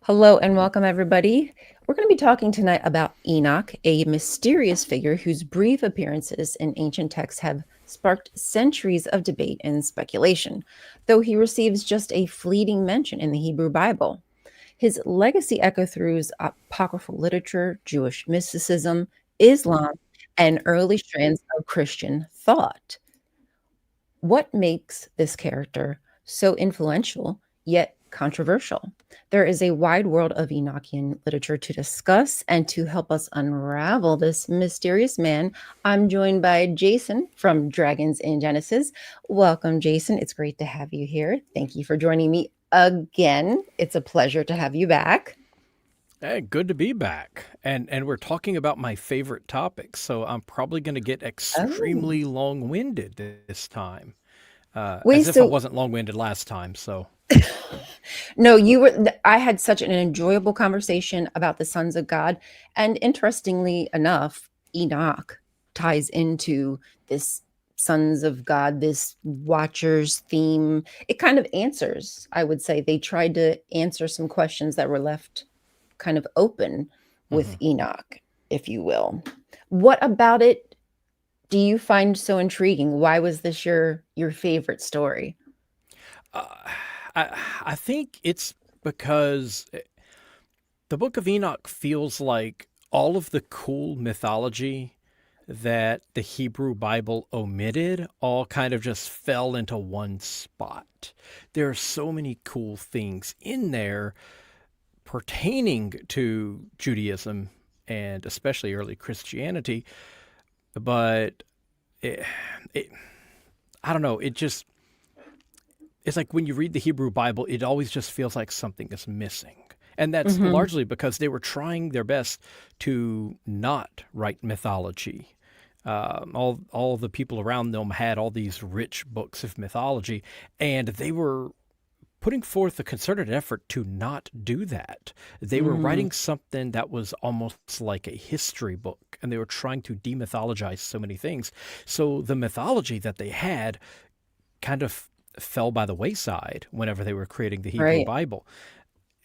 Hello and welcome, everybody. We're going to be talking tonight about Enoch, a mysterious figure whose brief appearances in ancient texts have sparked centuries of debate and speculation, though he receives just a fleeting mention in the Hebrew Bible. His legacy echoes through apocryphal literature, Jewish mysticism, Islam, and early strands of Christian thought. What makes this character so influential yet controversial? There is a wide world of Enochian literature to discuss, and to help us unravel this mysterious man, I'm joined by Jason from Dragons in Genesis. Welcome, Jason. It's great to have you here. Thank you for joining me again. It's a pleasure to have you back. Hey, good to be back. And we're talking about my favorite topic, so I'm probably going to get Oh, extremely long-winded this time. wait, As if I so wasn't long-winded last time, so no, you were. I had such an enjoyable conversation about the sons of God. And interestingly enough, Enoch ties into this sons of God, this watchers theme. It kind of answers, I would say. They tried to answer some questions that were left kind of open with mhm. Enoch, if you will. What about it do you find so intriguing? Why was this your favorite story? Uh, I think it's because the Book of Enoch feels like all of the cool mythology that the Hebrew Bible omitted all kind of just fell into one spot. There are so many cool things in there pertaining to Judaism and especially early Christianity, but it, it, I don't know. It's like when you read the Hebrew Bible, it always just feels like something is missing. And that's Hmm. largely because they were trying their best to not write mythology. All the people around them had all these rich books of mythology, and they were putting forth a concerted effort to not do that. They were Mm, writing something that was almost like a history book, and they were trying to demythologize so many things. So the mythology that they had kind of fell by the wayside whenever they were creating the Hebrew right. Bible.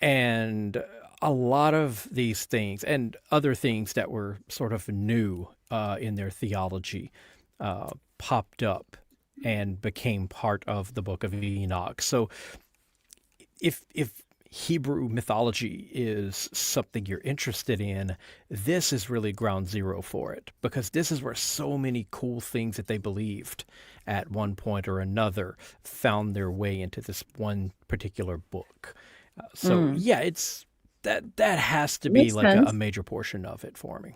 And a lot of these things and other things that were sort of new in their theology popped up and became part of the Book of Enoch. So if Hebrew mythology is something you're interested in, this is really ground zero for it because this is where so many cool things that they believed at one point or another found their way into this one particular book. So Mm. yeah, it's that has to be Makes like a sense. major portion of it for me.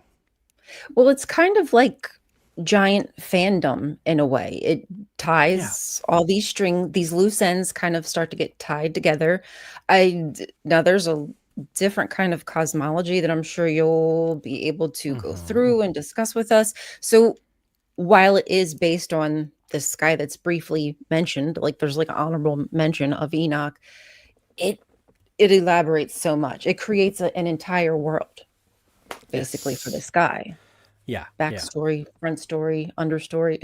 Well, it's kind of like giant fandom in a way. It Yeah. ties all these loose ends kind of start to get tied together. Now there's a different kind of cosmology that I'm sure you'll be able to go Hmm. through and discuss with us. So while it is based on this guy that's briefly mentioned, like there's like an honorable mention of Enoch, it it elaborates so much. It creates an entire world basically for Yes. this guy. Yeah. Yeah. Backstory, front story, understory.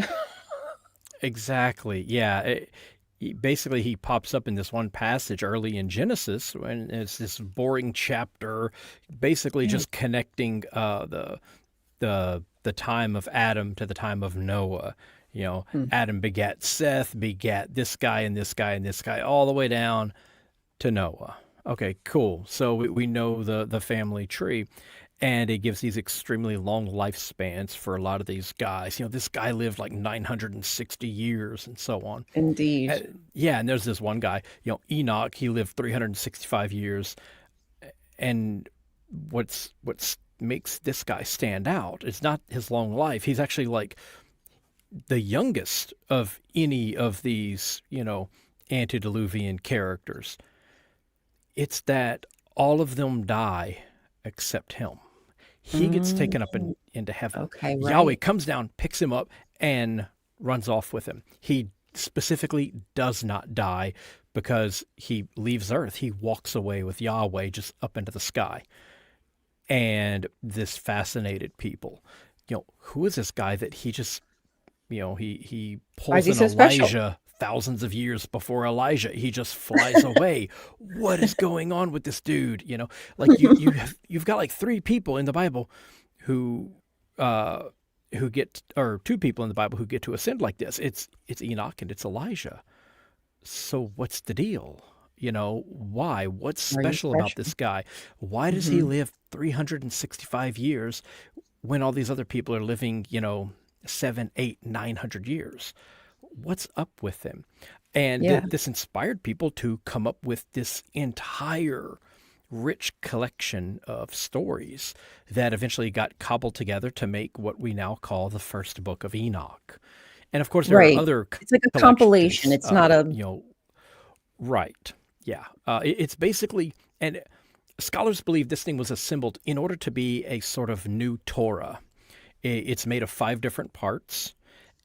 Exactly. Yeah. Basically, he pops up in this one passage early in Genesis, and it's this boring chapter, basically Yeah. just connecting the time of Adam to the time of Noah. You know, Mm. Adam begat Seth, begat this guy and this guy and this guy, all the way down to Noah. Okay, cool. So we know the family tree, and it gives these extremely long lifespans for a lot of these guys. You know, this guy lived like 960 years and so on. Indeed. Yeah, and there's this one guy, you know, Enoch. He lived 365 years, and what's makes this guy stand out is not his long life. He's actually like the youngest of any of these, you know, antediluvian characters. It's that all of them die except him. He gets Mm, taken up into heaven. okay, Yahweh right. comes down, picks him up, and runs off with him. He specifically does not die because he leaves Earth. He walks away with Yahweh just up into the sky. And this fascinated people. You know, who is this guy that he just, you know, he Why is pulls he an so special? Elijah thousands of years before Elijah. He just flies away. What is going on with this dude? Like you've got like three people in the Bible who uh, who get, or two people in the Bible who get to ascend like this. It's Enoch and it's Elijah. So what's the deal? Why? What's Are you special about special? this guy? Why does he Hmm. live 365 years when all these other people are living, 7, 8, 900 years? What's up with him? And Yeah. this inspired people to come up with this entire rich collection of stories that eventually got cobbled together to make what we now call the first book of Enoch. And of course, there are Right. other It's like a compilation. collections, It's not a right. Yeah. It's basically, and scholars believe this thing was assembled in order to be a sort of new Torah. It's made of 5 different parts.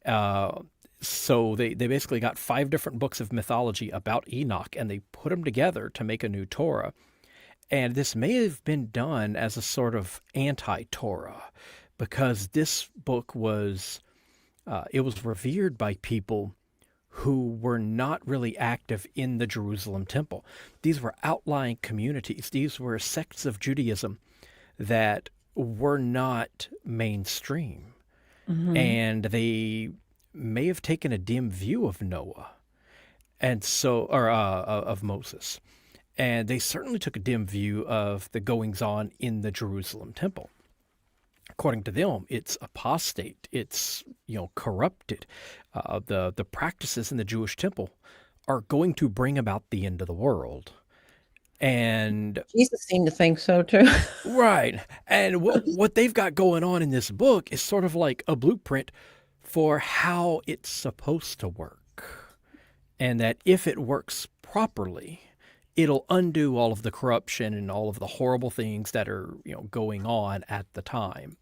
Uh, so they basically got 5 different books of mythology about Enoch and they put them together to make a new Torah. And this may have been done as a sort of anti-Torah because this book was it was revered by people who were not really active in the Jerusalem temple. These were outlying communities. These were sects of Judaism that were not mainstream. Mhm. And they may have taken a dim view of Noah and so, or of Moses. And they certainly took a dim view of the goings on in the Jerusalem temple. According to them, it's apostate, it's corrupted. The practices in the Jewish temple are going to bring about the end of the world. And Jesus seemed to think so too. right, and what they've got going on in this book is sort of like a blueprint for how it's supposed to work, and that if it works properly, it'll undo all of the corruption and all of the horrible things that are going on at the time.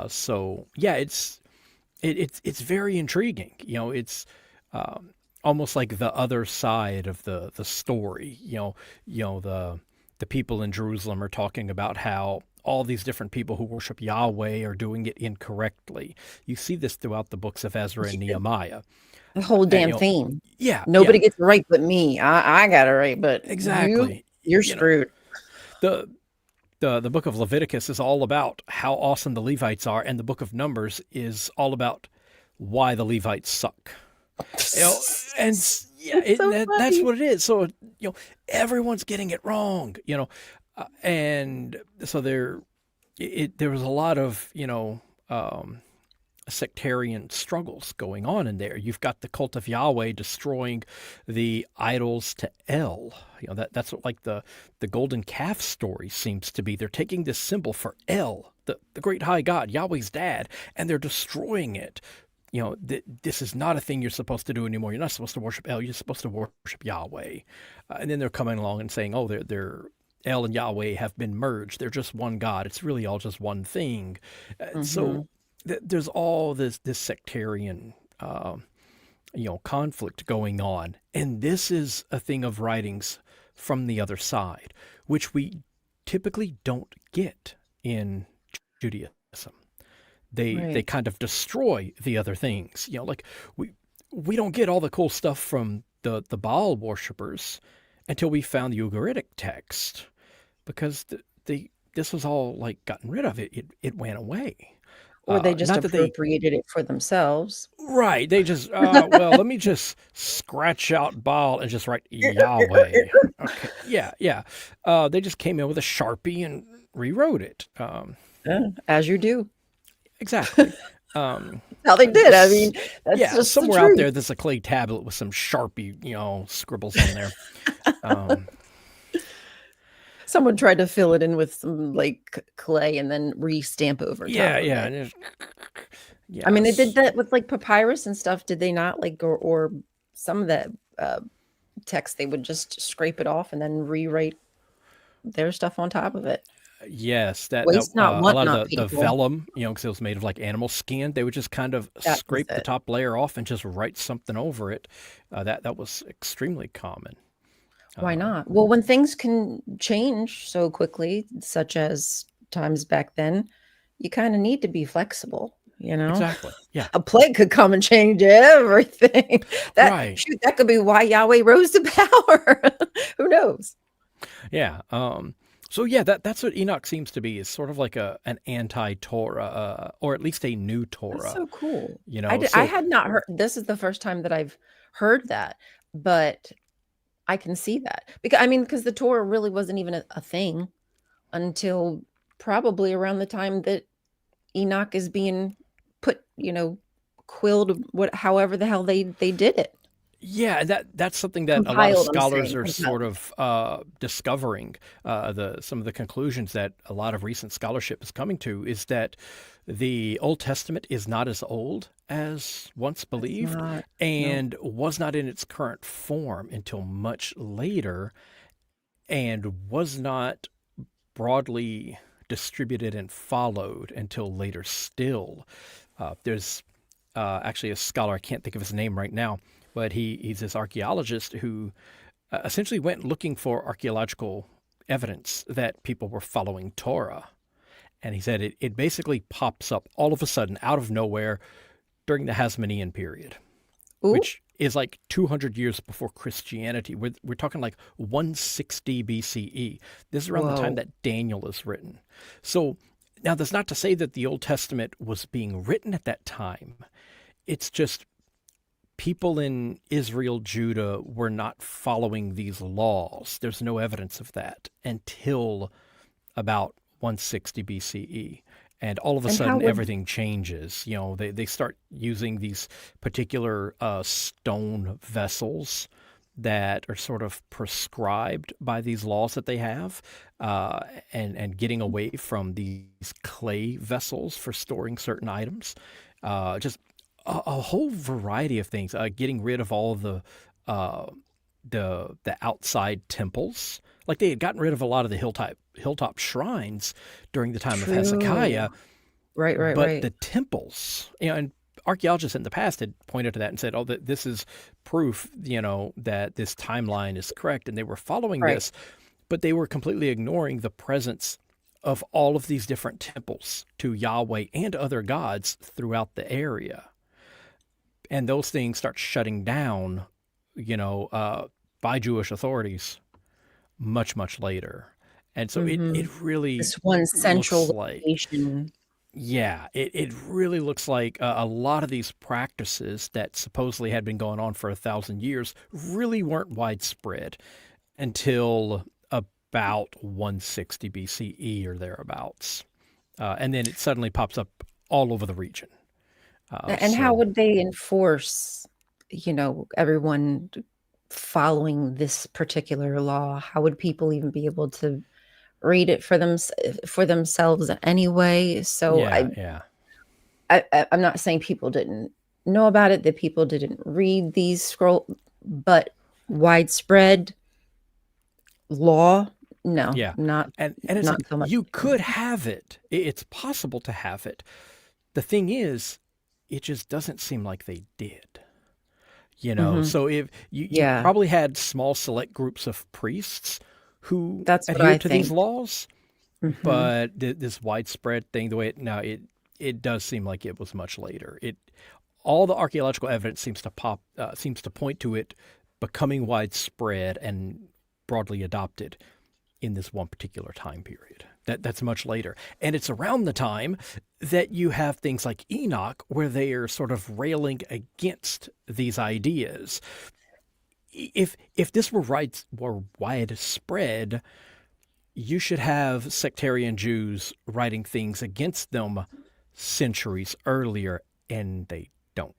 So yeah, it's very intriguing. It's almost like the other side of the story. The people in Jerusalem are talking about how all these different people who worship Yahweh are doing it incorrectly. You see this throughout the books of Ezra and Nehemiah. The whole And, damn theme. yeah, yeah, Nobody gets it right but me. I got it right, but exactly. you're screwed. The the book of Leviticus is all about how awesome the Levites are, and the book of Numbers is all about why the Levites suck. You know, and It's yeah, so that's funny. what it is. So everyone's getting it wrong. And so there was a lot of um, sectarian struggles going on in there. You've got the cult of Yahweh destroying the idols to El. That's what like the golden calf story seems to be. They're taking this symbol for El, the great high God, Yahweh's dad, and they're destroying it. This is not a thing you're supposed to do anymore. You're not supposed to worship El. You're supposed to worship Yahweh. And then they're coming along and saying, oh, they're El and Yahweh have been merged. They're just one God. It's really all just one thing. So Hmm. there's all this sectarian conflict going on, and this is a thing of writings from the other side, which we typically don't get in Judaism. They Right. kind of destroy the other things. Like we don't get all the cool stuff from the Baal worshippers until we found the Ugaritic text, because this was all like gotten rid of. It went away. Or they just Not that they appropriated it for themselves. right. They just well, let me just scratch out Baal and just write Yahweh. Okay. Yeah, yeah. They just came in with a Sharpie and rewrote it. Yeah, as you do. Exactly. Um, How they did. I mean, that's yeah, just the somewhere out truth. there, there's a clay tablet with some Sharpie, scribbles on there. Um, Someone tried to fill it in with some like clay and then re-stamp over yeah, top of yeah, it. and I mean, they did yes, that with like papyrus and stuff, did they not? Like, or some of that text, they would just scrape it off and then rewrite their stuff on top of it. yes. That Waste not, a want lot of not, the people. vellum, because it was made of like animal skin, they would just kind of That was scrape the it. top layer off and just write something over it. That was extremely common. Why Um, not? Well, when things can change so quickly, such as times back then, you kind of need to be flexible. you know? Exactly. Yeah. A plague could come and change everything. That Right. shoot, that could be why Yahweh rose to power. Who knows? Yeah. So yeah, that's what Enoch seems to be, is sort of like an anti-Torah, or at least a new That's Torah. so cool. You know, I so had not heard this is the first time that I've heard that, but I can see that. Because I mean, because the Torah really wasn't even a thing until probably around the time that Enoch is being put, quilled, what however the hell they did it. yeah, that's something that a lot of Compiled, I'm scholars saying, are sort compiled. of discovering. The some of the conclusions that a lot of recent scholarship is coming to is that the Old Testament is not as old as once It's believed, not, no. and was not in its current form until much later, and was not broadly distributed and followed until later still. There's actually a scholar, I can't think of his name right now, but he's this archaeologist who essentially went looking for archaeological evidence that people were following Torah. And he said it basically pops up all of a sudden out of nowhere during the Hasmonean period, Ooh, which is like 200 years before Christianity. We're talking like 160 BCE. This is around the time whoa. that Daniel is written. So now that's not to say that the Old Testament was being written at that time. It's just people in Israel, Judah were not following these laws. There's no evidence of that until about 160 BCE. And all of a And how sudden, would everything changes. You know, they start using these particular stone vessels that are sort of prescribed by these laws that they have, and getting away from these clay vessels for storing certain items. Just a whole variety of things. Getting rid of all of uh, the outside temples. Like they had gotten rid of a lot of the hilltop shrines during the time of true. Hezekiah, Right, right, but right. the temples, and archaeologists in the past had pointed to that and said, "Oh, that this is proof, that this timeline is correct," and they were following Right. this, but they were completely ignoring the presence of all of these different temples to Yahweh and other gods throughout the area. And those things start shutting down, you know, uh, by Jewish authorities much, much later. And so it Mhm. really This one looks central like, location. yeah, it really looks like a lot of these practices that supposedly had been going on for 1,000 years really weren't widespread until about 160 BCE or thereabouts. And then it suddenly pops up all over the region. And how So, would they enforce, everyone following this particular law? How would people even be able to read it for themselves anyway? So yeah, yeah. I'm not saying people didn't know about it, that people didn't read these scroll, but widespread law, no, Yeah. not And it's not like so much. you could have it. It's possible to have it. The thing is, it just doesn't seem like they did. Mhm. So if you Yeah, probably had small select groups of priests who that's what I adhered to these think. laws, Mhm. but this widespread thing, the way it does seem like it was much later. It All the archaeological evidence seems to point to it becoming widespread and broadly adopted in this one particular time period. That's much later. And it's around the time that you have things like Enoch, where they are sort of railing against these ideas. If this were widespread, you should have sectarian Jews writing things against them centuries earlier, and they don't.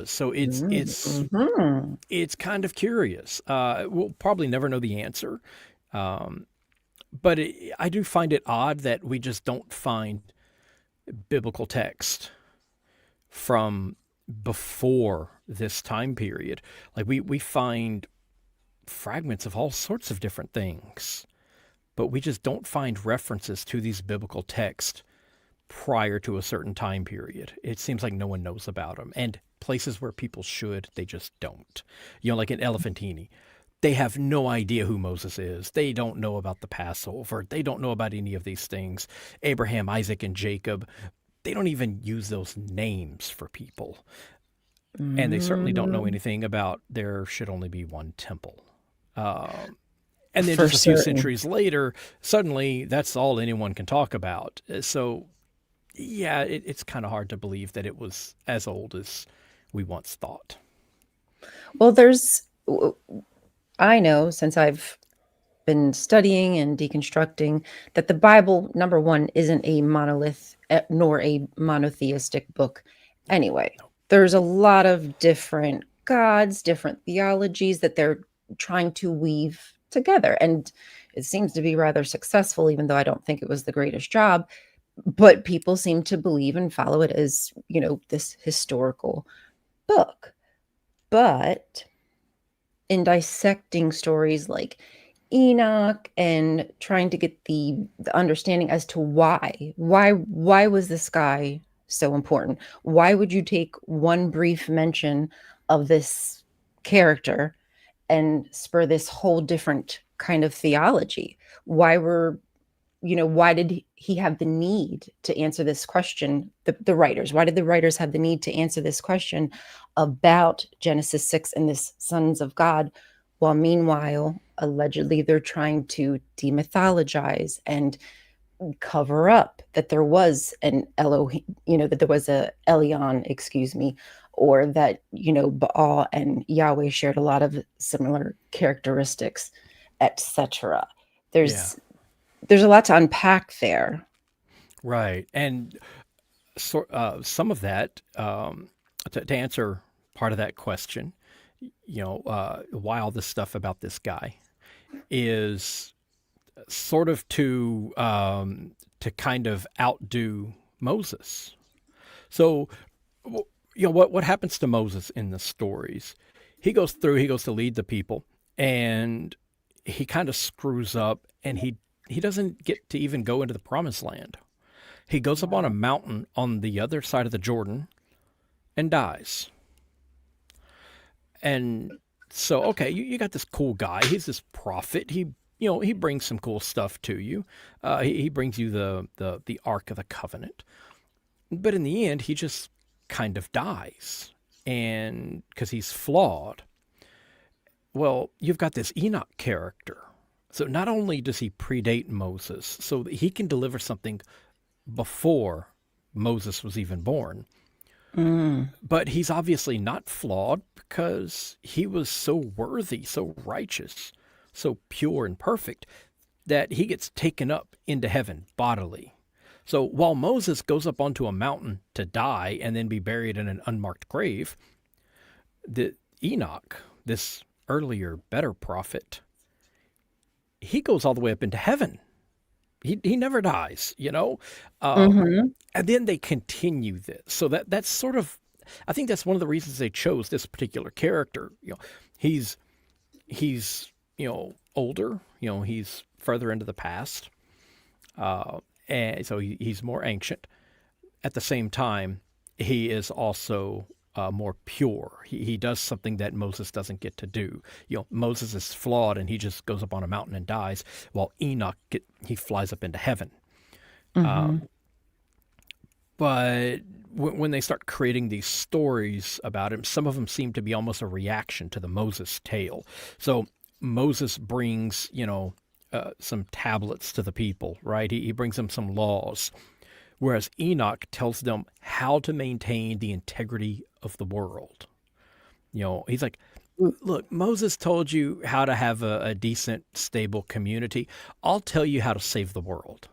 So it's Mm, it's mhm. it's kind of curious. We'll probably never know the answer. Um, but I do find it odd that we just don't find biblical text from before this time period. Like we find fragments of all sorts of different things, but we just don't find references to these biblical texts prior to a certain time period. It seems like no one knows about them. And places where people should, they just don't. Like in Elephantini, they have no idea who Moses is. They don't know about the Passover. They don't know about any of these things. Abraham, Isaac, and Jacob, they don't even use those names for people. And they certainly don't know Mm, anything about there should only be one temple. Um, and then for just a few certain. centuries later, suddenly that's all anyone can talk about. So, yeah, it's kind of hard to believe that it was as old as we once thought. Well, I know since I've been studying and deconstructing that the Bible, number one, isn't a monolith nor a monotheistic book No, anyway. no. There's a lot of different gods, different theologies that they're trying to weave together. And it seems to be rather successful, even though I don't think it was the greatest job. But people seem to believe and follow it as, this historical book. But in dissecting stories like Enoch and trying to get the understanding as to why was this guy so important? Why would you take one brief mention of this character and spur this whole different kind of theology? Why did he have the need to answer this question? The writers, why did the writers have the need to answer this question about Genesis 6 and this sons of God, while meanwhile, allegedly, they're trying to demythologize and cover up that there was an Elohim, that there was a Elion, excuse me, or that, Baal and Yahweh shared a lot of similar characteristics, etc. Yeah, There's a lot to unpack there. right. And some of that, to answer part of that question, why all this stuff about this guy is sort of to kind of outdo Moses. So, what happens to Moses in the stories? He goes to lead the people, and he kind of screws up, and he doesn't get to even go into the promised land. He goes up on a Wow. mountain on the other side of the Jordan and dies. And so, okay, you got this cool guy. He's this prophet. He brings some cool stuff to you. He brings you the Ark of the Covenant. But in the end, he just kind of dies, and because he's flawed. Well, you've got this Enoch character. So not only does he predate Moses, so that he can deliver something before Moses was even born, Mm. but he's obviously not flawed because he was so worthy, so righteous, so pure and perfect that he gets taken up into heaven bodily. So while Moses goes up onto a mountain to die and then be buried in an unmarked grave, the Enoch, this earlier better prophet, he goes all the way up into heaven. He never dies. Um, Mhm. and then they continue this. So that's sort of, I think that's one of the reasons they chose this particular character. He's he's older. He's further into the past, and so he's more ancient. At the same time, he is also more pure. He does something that Moses doesn't get to do. Moses is flawed and he just goes up on a mountain and dies, while Enoch he flies up into heaven. Mhm. Um, but when they start creating these stories about him, some of them seem to be almost a reaction to the Moses tale. So Moses brings, some tablets to the people, right? He brings them some laws, whereas Enoch tells them how to maintain the integrity of the world. He's like, look, Moses told you how to have a decent, stable community. I'll tell you how to save the world.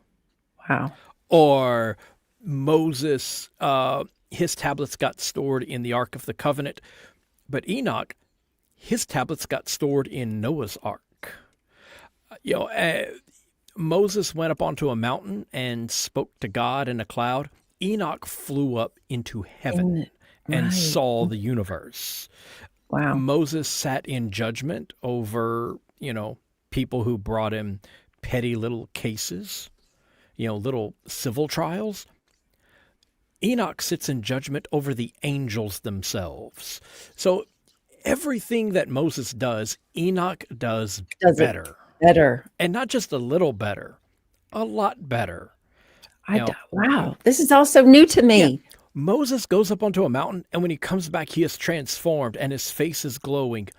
Wow. Or Moses, his tablets got stored in the Ark of the Covenant, but Enoch, his tablets got stored in Noah's Ark. You know, uh, Moses went up onto a mountain and spoke to God in a cloud. Enoch flew up into heaven In and Right. saw the universe. Wow. Moses sat in judgment over, people who brought him petty little cases, little civil trials. Enoch sits in judgment over the angels themselves. So everything that Moses does, Enoch does Does it better. better. And not just a little better, a lot better. Wow, this is also new to Yeah. me. Moses goes up onto a mountain, and when he comes back, he is transformed and his face is glowing.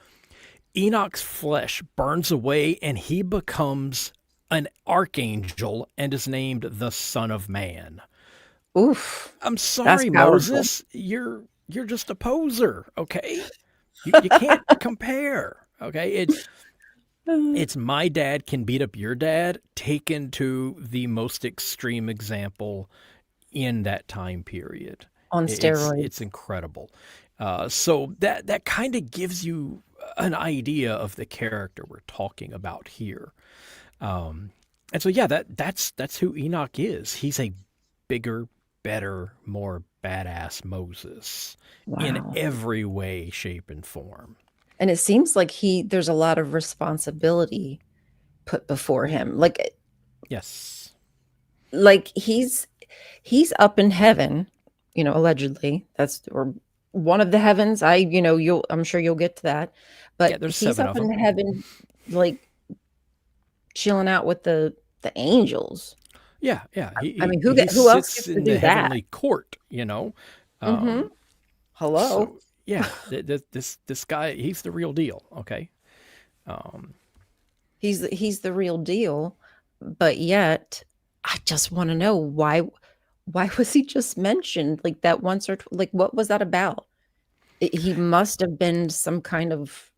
Enoch's flesh burns away, and he becomes an archangel and is named the Son of Man. Oof, I'm that's sorry, powerful. Moses. You're just a poser, okay? You can't compare, okay? It's my dad can beat up your dad, taken to the most extreme example in that time period. On It's steroids. incredible. So that kind of gives you an idea of the character we're talking about here. Um, and so yeah, that's who Enoch is. He's a bigger, better, more badass Moses in Wow. every way, shape, and form. And it seems like there's a lot of responsibility put before him. Yes. Like he's up in heaven, allegedly. That's or one of the heavens. I'm sure you'll get to that. Yeah, But there's he's seven up of in them. heaven, like chilling out with the angels. Yeah, yeah. I mean, He who else sits gets to in the do that? heavenly court, you know. Mhm. Um, Hello. so yeah, this guy, he's the real deal. Okay. Um, He's the real deal, but yet I just want to know why was he just mentioned like that once or like what was that about? He must have been some kind of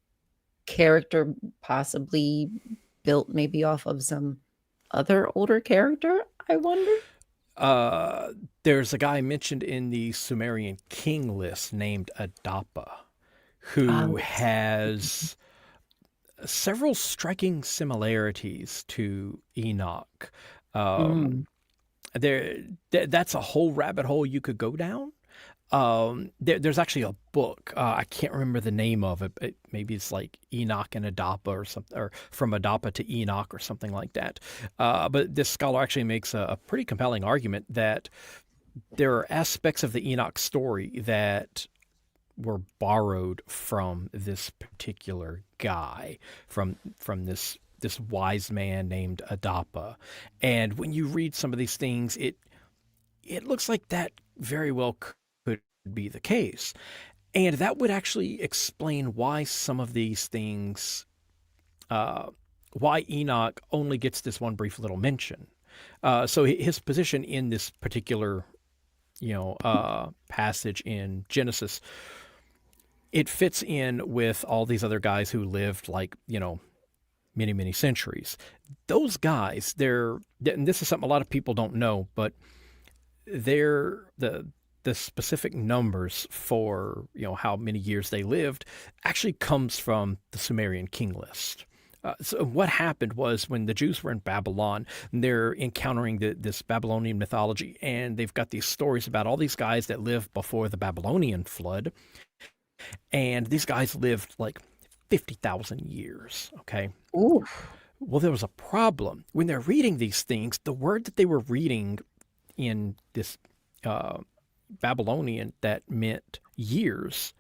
character possibly built maybe off of some other older character, I wonder. uh, there's a guy mentioned in the Sumerian king list named Adapa, who Yes. has several striking similarities to Enoch. Um, Mm. that's a whole rabbit hole you could go down. There's actually a book. I can't remember the name of it. Maybe it's like Enoch and Adapa or something, or from Adapa to Enoch or something like that. But this scholar actually makes a pretty compelling argument that there are aspects of the Enoch story that were borrowed from this particular guy, from this wise man named Adapa. And when you read some of these things, it looks like that very well could be the case. And that would actually explain why some of these things, uh, why Enoch only gets this one brief little mention. So his position in this particular, passage in Genesis, it fits in with all these other guys who lived like, many, many centuries. Those guys, and this is something a lot of people don't know, but they're the specific numbers for how many years they lived actually comes from the Sumerian king list. So what happened was when the Jews were in Babylon, they're encountering this Babylonian mythology, and they've got these stories about all these guys that lived before the Babylonian flood, and these guys lived like 50,000 years. Okay, Ooh. well there was a problem when they're reading these things. The word that they were reading in this uh, Babylonian that meant years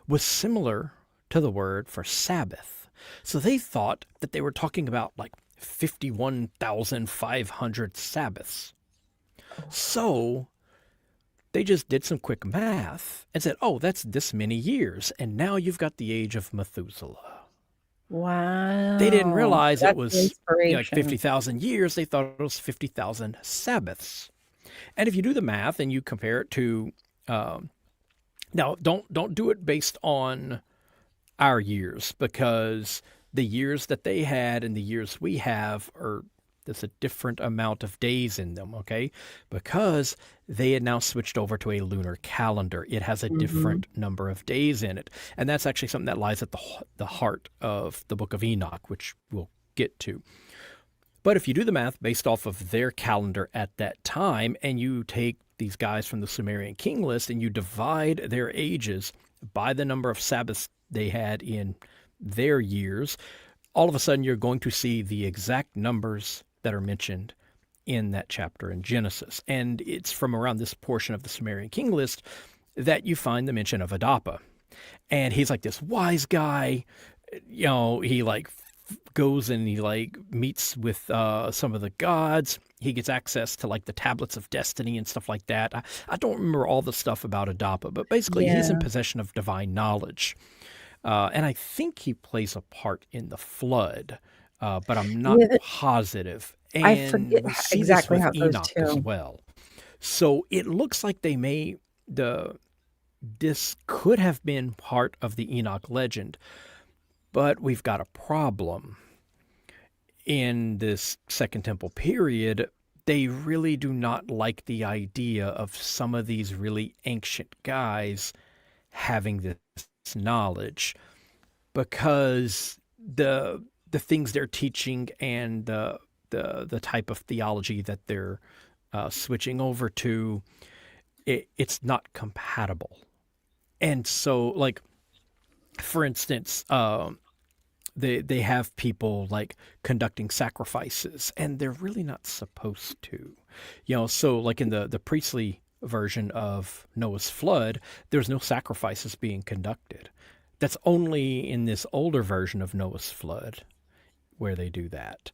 was similar to the word for Sabbath. So they thought that they were talking about like 51,500 Sabbaths. So they just did some quick math and said, oh, that's this many years. And now you've got the age of Methuselah. They didn't Wow. realize it That's an was like inspiration. 50,000 years. They thought it was 50,000 Sabbaths. And if you do the math and you compare it to um, now, don't do it based on our years, because the years that they had and the years we have are there's a different amount of days in them, okay? Because they had now switched over to a lunar calendar. It has a Mhm. different number of days in it. And that's actually something that lies at the heart of the Book of Enoch, which we'll get to. But if you do the math based off of their calendar at that time, and you take these guys from the Sumerian king list and you divide their ages by the number of Sabbaths they had in their years, all of a sudden you're going to see the exact numbers that are mentioned in that chapter in Genesis. And it's from around this portion of the Sumerian king list that you find the mention of Adapa. And he's like this wise guy, he like goes and he like meets with some of the gods. He gets access to like the tablets of destiny and stuff like that. I don't remember all the stuff about Adapa, but basically he's in Yeah. possession of divine knowledge. And I think he plays a part in the flood, but I'm not Yeah, positive. I And forget we see this exactly with how it goes Enoch as too. well. So it looks like the this could have been part of the Enoch legend, but we've got a problem. In this Second Temple period, they really do not like the idea of some of these really ancient guys having this knowledge because the things they're teaching and the type of theology that they're switching over to, it's not compatible. And so, like for instance, they have people like conducting sacrifices, and they're really not supposed to. So like in the priestly version of Noah's flood, there's no sacrifices being conducted. That's only in this older version of Noah's flood where they do that.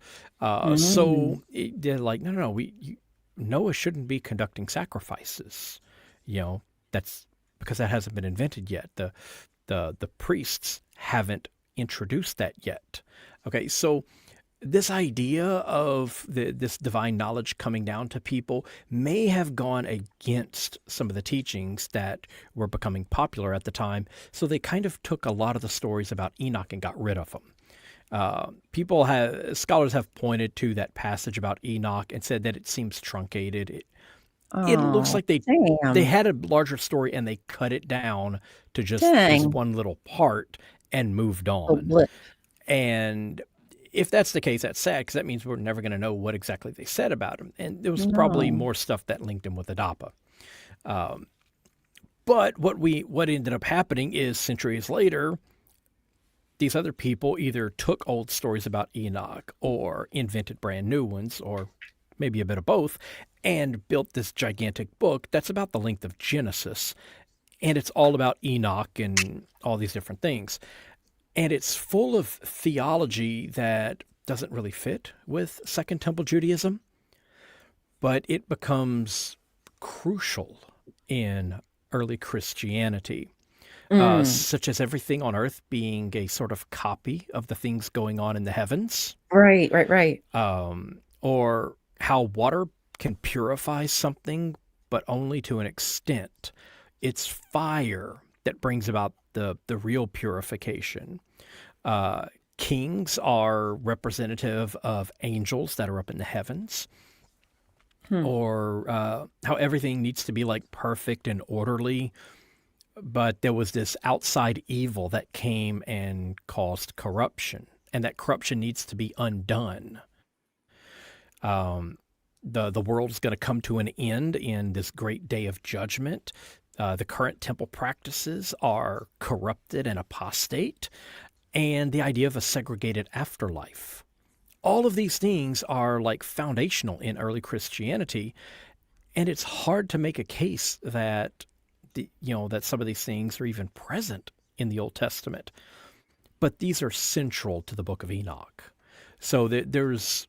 Mm. They're like, no, no, no, Noah shouldn't be conducting sacrifices. You know, that's because that hasn't been invented yet. The priests haven't introduced that yet. Okay, so this idea of this divine knowledge coming down to people may have gone against some of the teachings that were becoming popular at the time. So they kind of took a lot of the stories about Enoch and got rid of them. Scholars have pointed to that passage about Enoch and said that it seems truncated. It looks Oh, like they damn. had a larger story and they cut it down to just this Dang. one little part and moved Oh, on. blip. And if that's the case, that's sad because that means we're never going to know what exactly they said about him. And there was probably No. more stuff that linked him with Adapa. But what ended up happening is centuries later, these other people either took old stories about Enoch or invented brand new ones, or maybe a bit of both, and built this gigantic book that's about the length of Genesis. And it's all about Enoch and all these different things. And it's full of theology that doesn't really fit with Second Temple Judaism, but it becomes crucial in early Christianity, Mm. such as everything on earth being a sort of copy of the things going on in the heavens, Right, right, right. or how water can purify something, but only to an extent. It's fire that brings about the real purification. Uh, Kings are representative of angels that are up in the heavens, Hmm. or how everything needs to be like perfect and orderly. But there was this outside evil that came and caused corruption, and that corruption needs to be undone. Um, the world is going to come to an end in this great day of judgment. The current temple practices are corrupted and apostate, and the idea of a segregated afterlife. All of these things are like foundational in early Christianity, and it's hard to make a case that that some of these things are even present in the Old Testament. But these are central to the Book of Enoch. So there's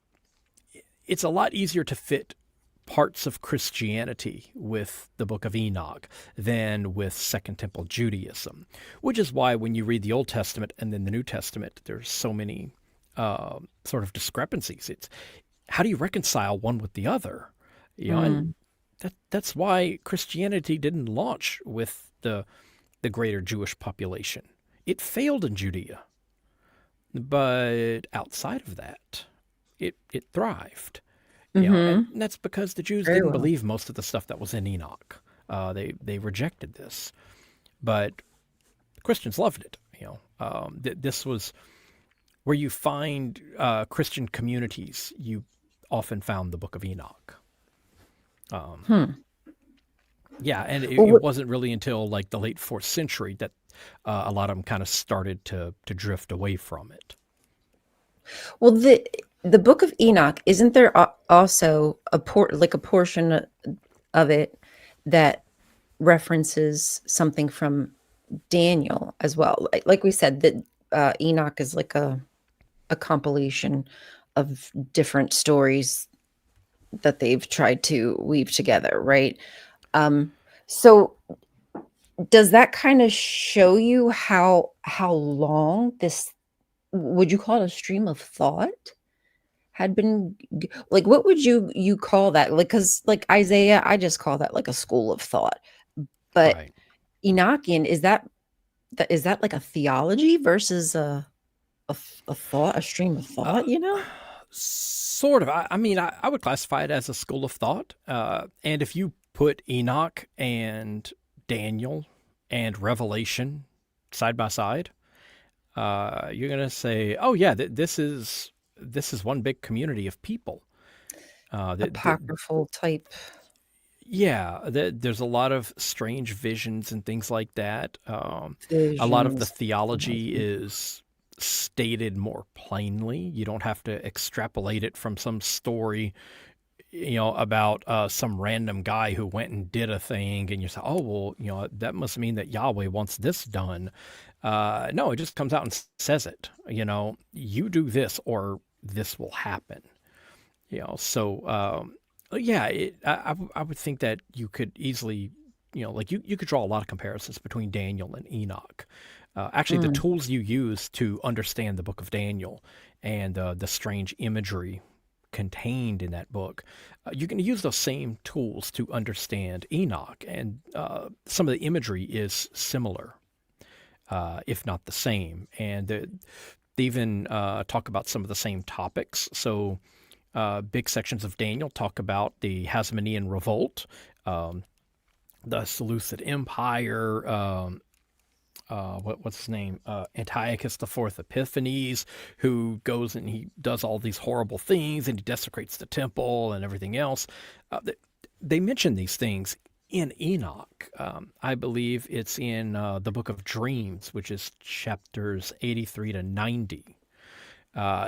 it's a lot easier to fit parts of Christianity with the Book of Enoch than with Second Temple Judaism, which is why when you read the Old Testament and then the New Testament, there's so many sort of discrepancies. It's how do you reconcile one with the other? And Mm. that's why Christianity didn't launch with the greater Jewish population. It failed in Judea, but outside of that, it thrived. And Mm-hmm. that's because the Jews Very didn't well. believe most of the stuff that was in Enoch. They rejected this, but Christians loved it. This was where you find Christian communities. You often found the Book of Enoch. Um, Hmm. yeah, and Well, it wasn't really until like the late fourth century that a lot of them kind of started to drift away from it. well, the Book of Enoch, isn't there also like a portion of it that references something from Daniel as well? Like we said, that Enoch is like a a compilation of different stories that they've tried to weave together, right? Um, so does that kind of show you how long this, would you call it a stream of thought, had been like, what would you call that? Like, because like Isaiah, I just call that like a school of thought. But Right. Enochian, is that like a theology versus a thought, a stream of Uh, thought, you know? Sort of. I mean, I would classify it as a school of thought. And if you put Enoch and Daniel and Revelation side by side, you're gonna say, "Oh yeah, this is one big community of people." Apocryphal type Yeah, there's a lot of strange visions and things like that. A lot of the visions. theology is stated more plainly. You don't have to extrapolate it from some story, about some random guy who went and did a thing, and you say, "Oh, well, that must mean that Yahweh wants this done." No, it just comes out and says it. You do this, or this will happen. So yeah, I would think that you could easily, like you could draw a lot of comparisons between Daniel and Enoch. Actually, the Mm, tools you use to understand the book of Daniel and the strange imagery contained in that book, you can use those same tools to understand Enoch, and some of the imagery is similar, if not the same. And they even talk about some of the same topics. So big sections of Daniel talk about the Hasmonean revolt, um, the Seleucid Empire, what's his name? Antiochus the Fourth Epiphanes, who goes and he does all these horrible things and he desecrates the temple and everything else. They mention these things in Enoch. I believe it's in the Book of Dreams, which is chapters 83 to 90.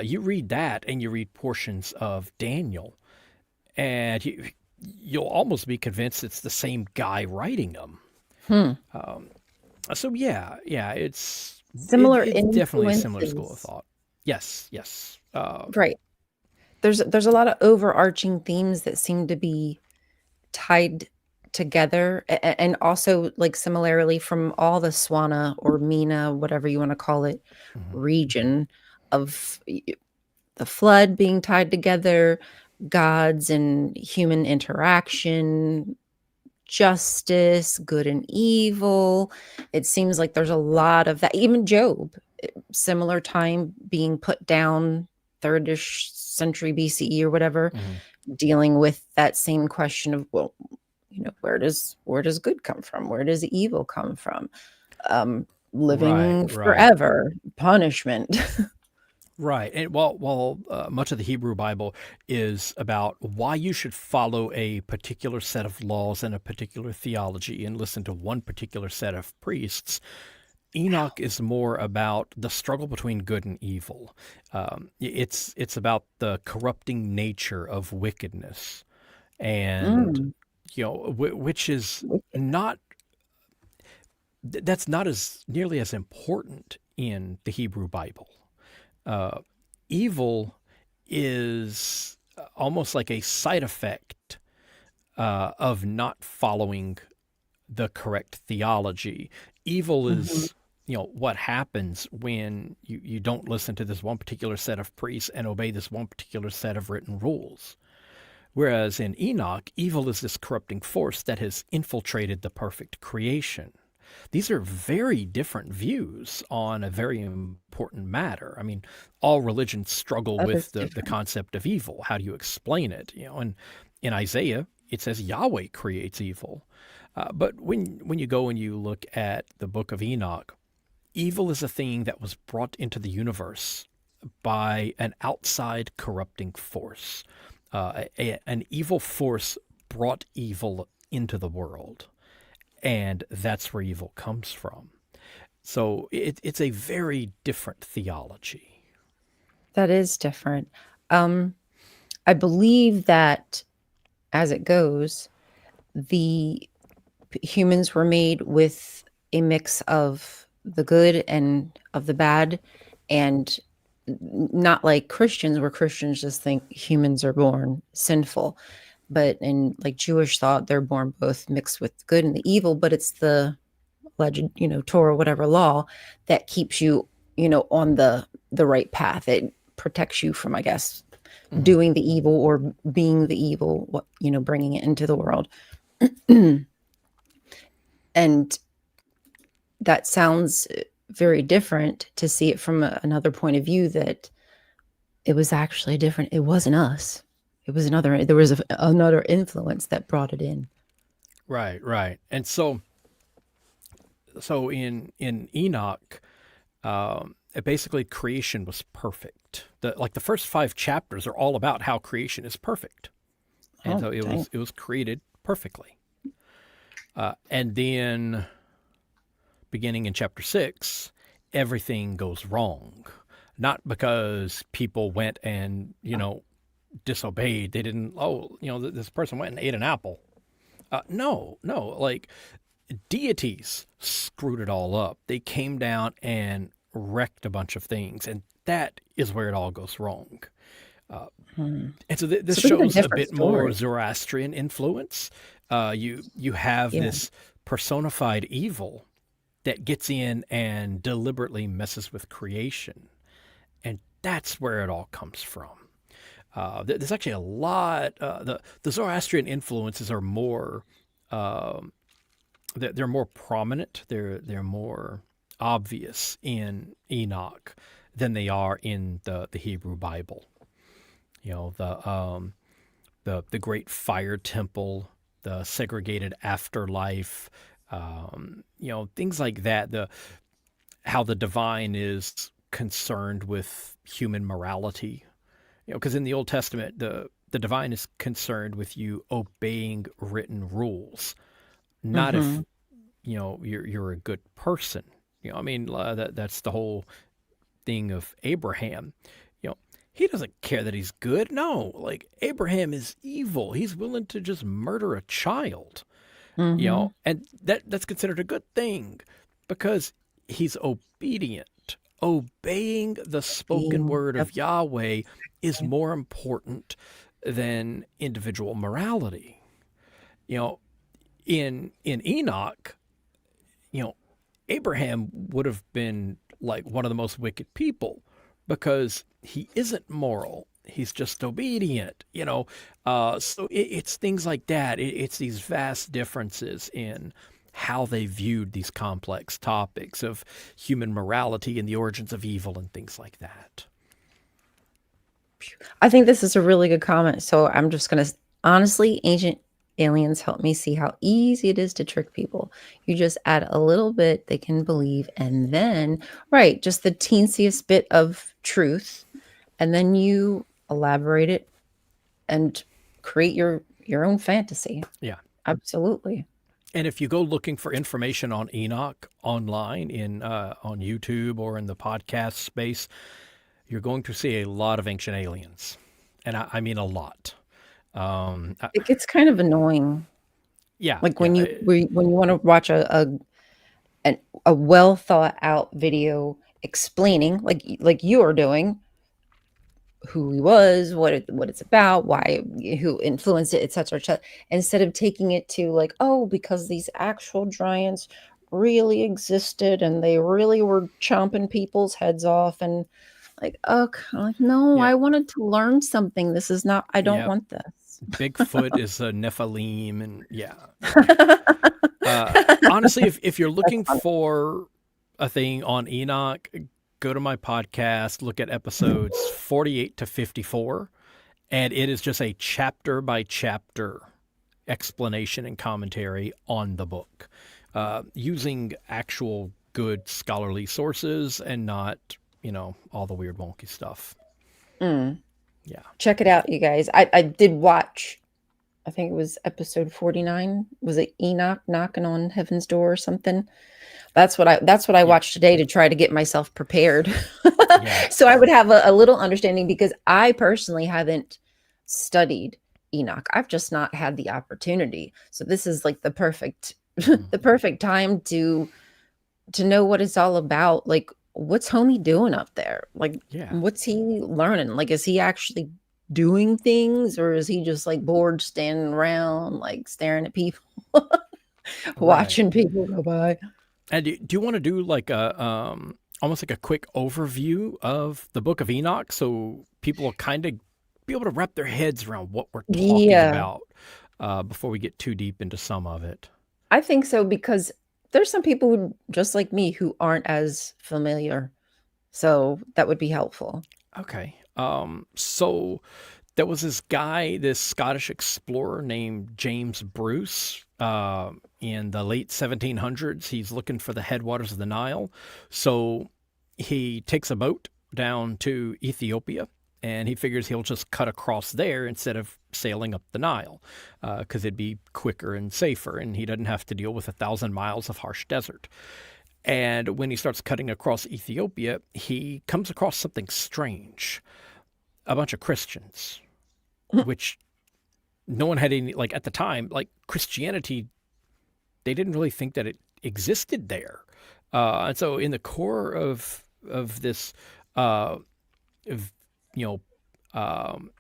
You read that and you read portions of Daniel, and you'll almost be convinced it's the same guy writing them. hmm. So yeah, Similar it's definitely a similar school of influences. thought. Yes, yes. Right. There's a lot of overarching themes that seem to be tied together, and also like similarly from all the Swana or Mina, whatever you want to call it, Mhm. region of the flood being tied together, gods and human interaction, justice, good and evil. It seems like there's a lot of that. Even Job, similar time being put down, third-ish century BCE or whatever, Mhm. dealing with that same question of, well, where does good come from? Where does evil come from? Right, Living right. forever, punishment. Right. And while much of the Hebrew Bible is about why you should follow a particular set of laws and a particular theology and listen to one particular set of priests, Enoch is more about the struggle between good and evil. It's about the corrupting nature of wickedness, and Mm, which is not that's not as nearly as important in the Hebrew Bible. Uh, Evil is almost like a side effect of not following the correct theology. Evil mhm. is, what happens when you don't listen to this one particular set of priests and obey this one particular set of written rules. Whereas in Enoch, evil is this corrupting force that has infiltrated the perfect creation. These are very different views on a very important matter. I mean, all religions struggle That with is the different. concept of evil. How do you explain it? And in Isaiah, it says Yahweh creates evil. But when you go and you look at the book of Enoch, evil is a thing that was brought into the universe by an outside corrupting force. An evil force brought evil into the world, and that's where evil comes from. So it's a very different theology. That is different. Um, I believe that as it goes, the humans were made with a mix of the good and of the bad, and not like Christians, where Christians just think humans are born sinful, but in like Jewish thought, they're born both mixed with good and the evil, but it's the alleged, Torah, whatever law that keeps you, on the right path. It protects you from, I guess, Mhm. doing the evil or being the evil, bringing it into the world. And that sounds very different to see it from another point of view, that it was actually different. It wasn't us. It was there was another influence that brought it in. Right, right. And so in Enoch, basically creation was perfect. The first 5 chapters are all about how creation is perfect, and Oh, so dang. it was created perfectly. And then beginning in chapter 6, everything goes wrong. Not because people went and, disobeyed. They didn't, this person went and ate an apple. No, no. Like, deities screwed it all up. They came down and wrecked a bunch of things. And that is where it all goes wrong. Hmm. And so this It's a bit of a shows a different bit more story. Zoroastrian influence. You have Yeah. this personified evil that gets in and deliberately messes with creation. And that's where it all comes from. There's actually a lot. The Zoroastrian influences are more. They're more prominent. They're more obvious in Enoch than they are in the Hebrew Bible. The great fire temple, the segregated afterlife, things like that. The how the divine is concerned with human morality. Because in the Old Testament, the divine is concerned with you obeying written rules, not if Hmm. you're a good person. I mean that's the whole thing of Abraham. You know, he doesn't care that he's good. No, like Abraham is evil. He's willing to just murder a child. Hmm. And that's considered a good thing because he's obedient. Obeying the spoken Being, word yep. of Yahweh is more important than individual morality. You know, in Enoch, you know, Abraham would have been like one of the most wicked people because he isn't moral. He's just obedient. So it's things like that. It's these vast differences in how they viewed these complex topics of human morality and the origins of evil and things like that. I think this is a really good comment. So I'm just going to honestly, ancient aliens help me see how easy it is to trick people. You just add a little bit they can believe, and then, right, just the teensiest bit of truth, and then you elaborate it and create your own fantasy. Yeah. Absolutely. And if you go looking for information on Enoch online in on YouTube or in the podcast space, you're going to see a lot of ancient aliens, and I mean a lot. Um, I, It gets kind of annoying. yeah, Like yeah, when you want to watch a well thought out video explaining, like you are doing, who he was, what it's about, why, who influenced it, etc., etc., instead of taking it to like, oh, because these actual giants really existed and they really were chomping people's heads off, and like, okay, like, no, yeah, I wanted to learn something. This is not. I don't yeah. want this. Bigfoot is a Nephilim, and yeah. Honestly, if you're That's looking funny. for a thing on Enoch, go to my podcast, look at episodes 48 to 54, and it is just a chapter by chapter explanation and commentary on the book, using actual good scholarly sources and not, all the weird wonky stuff. Mm. Yeah. Check it out, you guys. I did watch. I think it was episode 49. Was it Enoch knocking on heaven's door or something? That's what I Yeah. watched today to try to get myself prepared. Yeah. So I would have a little understanding, because I personally haven't studied Enoch. I've just not had the opportunity. So this is like the perfect Mhm. the perfect time to know what it's all about. Like, what's homie doing up there? Like, Yeah, what's he learning? Like, is he actually doing things, or is he just like bored standing around, like staring at people, right. watching people go by? And do you want to do like a almost like a quick overview of the Book of Enoch so people will kind of be able to wrap their heads around what we're talking Yeah, about before we get too deep into some of it? I think so because there's some people who, just like me, who aren't as familiar. So that would be helpful. Okay. So there was this guy, this Scottish explorer named James Bruce. In the late 1700s, he's looking for the headwaters of the Nile. So he takes a boat down to Ethiopia and he figures he'll just cut across there instead of sailing up the Nile because it'd be quicker and safer and he doesn't have to deal with 1,000 miles of harsh desert. And when he starts cutting across Ethiopia, he comes across something strange, a bunch of Christians, which no one had any, like at the time, like Christianity, they didn't really think that it existed there. And so in the core of this, of, you know, um,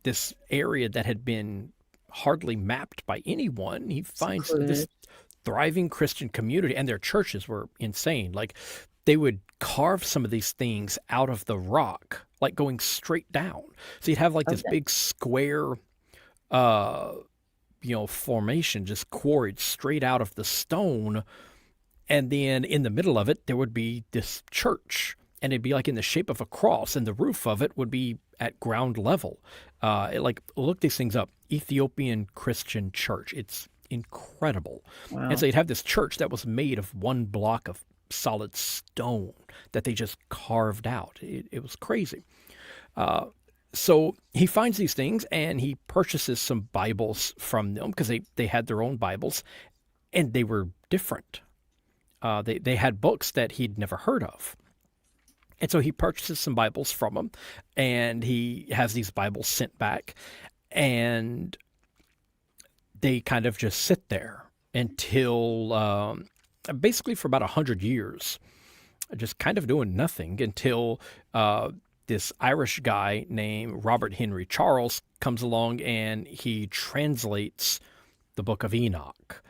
this area that had been hardly mapped by anyone, he finds this Secluded. thriving Christian community, and their churches were insane. Like they would carve some of these things out of the rock, like going straight down. So you'd have like this Okay. big square, uh, formation just quarried straight out of the stone, and then in the middle of it there would be this church, and it'd be like in the shape of a cross, and the roof of it would be at ground level. Like look these things up. Ethiopian Christian Church. It's incredible. And so Wow. you'd have this church that was made of one block of solid stone that they just carved out. It was crazy. Uh, so he finds these things and he purchases some Bibles from them because they had their own Bibles and they were different. They had books that he'd never heard of. And so he purchases some Bibles from them and he has these Bibles sent back and they kind of just sit there until basically for about 100 years, just kind of doing nothing until this Irish guy named Robert Henry Charles comes along and he translates the Book of Enoch.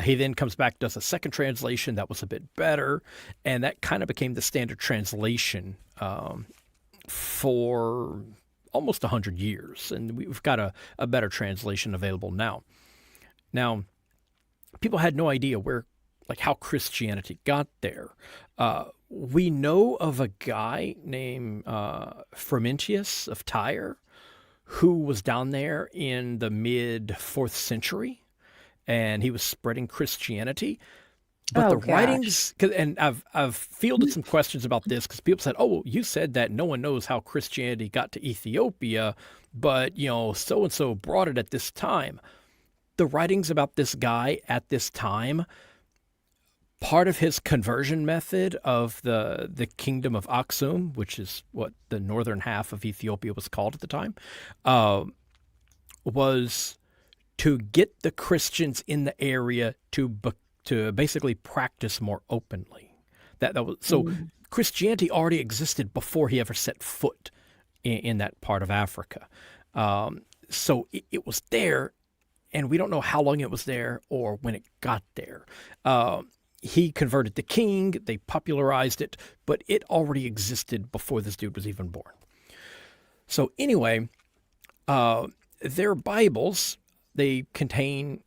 He then comes back, does a second translation that was a bit better, and that kind of became the standard translation for almost 100 years. And we've got a better translation available now. Now, people had no idea where, like, how Christianity got there. We know of a guy named Frumentius of Tyre who was down there in the mid 4th century and he was spreading Christianity. But Oh the gosh. writings, and I've fielded some questions about this because people said, "Oh, well, you said that no one knows how Christianity got to Ethiopia, but so and so brought it at this time." The writings about this guy at this time, part of his conversion method of the kingdom of Aksum, which is what the northern half of Ethiopia was called at the time, uh, was to get the Christians in the area to basically practice more openly. That was so. Mm. Christianity already existed before he ever set foot in that part of Africa. So it was there, and we don't know how long it was there or when it got there. He converted the king, they popularized it, but it already existed before this dude was even born. So, anyway, their Bibles, they contain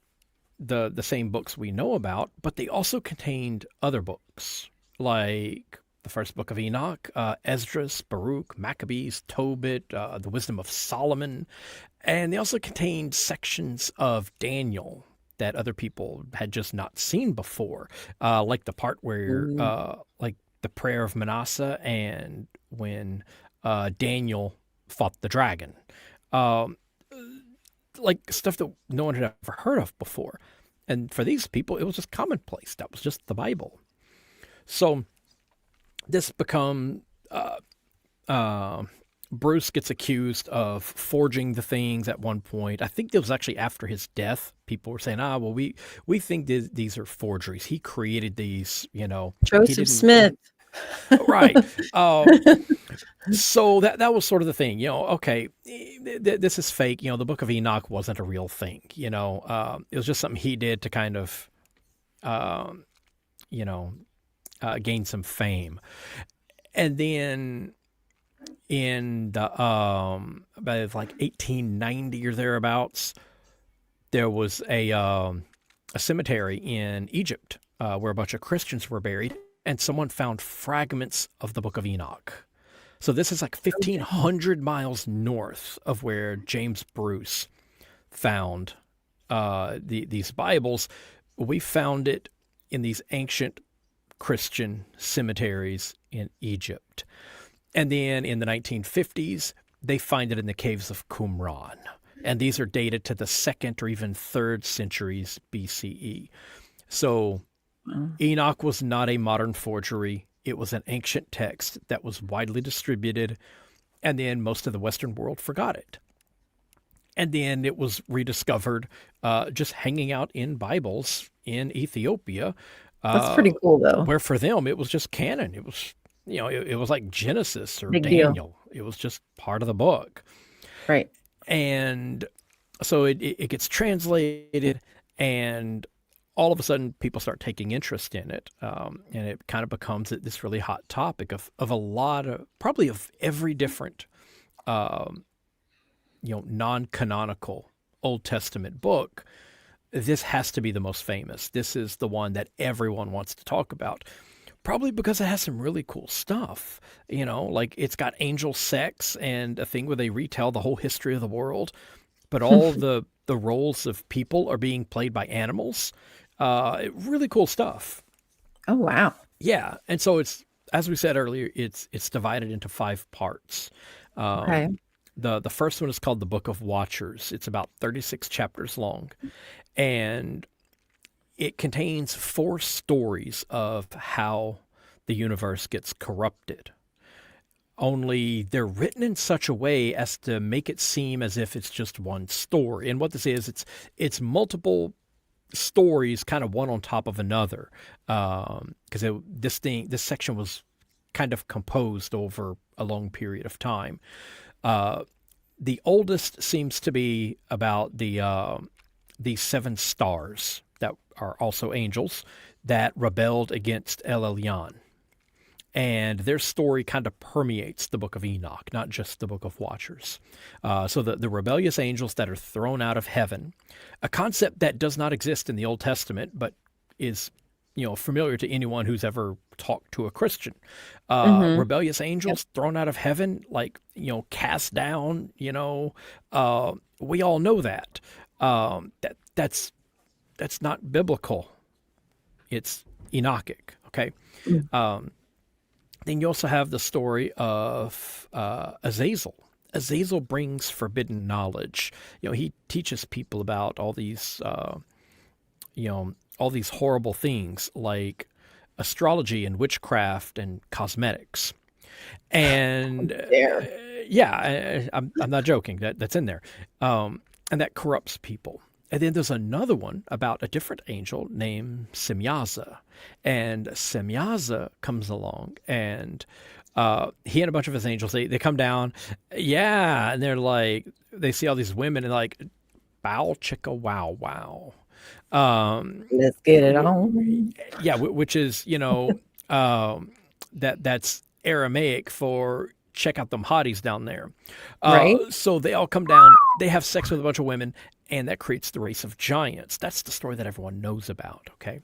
the same books we know about, but they also contained other books like the first book of Enoch, Esdras, Baruch, Maccabees, Tobit, the Wisdom of Solomon, and they also contained sections of Daniel that other people had just not seen before, like the part where, Mm. like the prayer of Manasseh and when Daniel fought the dragon. Um, like stuff that no one had ever heard of before. And for these people, it was just commonplace. That was just the Bible. So this become uh, Bruce gets accused of forging the things at one point. I think it was actually after his death. People were saying, well, we think these are forgeries. He created these, he Joseph didn't. Smith. Right. So that was sort of the thing, okay, this is fake. The Book of Enoch wasn't a real thing. It was just something he did to kind of, um, you know, gain some fame. And then in the about like 1890 or thereabouts, there was a cemetery in Egypt where a bunch of Christians were buried, and someone found fragments of the Book of Enoch. So this is like Oh, dang. 1,500 miles north of where James Bruce found these Bibles. We found it in these ancient Christian cemeteries in Egypt. And then in the 1950s, they find it in the caves of Qumran. And these are dated to the second or even third centuries BCE. So Wow. Enoch was not a modern forgery. It was an ancient text that was widely distributed, and then most of the Western world forgot it. And then it was rediscovered just hanging out in Bibles in Ethiopia, That's uh, pretty cool, though. where for them it was just canon. It was, it was like Genesis or Big deal. Daniel. It was just part of the book. Right. And so it gets translated, and all of a sudden people start taking interest in it, and it kind of becomes this really hot topic of a lot of, probably of every different um, non-canonical Old Testament book. This has to be the most famous. This is the one that everyone wants to talk about. Probably because it has some really cool stuff. Like it's got angel sex and a thing where they retell the whole history of the world, but all the roles of people are being played by animals. Really cool stuff. Oh, wow. Yeah, and so it's, as we said earlier, it's divided into 5 parts. Okay. Um, the first one is called the Book of Watchers. It's about 36 chapters long, and it contains 4 stories of how the universe gets corrupted. Only they're written in such a way as to make it seem as if it's just one story. And what this is, it's multiple stories, kind of one on top of another. Because this section was kind of composed over a long period of time. Uh, the oldest seems to be about the 7 stars that are also angels that rebelled against El Elyon. And their story kind of permeates the Book of Enoch, not just the Book of Watchers. So the rebellious angels that are thrown out of heaven, a concept that does not exist in the Old Testament, but is familiar to anyone who's ever talked to a Christian. Mm-hmm. Rebellious Yep. angels thrown out of heaven, like cast down. We all know that. That's not biblical. It's Enochic. Okay. Mm. Um, then you also have the story of Azazel. Azazel brings forbidden knowledge. He teaches people about all these horrible things like astrology and witchcraft and cosmetics. And There. yeah, I'm not joking. That's in there, and that corrupts people. And then there's another one about a different angel named Semyaza. And Semyaza comes along, and he and a bunch of his angels, they come down. Yeah, and they're like, they see all these women and like, bow chicka wow wow. Um, Let's get it on. yeah, which is, that's Aramaic for check out them hotties down there. Right? So they all come down, they have sex with a bunch of women, and that creates the race of giants. That's the story that everyone knows about, okay?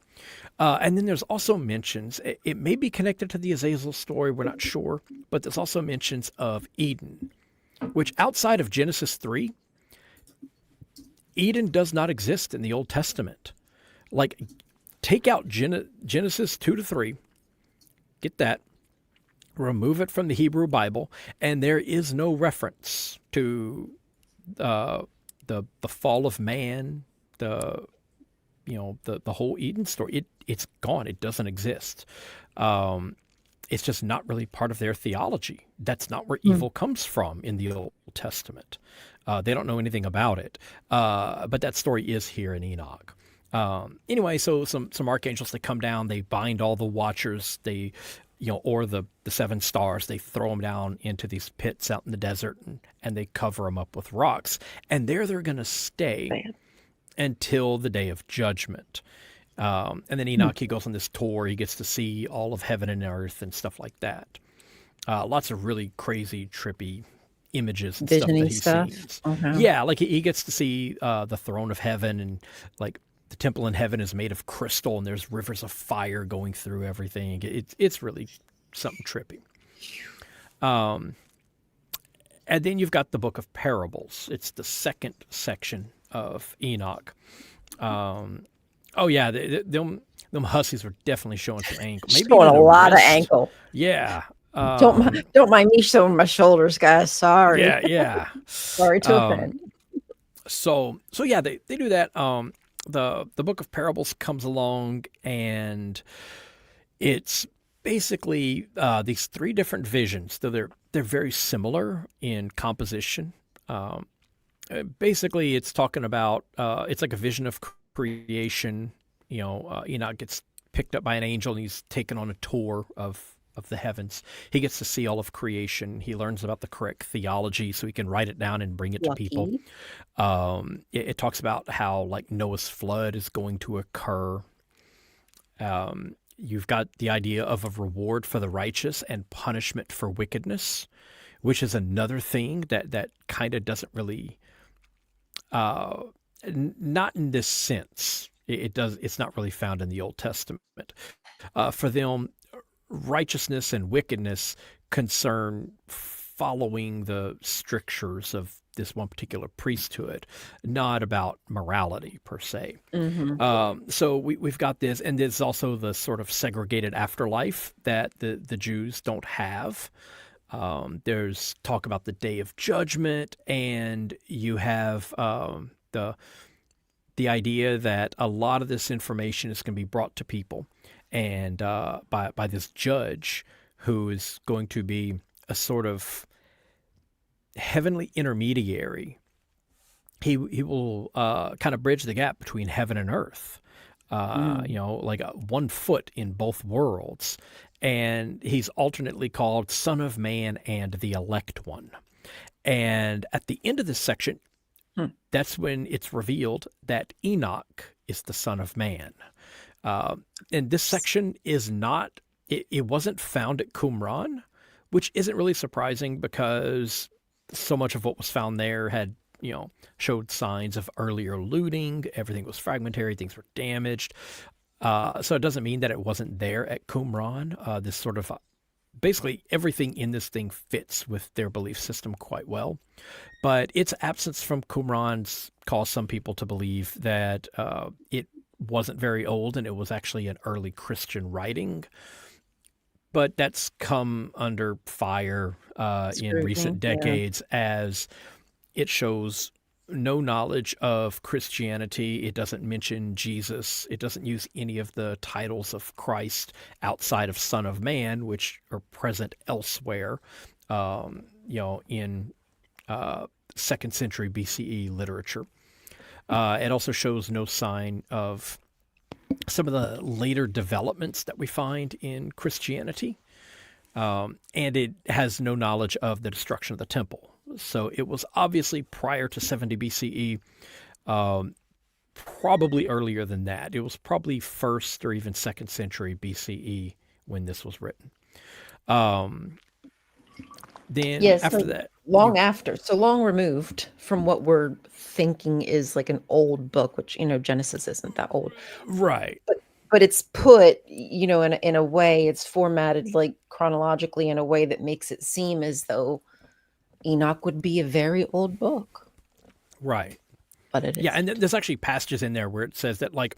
And then there's also mentions, it may be connected to the Azazel story, we're not sure, but there's also mentions of Eden, which outside of Genesis 3, Eden does not exist in the Old Testament. Like, take out Genesis 2 to 3, get that, remove it from the Hebrew Bible, and there is no reference to the fall of man, the whole Eden story. It's gone. It doesn't exist. It's just not really part of their theology. That's not where Mm. evil comes from in the Old Testament. They don't know anything about it. But that story is here in Enoch. Anyway, so some archangels, they come down, they bind all the watchers, they or the seven stars. They throw them down into these pits out in the desert, and they cover them up with rocks. And there they're going to stay Man. until the day of judgment. And then Hmm. Enoch, he goes on this tour. He gets to see all of heaven and earth and stuff like that. Lots of really crazy, trippy images and stuff that Visiony he stuff. sees. Okay. Yeah, like he gets to see the throne of heaven, and like the temple in heaven is made of crystal, and there's rivers of fire going through everything. It's really something trippy. And then you've got the Book of Parables. It's the second section of Enoch. Oh yeah, them hussies were definitely showing some ankle, maybe Showing even a a lot of wrist. ankle. Yeah, Don't mind me showing my shoulders, guys. Sorry. yeah, yeah. Sorry to offend. So yeah, they do that. The Book of Parables comes along, and it's basically these three different visions. Though they're very similar in composition. Basically, it's talking about it's like a vision of creation. Enoch gets picked up by an angel, and he's taken on a tour of the heavens. He gets to see all of creation. He learns about the correct theology, so he can write it down and bring it to people. Lucky. It talks about how like Noah's flood is going to occur. You've got the idea of a reward for the righteous and punishment for wickedness, which is another thing that kind of doesn't really, uh, not in this sense. It does. It's not really found in the Old Testament. For them, righteousness and wickedness concern following the strictures of this one particular priesthood, not about morality per se. Hmm. So we've got this, and there's also the sort of segregated afterlife that the Jews don't have. There's talk about the day of judgment, and you have the idea that a lot of this information is going to be brought to people, and by this judge who is going to be a sort of heavenly intermediary. He will kind of bridge the gap between heaven and earth. Mm. Like 1 foot in both worlds, and he's alternately called Son of Man and the Elect One. And at the end of this section, Hmm. that's when it's revealed that Enoch is the Son of Man. And this section is not, it wasn't found at Qumran, which isn't really surprising because so much of what was found there had, showed signs of earlier looting. Everything was fragmentary, things were damaged. So it doesn't mean that it wasn't there at Qumran. This sort of basically everything in this thing fits with their belief system quite well. But its absence from Qumran's caused some people to believe that it wasn't very old and it was actually an early Christian writing. But that's come under fire in Scrutiny. recent Yeah. decades as it shows no knowledge of Christianity. It doesn't mention Jesus. It doesn't use any of the titles of Christ outside of Son of Man, which are present elsewhere, in second century BCE literature. It also shows no sign of some of the later developments that we find in Christianity. And it has no knowledge of the destruction of the temple. So it was obviously prior to 70 BCE, probably earlier than that. It was probably first or even second century BCE when this was written. Then Yes. after So that, long after, so long removed from what we're thinking is like an old book, which Genesis isn't that old, right, but it's put, in a way, it's formatted like chronologically in a way that makes it seem as though Enoch would be a very old book, right. but it Yeah, isn't. and there's actually passages in there where it says that like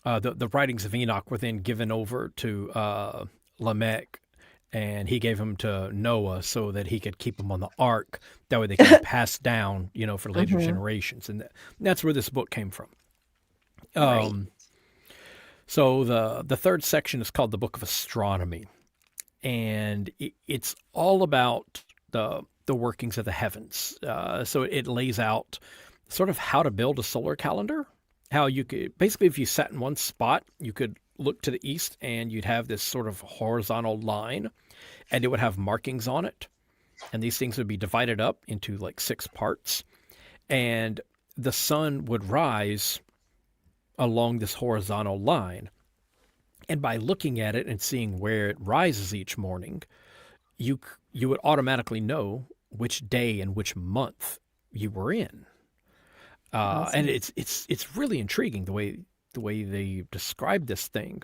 the writings of Enoch were then given over to Lamech, and he gave them to Noah so that he could keep them on the ark. That way they could be passed down, for later Hmm. generations, and that's where this book came from. Right. Um, so the third section is called the Book of Astronomy, and it's all about the workings of the heavens. So it lays out sort of how to build a solar calendar. How you could basically, if you sat in one spot, you could look to the east and you'd have this sort of horizontal line, and it would have markings on it. And these things would be divided up into like 6 parts. And the sun would rise along this horizontal line. And by looking at it and seeing where it rises each morning, you would automatically know which day and which month you were in. And Awesome. it's really intriguing the way they describe this thing.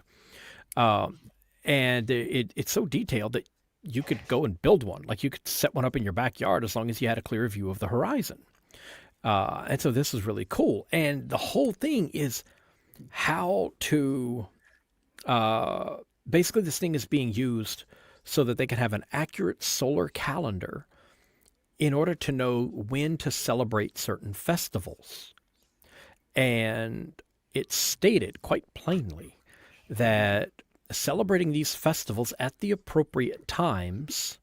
Um, and it's so detailed that you could go and build one. Like you could set one up in your backyard as long as you had a clear view of the horizon. And so this is really cool. And the whole thing is how to basically this thing is being used so that they can have an accurate solar calendar in order to know when to celebrate certain festivals. And it's stated quite plainly that celebrating these festivals at the appropriate times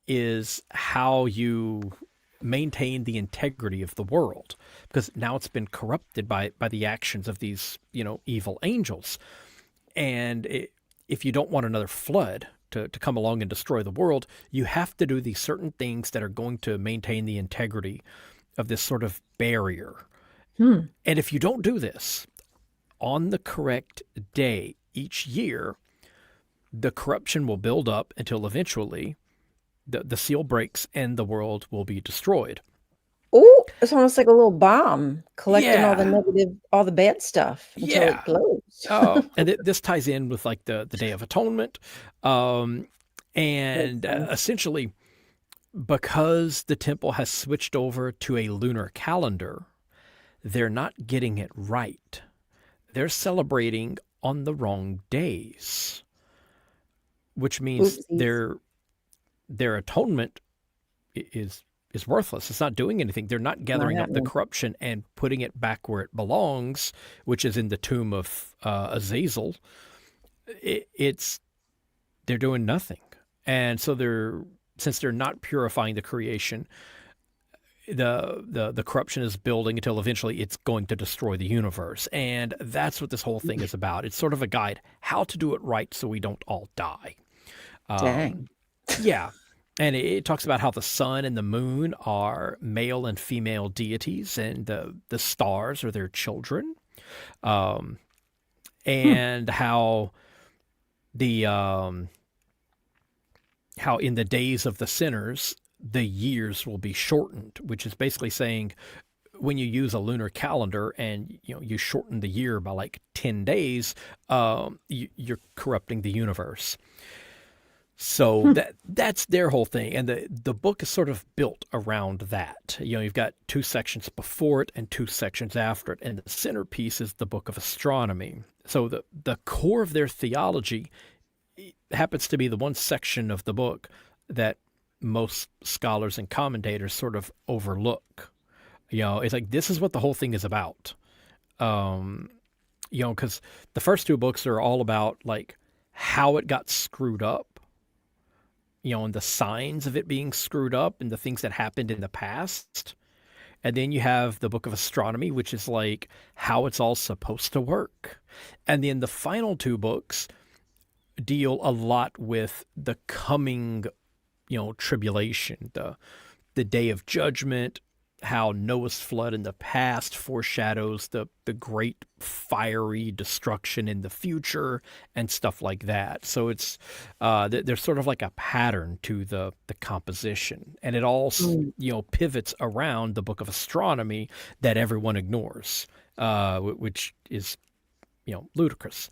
is how you maintain the integrity of the world, because now it's been corrupted by the actions of these evil angels. And if you don't want another flood to come along and destroy the world, you have to do these certain things that are going to maintain the integrity of this sort of barrier. Hmm. And if you don't do this on the correct day each year, the corruption will build up until eventually the seal breaks and the world will be destroyed. Oh, it's almost like a little bomb collecting all the Yeah, negative, all the bad stuff until it yeah. blows. And this ties in with like the Day of Atonement. Um, Makes and sense. essentially, because the temple has switched over to a lunar calendar, they're not getting it right. They're celebrating on the wrong days, which means Oopsies. their atonement is is worthless. It's not doing anything. They're not Not gathering up the happening. corruption and putting it back where it belongs, which is in the tomb of Azazel. It's they're doing nothing, and so since they're not purifying the creation, the corruption is building until eventually it's going to destroy the universe, and that's what this whole thing is about. It's sort of a guide how to do it right so we don't all die. Um, Dang. yeah, and it talks about how the sun and the moon are male and female deities, and the stars are their children, um, Hmm. and the how in the days of the sinners the years will be shortened, which is basically saying when you use a lunar calendar and you shorten the year by like 10 days, you're corrupting the universe. So Hmm. that's their whole thing, and the book is sort of built around that. You've got 2 sections before it and 2 sections after it, and the centerpiece is the Book of Astronomy. So the core of their theology happens to be the one section of the book that most scholars and commentators sort of overlook. It's like this is what the whole thing is about. Um, because the first 2 books are all about like how it got screwed up, and the signs of it being screwed up and the things that happened in the past. And then you have the Book of Astronomy, which is like how it's all supposed to work. And then the final 2 books deal a lot with the coming, tribulation, the day of judgment, how Noah's flood in the past foreshadows the great fiery destruction in the future and stuff like that. So it's there's sort of like a pattern to the composition, and it all Mm. pivots around the Book of Astronomy that everyone ignores, which is ludicrous.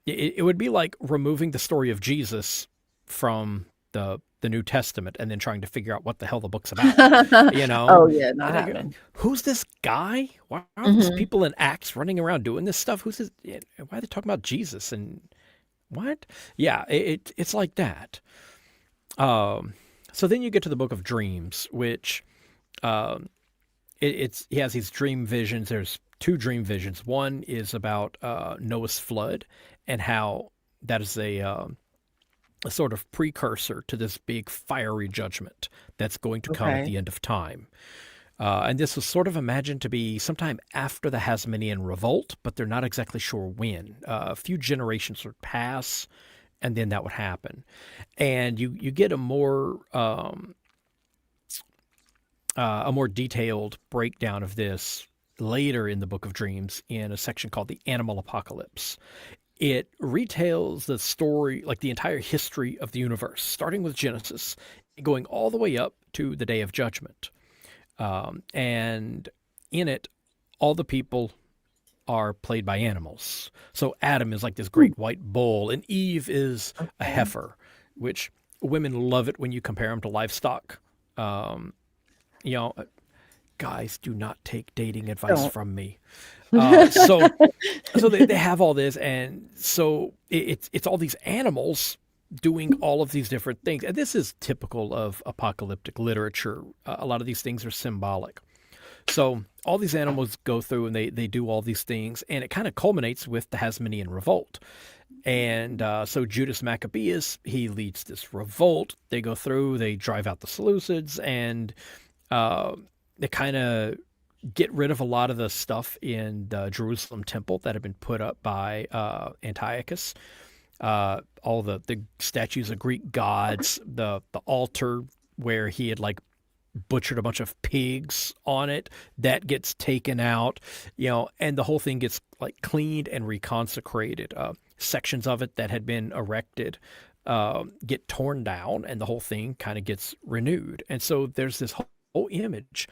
It would be like removing the story of Jesus from the New Testament and then trying to figure out what the hell the book's about. You know, Oh, yeah, not and I go, happening. who's this guy? Why are these Mhm. people in Acts running around doing this stuff? Who's this? Why are they talking about Jesus and what? Yeah, it's like that. Um, so then you get to the Book of Dreams, which um, it's he has these dream visions. There's 2 dream visions. One is about Noah's flood and how that is a sort of precursor to this big fiery judgment that's going to come at Okay. the end of time. And this was sort of imagined to be sometime after the Hasmonean revolt, but they're not exactly sure when. A few generations would pass, and then that would happen. And you get a more detailed breakdown of this later in the Book of Dreams in a section called the Animal Apocalypse. It retells the story, like the entire history of the universe, starting with Genesis, going all the way up to the Day of Judgment. And in it, all the people are played by animals. So Adam is like this great white bull, and Eve is a Okay. heifer, which women love it when you compare them to livestock. Um, you know, guys, do not take dating advice Don't. from me. So they have all this, and so it's all these animals doing all of these different things, and this is typical of apocalyptic literature. A lot of these things are symbolic. So all these animals go through and they do all these things, and it kind of culminates with the Hasmonean revolt. And so Judas Maccabeus, he leads this revolt. They go through, they drive out the Seleucids, and they kind of get rid of a lot of the stuff in the Jerusalem temple that had been put up by Antiochus. All the statues of Greek gods, the altar where he had like butchered a bunch of pigs on it, that gets taken out, and the whole thing gets like cleaned and reconsecrated. Sections of it that had been erected get torn down, and the whole thing kind of gets renewed. And so there's this whole image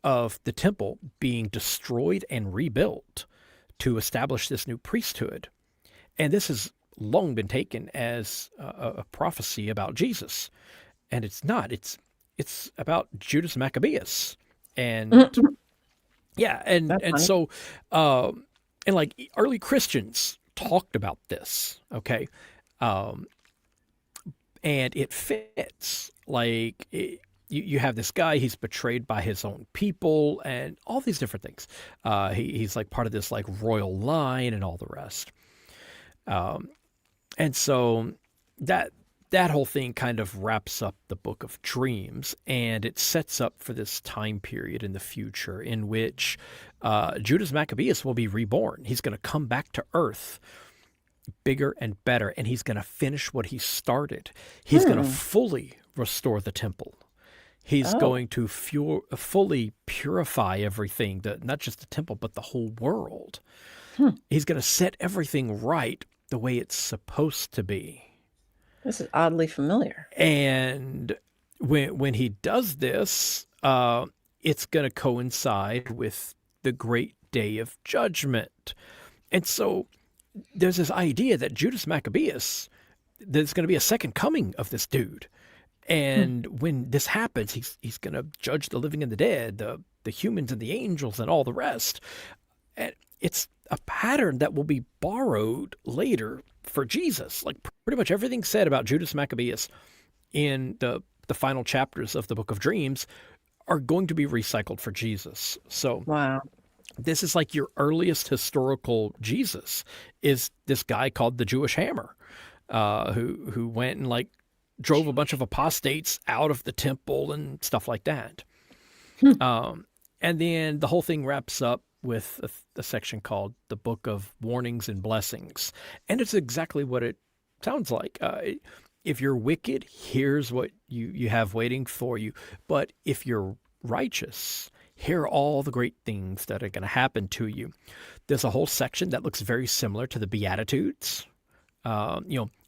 of the temple being destroyed and rebuilt to establish this new priesthood. And this has long been taken as a prophecy about Jesus. And it's not. It's about Judas Maccabeus. And yeah, That's and funny. so and like early Christians talked about this, okay? Um, and it fits. Like you have this guy, he's betrayed by his own people and all these different things. He's like part of this like royal line and all the rest. Um, and so that that whole thing kind of wraps up the Book of Dreams, and it sets up for this time period in the future in which Judas Maccabeus will be reborn. He's going to come back to Earth bigger and better, and he's going to finish what he started. He's going to Hmm. fully restore the temple. He's Oh. going to fully purify everything, not just the temple, but the whole world. Hmm. He's going to set everything right the way it's supposed to be. This is oddly familiar. And when he does this, it's going to coincide with the great day of judgment. And so there's this idea that Judas Maccabeus, there's going to be a second coming of this dude. Hmm. And when this happens, he's going to judge the living and the dead, the humans and the angels and all the rest. And it's a pattern that will be borrowed later for Jesus. Like pretty much everything said about Judas Maccabeus in the final chapters of the Book of Dreams are going to be recycled for Jesus. So Wow. this is like your earliest historical Jesus is this guy called the Jewish Hammer, who went and like drove a bunch of apostates out of the temple and stuff like that. Hmm. And then the whole thing wraps up with a section called the Book of Warnings and Blessings. And it's exactly what it sounds like. If you're wicked, here's what you have waiting for you. But if you're righteous, here are all the great things that are going to happen to you. There's a whole section that looks very similar to the Beatitudes.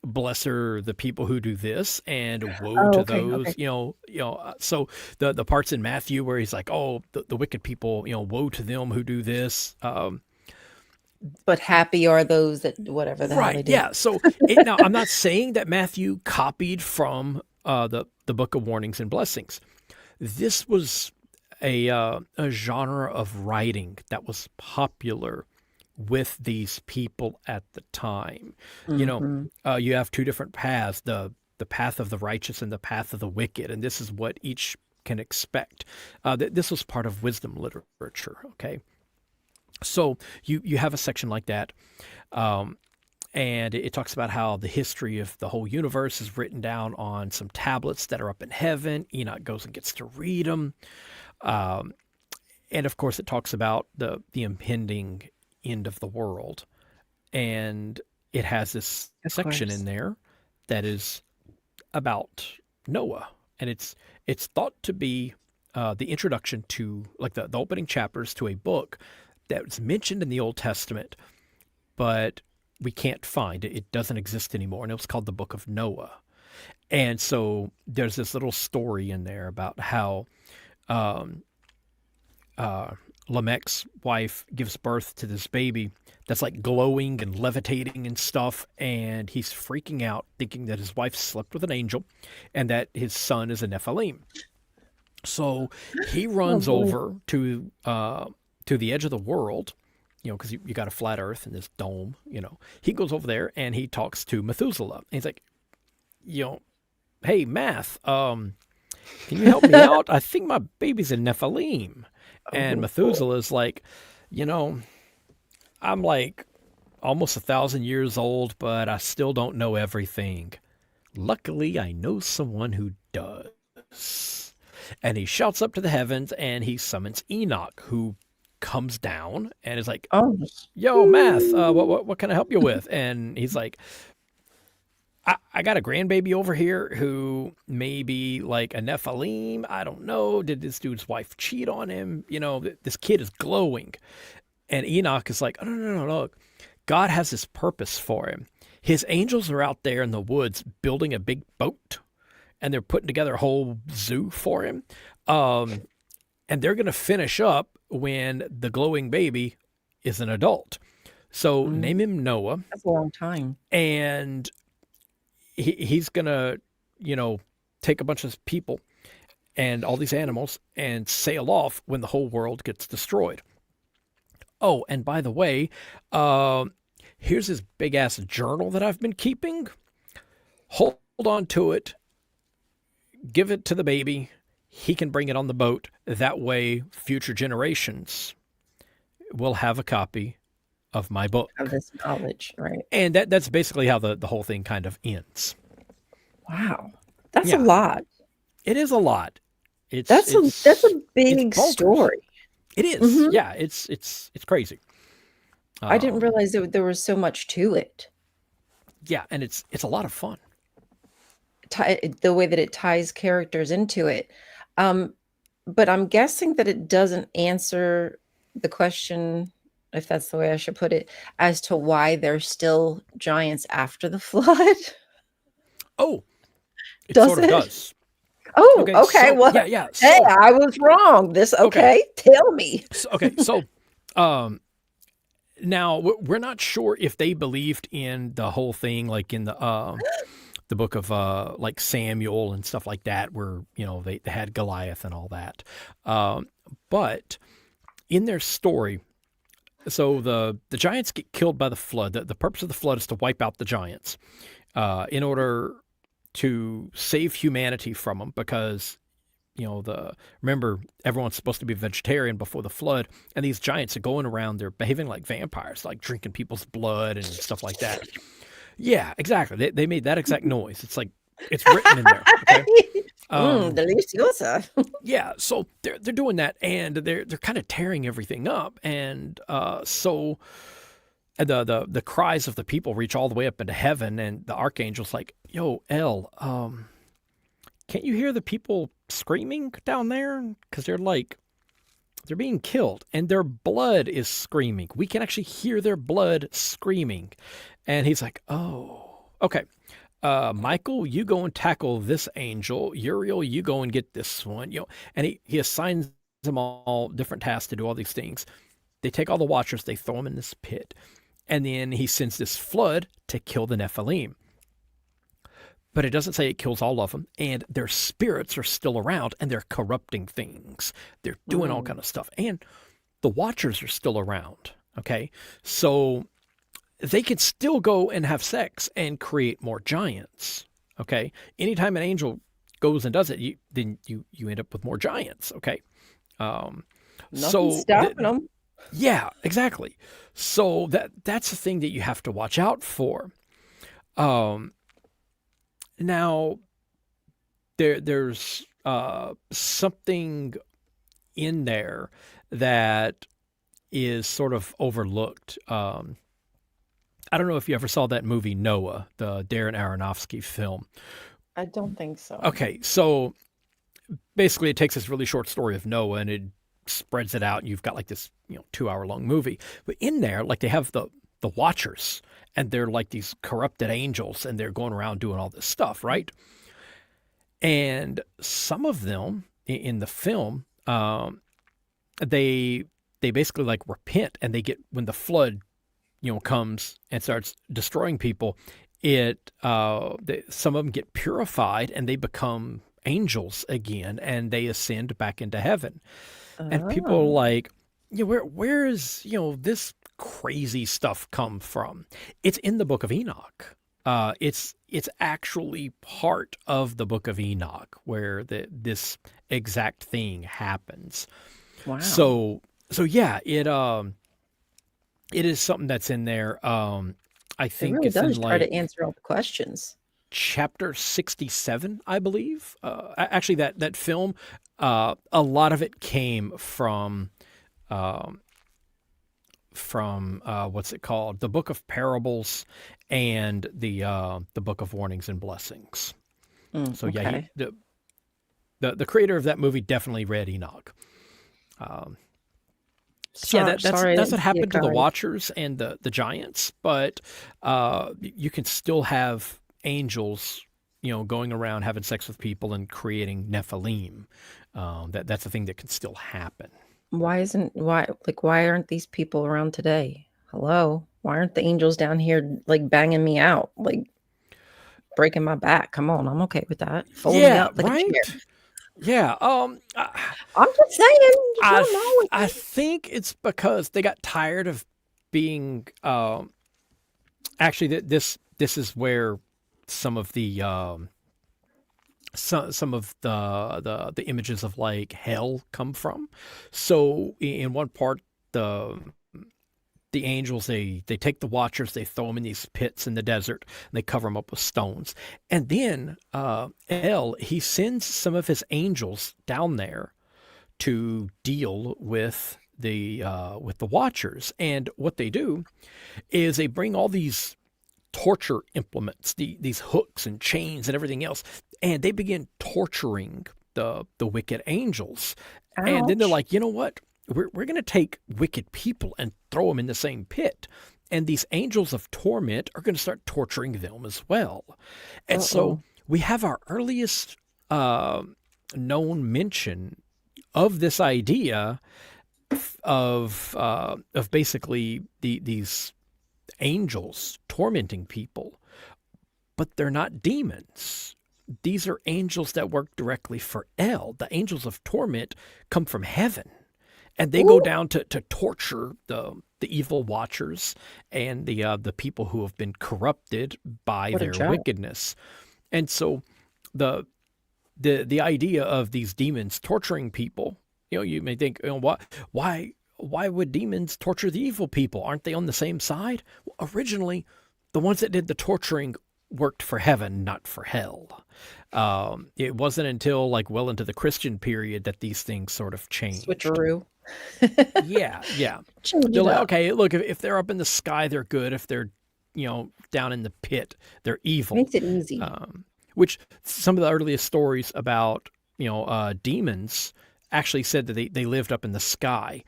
Blessed are the people who do this, and woe Oh, to okay. those, Okay. So the parts in Matthew where he's like, oh, the wicked people, woe to them who do this. But happy are those that whatever the hell Right, they do. yeah. So now I'm not saying that Matthew copied from the Book of Warnings and Blessings. This was a genre of writing that was popular with these people at the time. Hmm. You have two different paths, the path of the righteous and the path of the wicked, and this is what each can expect. This was part of wisdom literature, okay? So you have a section like that, and it talks about how the history of the whole universe is written down on some tablets that are up in heaven. Enoch goes and gets to read them. And of course, it talks about the impending end of the world. And it has this Of section in course. there that is about Noah. And it's thought to be the introduction to, like, the opening chapters to a book that's mentioned in the Old Testament, but we can't find it. It doesn't exist anymore. And it was called the Book of Noah. And so there's this little story in there about how um, Lamech's wife gives birth to this baby that's like glowing and levitating and stuff. And he's freaking out, thinking that his wife slept with an angel and that his son is a Nephilim. So he Oh runs boy. over to the edge of the world, because you got a flat Earth and this dome. He goes over there and he talks to Methuselah. And he's like, you know, hey, Math, can you help me out? I think my baby's a Nephilim. And Oh boy. Methuselah's like, you know, I'm like almost 1,000 years old, but I still don't know everything. Luckily, I know someone who does. And he shouts up to the heavens and he summons Enoch, who comes down and is like, Oh. yo, Math, what can I help you with? And he's like, I got a grandbaby over here who may be like a Nephilim. I don't know. Did this dude's wife cheat on him? This kid is glowing. And Enoch is like, oh, no. Look, God has this purpose for him. His angels are out there in the woods building a big boat, and they're putting together a whole zoo for him. Um, and they're going to finish up when the glowing baby is an adult. So Mm, name him Noah, that's a long time. and he's going to, take a bunch of people and all these animals and sail off when the whole world gets destroyed. Oh, and by the way, um, here's this big ass journal that I've been keeping. Hold on to it. Give it to the baby. He can bring it on the boat. That way, future generations will have a copy of my Of book. this knowledge, right? And that's basically how the whole thing kind of ends. Wow. That's a Yeah, lot. it is a lot. It's That's a it's big bonkers. story. It is. Hmm. Yeah, it's crazy. I didn't Um, realize there was so much to it. yeah, and it's a lot of fun. The way that it ties characters into it. Um, but I'm guessing that it doesn't answer the question, if that's the way I should put it, as to why there's still giants after the flood. Oh, it Does sort of it? does. Oh, Okay, okay. so Well, yeah, yeah. hey, So I was wrong. okay, Okay, tell me. so um, now we're not sure if they believed in the whole thing, like in the book of like Samuel and stuff like that, where they had Goliath and all that. Um, but in their story, so the giants get killed by the flood. The purpose of the flood is to wipe out the giants in order to save humanity from them, because the remember, everyone's supposed to be vegetarian before the flood, and these giants are going around, they're behaving like vampires, like drinking people's blood and stuff like that. Yeah, exactly. They made that exact noise. It's like it's written in there. Okay. Um, Deliciosa. yeah. So they're doing that, and they're kind of tearing everything up, and so the cries of the people reach all the way up into heaven, and the archangel's like, "Yo, El, can't you hear the people screaming down there? Because they're being killed, and their blood is screaming. We can actually hear their blood screaming." And he's like, "Oh, okay. Michael, you go and tackle this angel. Uriel, you go and get this one." And he assigns them all different tasks to do all these things. They take all the watchers, they throw them in this pit, and then he sends this flood to kill the Nephilim. But it doesn't say it kills all of them, and their spirits are still around, and they're corrupting things. They're doing all Mm, kind of stuff, and the watchers are still around. Okay, so they could still go and have sex and create more giants. Okay, anytime an angel goes and does it, then you end up with more giants. Okay, um, nothing's so stopping them. yeah, exactly. So that's the thing that you have to watch out for. Um, now there's something in there that is sort of overlooked. I don't know if you ever saw that movie Noah, the Darren Aronofsky film. I don't think so. Okay, so basically it takes this really short story of Noah and it spreads it out and you've got like this, 2 hour long movie. But in there, like they have the Watchers and they're like these corrupted angels and they're going around doing all this stuff, right? And some of them in the film, they they basically like repent and they get when the flood comes and starts destroying people, some of them get purified and they become angels again and they ascend back into heaven. And people are Oh, like, where is this crazy stuff come from? It's in the Book of Enoch. It's actually part of the Book of Enoch where this exact thing happens. wow. So yeah, it is something that's in there. I It think really it's in does try to like answer all the questions. chapter 67, I believe. Actually, that film, a lot of it came um, from what's it called, the Book of Parables, and the Book of Warnings and Blessings. So yeah, Okay. the creator of that movie definitely read Enoch. Um, so yeah, Sorry, that's sorry I that's didn't what see it, happened to the guys. Watchers and the Giants, but you can still have angels, going around having sex with people and creating Nephilim. That's a thing that can still happen. Why aren't these people around today? Hello? Why aren't the angels down here like banging me out, like breaking my back? Come on, I'm okay with that. Fold me Yeah, up like a chair. right. Yeah. I'm just saying, there's I nothing wrong th- with I it. think it's because they got tired of being. Actually, this is where some of the some of the images of like hell come from. So in one part, the the angels they take the Watchers, they throw them in these pits in the desert, and they cover them up with stones, and then El he sends some of his angels down there to deal with the Watchers, and what they do is they bring all these torture implements, these hooks and chains and everything else, and they begin torturing the wicked angels. And then they're Ouch. like, you know what? We're going to take wicked people and throw them in the same pit. And these angels of torment are going to start torturing them as well. And so Uh-oh. we have our earliest uh, known mention of this idea of basically these angels tormenting people, but they're not demons. These are angels that work directly for El. The angels of torment come from heaven, and they go Ooh, down to torture the evil Watchers and the people who have been corrupted by what a their joke. wickedness. And so the the idea of these demons torturing people, you may think, why would demons torture the evil people? Aren't they on the same side? Well, originally, the ones that did the torturing worked for heaven, not for hell. It wasn't until like well into the Christian period that these things sort of changed. Switcheroo. Yeah, yeah. Change They're it like, up. okay, look, if they're up in the sky, they're good. If they're, down in the pit, they're evil. Makes it easy. Which some of the earliest stories about, demons actually said that they lived up in the sky,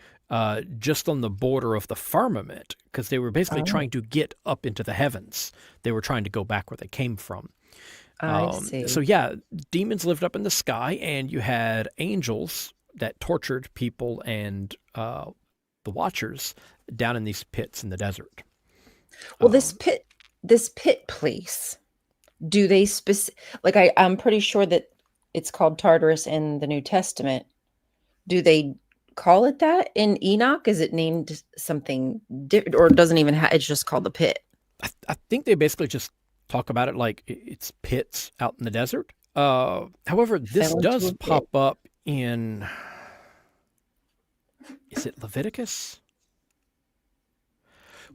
just on the border of the firmament, because they were basically Oh, trying to get up into the heavens. They were trying to go back where they came from. I So see. yeah, demons lived up in the sky, and you had angels that tortured people and the Watchers down in these pits in the desert. Well, Um, this pit place, do they I'm pretty sure that it's called Tartarus in the New Testament. Do they call it that in Enoch? Is it named something different, or it doesn't even it's just called the pit? I think they basically just talk about it like it's pits out in the desert. However, this Fell into does a pit. pop up in, is it Leviticus,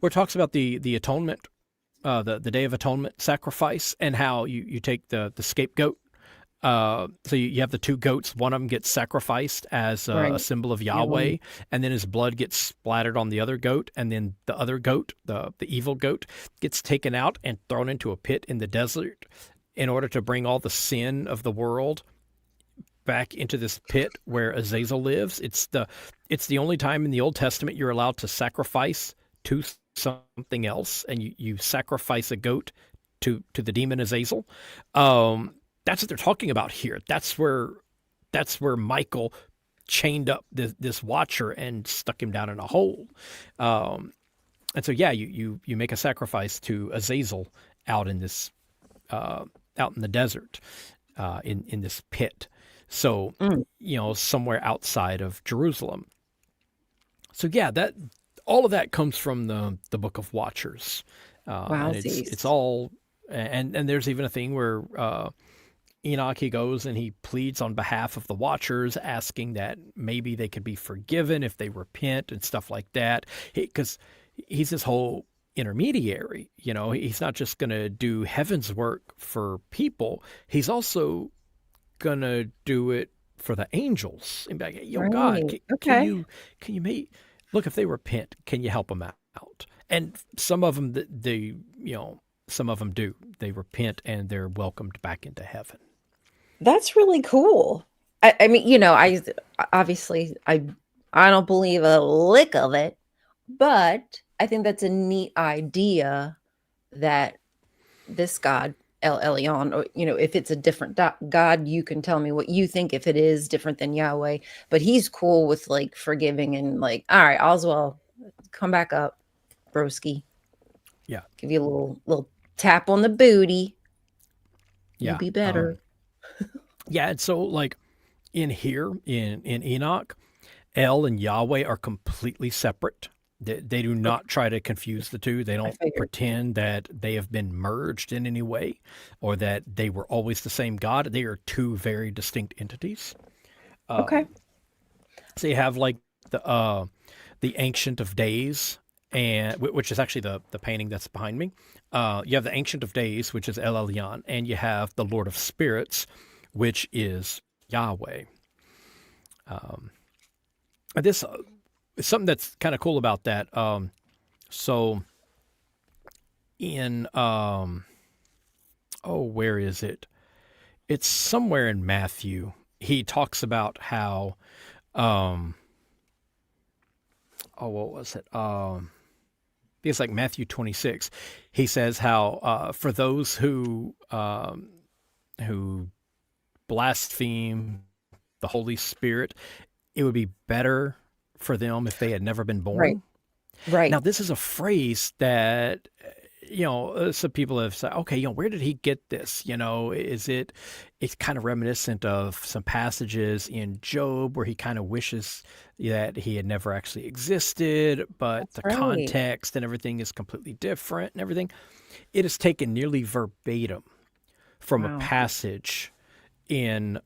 where it talks about the atonement, the Day of Atonement sacrifice, and how you take the scapegoat, So you have the two goats. One of them gets sacrificed as a Right. symbol of Yeah. Yahweh, and then his blood gets splattered on the other goat, and then the other goat, the evil goat, gets taken out and thrown into a pit in the desert in order to bring all the sin of the world back into this pit where Azazel lives. It's the only time in the Old Testament you're allowed to sacrifice to something else, and you sacrifice a goat to the demon Azazel. That's what they're talking about here. That's where Michael chained up this watcher and stuck him down in a hole. And so yeah, you make a sacrifice to Azazel out in this out in the desert, in this pit. So, Mm. somewhere outside of Jerusalem. So yeah, that all of that comes from the Book of Watchers, and it's Wowsies. all and there's even a thing where Enoch, he goes and he pleads on behalf of the Watchers, asking that maybe they could be forgiven if they repent and stuff like that, because he's this whole intermediary. He's not just going to do heaven's work for people; he's also gonna do it for the angels and be like, yo, God, Right. can Okay. you make look, if they repent, can you help them out? And some of them, some of them do. They repent and they're welcomed back into heaven. That's really cool. I mean, I obviously I don't believe a lick of it, but I think that's a neat idea that this God, El Elyon, or if it's a different God, you can tell me what you think if it is different than Yahweh. But he's cool with like forgiving and like, all right, Oswald, come back up, broski. Yeah, Give you a little tap on the booty. You'll yeah, be better. yeah. And so, like in here in Enoch, El and Yahweh are completely separate. They do Okay, not try to confuse the two. They I don't figured. pretend that they have been merged in any way or that they were always the same God. They are two very distinct entities. Okay. So you have like the Ancient of Days, and which is actually the painting that's behind me. You have the Ancient of Days, which is El Elyon, and you have the Lord of Spirits, which is Yahweh. This something that's kind of cool about that. So in where is it? It's somewhere in Matthew. He talks about how what was it? It's like Matthew 26. He says how for those who blaspheme the Holy Spirit, it would be better for them if they had never been Right. born. Now, Right. this is a phrase that some people have said, okay, where did he get this? It's kind of reminiscent of some passages in Job where he kind of wishes that he had never actually existed, but That's the right. context and everything is completely different and everything. It is taken nearly verbatim from a Wow. passage in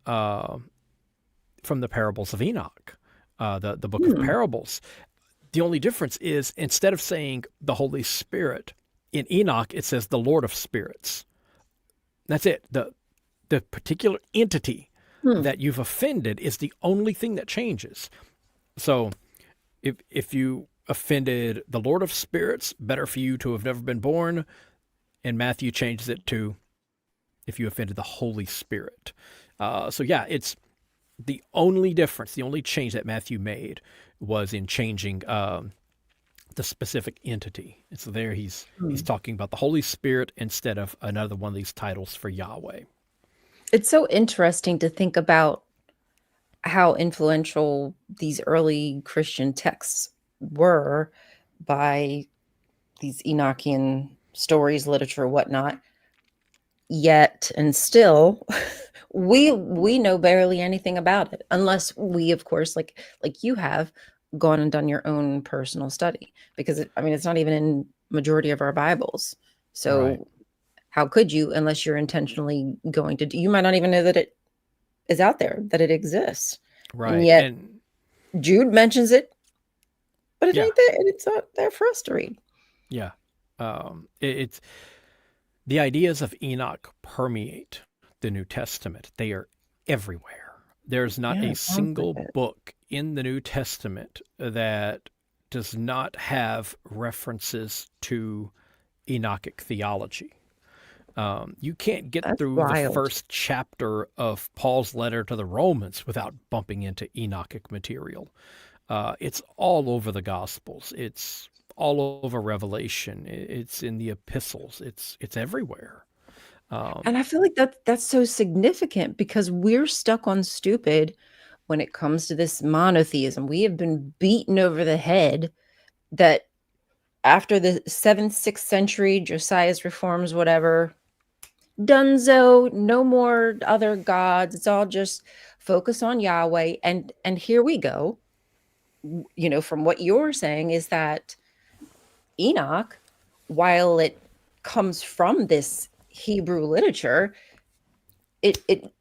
from the parables of Enoch, the book of Hmm. parables. The only difference is instead of saying the Holy Spirit, in Enoch it says the Lord of Spirits. That's it. The particular entity Hmm. that you've offended is the only thing that changes. So if you offended the Lord of Spirits, better for you to have never been born. And Matthew changes it to if you offended the Holy Spirit. So yeah, it's the only difference, the only change that Matthew made was in changing the specific entity. And so there he's Hmm. talking about the Holy Spirit instead of another one of these titles for Yahweh. It's so interesting to think about how influential these early Christian texts were by these Enochian stories, literature, whatnot. Yet and still, we know barely anything about it, unless we, of course, like you have gone and done your own personal study. Because I mean, it's not even in majority of our Bibles. Right. So how could you, unless you're intentionally going to do? You might not even know that it is out there, that it exists, and Right. yet And Jude mentions it, but it yeah, ain't there, and it's not there for us to read. yeah. It's the ideas of Enoch permeate the New Testament. They are everywhere. There's not Yeah, a it sounds like single it. book in the New Testament that does not have references to Enochic theology. You can't get That's through the wild. first chapter of Paul's letter to the Romans without bumping into Enochic material. It's all over the Gospels. It's all over Revelation. It's in the epistles. It's everywhere. Um, And I feel like that's so significant because we're stuck on stupid when it comes to this monotheism. We have been beaten over the head that after the 7th, 6th century, Josiah's reforms, whatever, dunzo, no more other gods. It's all just focus on Yahweh. And here we go. From what you're saying is that Enoch, while it comes from this Hebrew literature, it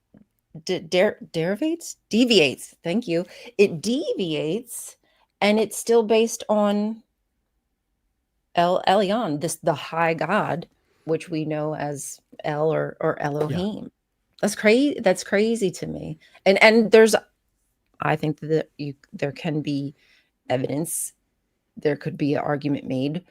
deviates. Thank you. It deviates, and it's still based on El Elyon, the high God, which we know as El or yeah, Elohim. That's crazy. That's crazy to me. And I think that there can be evidence. There could be an argument made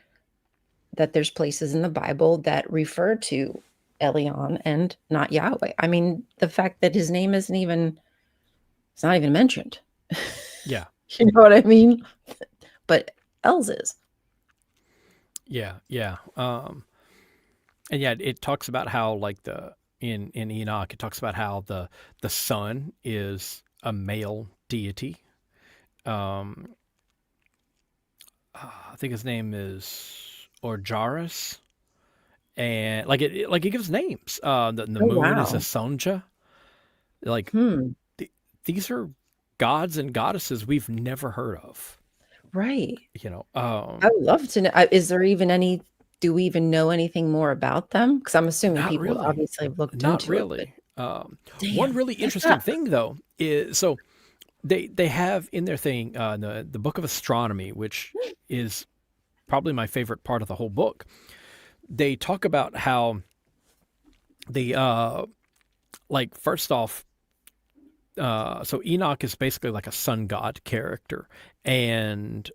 that there's places in the Bible that refer to Elyon and not Yahweh. I mean, the fact that his name isn't even it's not even mentioned. yeah, You know what I mean? But Els is. yeah, yeah. And yeah, it talks about how like the in Enoch, it talks about how the sun is a male deity. Um, I think his name is Orjaris, and like it gives names. The Oh, moon is a wow. Sonja. Like Hmm. th- these are gods and goddesses we've never heard of. Right. You know, I would love to know. Is there even any? Do we even know anything more about them? Because I'm assuming not people really, obviously have looked not into it. But really. One damn, really that's interesting not thing though is so they have in their thing the Book of Astronomy, which is probably my favorite part of the whole book. They talk about how the like first off, so Enoch is basically like a sun god character, and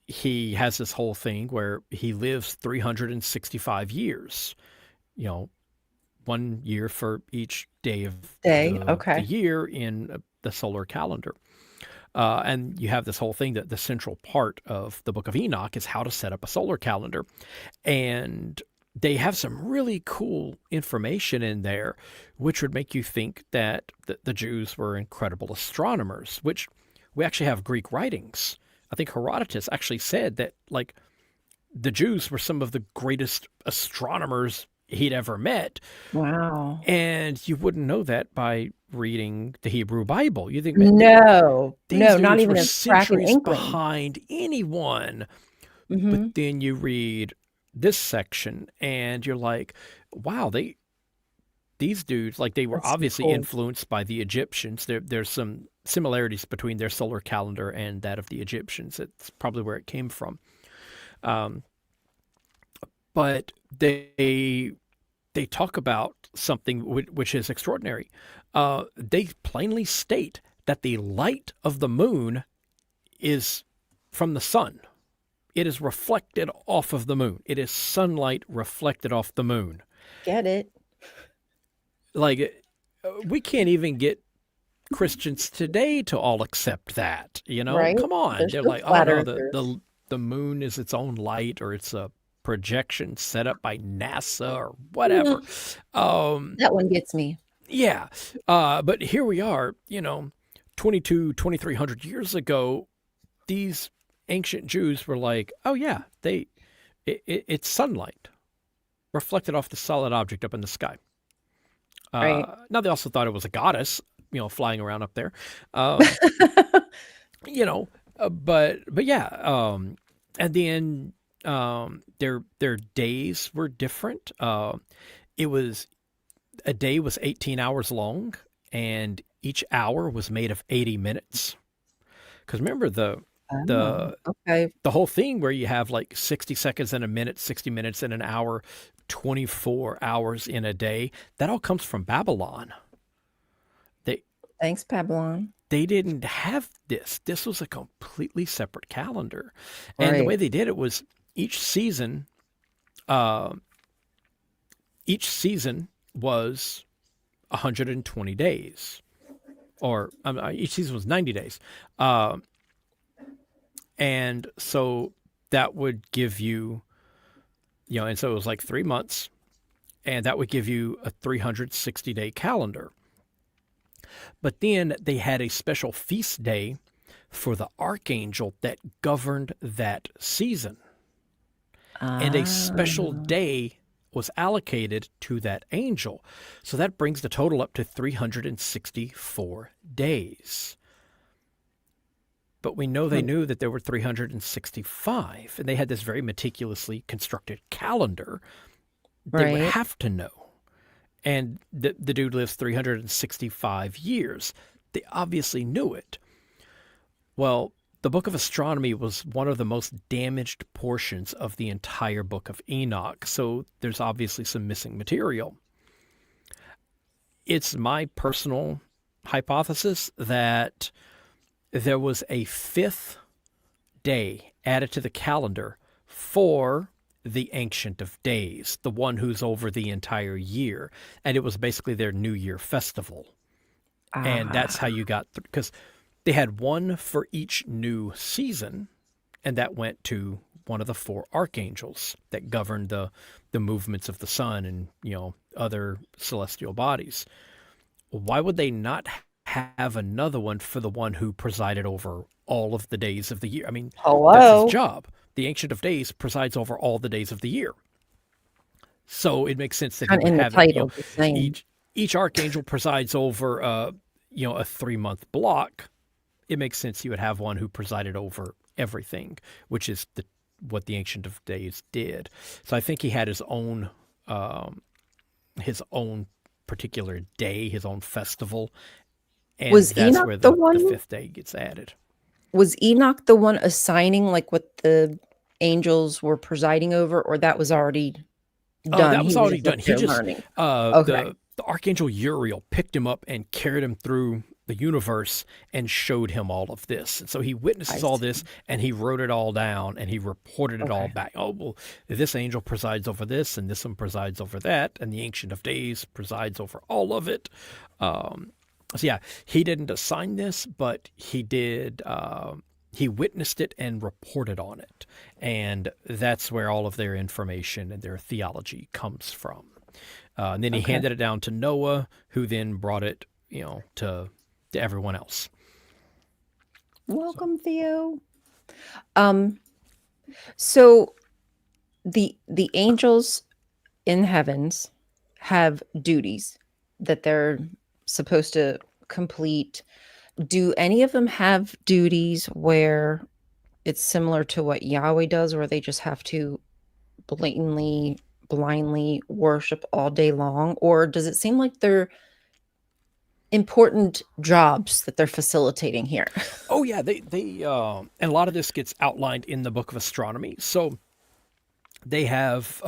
he has this whole thing where he lives 365 years. You know, 1 year for each day of day. the Okay. year in the solar calendar. And you have this whole thing that the central part of the Book of Enoch is how to set up a solar calendar. And they have some really cool information in there, which would make you think that the Jews were incredible astronomers, which we actually have Greek writings. I think Herodotus actually said that, like, the Jews were some of the greatest astronomers he'd ever met. Wow. And you wouldn't know that by reading the Hebrew Bible. You think, man, No, these no, not dudes were even a crack an centuries inkling. behind anyone. But Hmm. then you read this section and you're like, wow, these dudes, like, they were That's so obviously cool. influenced by the Egyptians. There's some similarities between their solar calendar and that of the Egyptians. It's probably where it came from. Um, but they talk about something which is extraordinary. They plainly state that the light of the moon is from the sun. It is reflected off of the moon. It is sunlight reflected off the moon. Get it. Like, we can't even get Christians today to all accept that. You know, Right? come on. They're They're still like, oh flat no, earthers. the moon is its own light, or it's a projection set up by NASA or whatever. Mm, Um, that one gets me. yeah, but here we are. 2300 years ago, these ancient Jews were like, oh yeah, it's sunlight reflected off the solid object up in the sky. Right. Now they also thought it was a goddess, flying around up there. Um, you know, but yeah, and then their days were different. It was a day was 18 hours long, and each hour was made of 80 minutes. Because remember, Oh, The okay. the whole thing where you have like 60 seconds in a minute, 60 minutes in an hour, 24 hours in a day, that all comes from Babylon. They Thanks, Babylon. they didn't have this. This was a completely separate calendar. And the way Right. they did it was each season uh, each season was 120 days. Or each season was 90 days. Uh, and so that would give you, and so it was like 3 months, and that would give you a 360-day calendar. But then they had a special feast day for the archangel that governed that season. And a special Ah, day was allocated to that angel. So that brings the total up to 364 days. But we know they hmm, knew that there were 365, and they had this very meticulously constructed calendar. They would right. have to know. And the dude lives 365 years. They obviously knew it. Well, the Book of Astronomy was one of the most damaged portions of the entire Book of Enoch, so there's obviously some missing material. It's my personal hypothesis that there was a fifth day added to the calendar for the Ancient of Days, the one who's over the entire year. And it was basically their New Year festival. And that's how Ah, you got through, because they had one for each new season, and that went to one of the four archangels that governed the movements of the sun and other celestial bodies. Why would they not have another one for the one who presided over all of the days of the year? I mean, that's his hello. job. The Ancient of Days presides over all the days of the year. So it makes sense that he Kind of would in the have it. title, just saying. Each archangel presides over a 3 month block. It makes sense you would have one who presided over everything, which is what the Ancient of Days did. So I think he had um, his own particular day, his own festival, and Was that's Enoch where the the one? fifth day gets added. Was Enoch the one assigning like what the angels were presiding over, or that was already done? That was He was already just up done. He there just learning. Okay, the archangel Uriel picked him up and carried him through the universe and showed him all of this. And so he I witnesses all this see. and he wrote it all down and he reported it all Okay, back. Oh well, this angel presides over this and this one presides over that, and the Ancient of Days presides over all of it. Um, so yeah, he didn't assign this, but he did. He witnessed it and reported on it. And that's where all of their information and their theology comes from. And then he okay. handed it down to Noah, who then brought it, to everyone else. So, Welcome, Theo. Um, so the angels in heavens have duties that they're supposed to complete. Do any of them have duties where it's similar to what Yahweh does, where they just have to blatantly, blindly worship all day long? Or does it seem like they're important jobs that they're facilitating here? oh yeah, and a lot of this gets outlined in the Book of Astronomy. So they have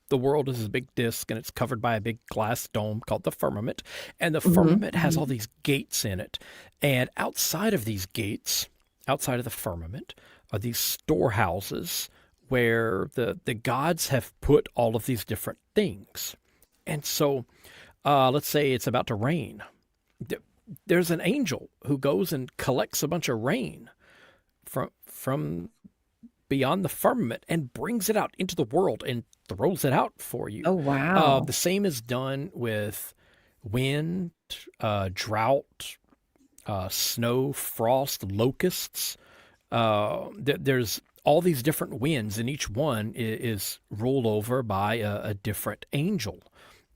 the world is a big disk and it's covered by a big glass dome called the firmament, and the Mhm, firmament has all mhm. these gates in it, and outside of these gates, outside of the firmament, are these storehouses where the gods have put all of these different things. And so let's say it's about to rain. There's an angel who goes and collects a bunch of rain from beyond the firmament and brings it out into the world and throws it out for you. Oh, The wow. same is done with wind, drought, snow, frost, locusts. There's all these different winds, and each one is ruled over by a different angel.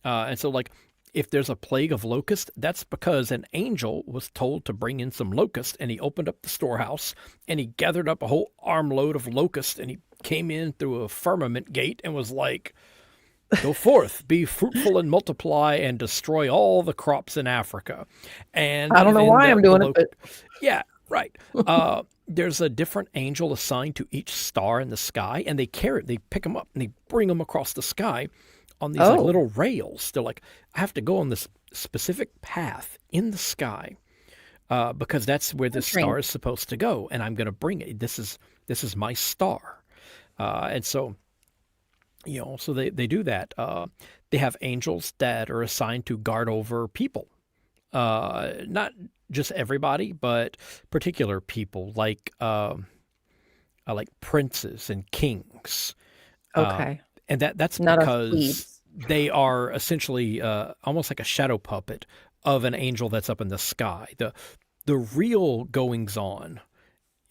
And so, like, if there's a plague of locusts, that's because an angel was told to bring in some locusts, and he opened up the storehouse and he gathered up a whole armload of locusts, and he came in through a firmament gate and was like, "Go forth, be fruitful and multiply, and destroy all the crops in Africa." And I don't know then why I'm the doing it, loc but yeah, right. there's a different angel assigned to each star in the sky, and they pick them up and they bring them across the sky on these like Oh, little rails. They're like, I have to go on this specific path in the sky because that's where this interesting. star is supposed to go, and I'm going to bring it. This is my star, and so so they do that. They have angels that are assigned to guard over people, not just everybody, but particular people like princes and kings, uh, Okay. and that's Not us because plebes. they are essentially almost like a shadow puppet of an angel that's up in the sky. The real goings on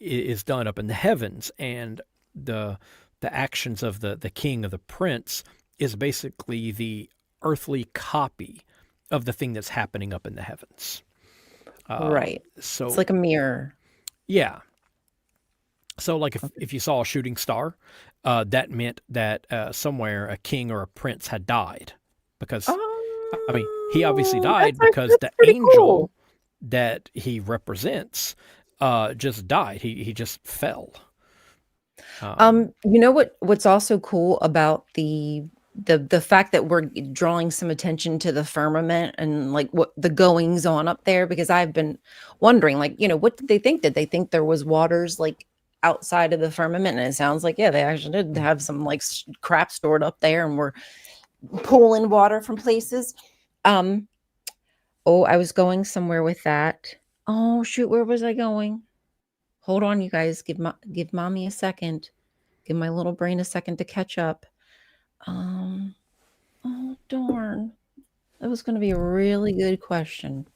is done up in the heavens, and the actions of the king of the prince is basically the earthly copy of the thing that's happening up in the heavens. Right. It's So like a mirror. yeah, so like Okay. if you saw a shooting star, that meant that somewhere a king or a prince had died, because I mean he obviously died because That's the pretty angel cool. that he represents just died. He just fell. You know what's also cool about the fact that we're drawing some attention to the firmament and like what the goings on up there, because I've been wondering, like, what did they think? Did they think there was waters like outside of the firmament? And it sounds like, yeah, they actually did have some like crap stored up there and we're pulling water from places. Um, oh, I was going somewhere with that. Oh shoot, where was I going? Hold on, you guys. Give mommy a second. Give my little brain a second to catch up. Um, oh darn. That was gonna be a really good question.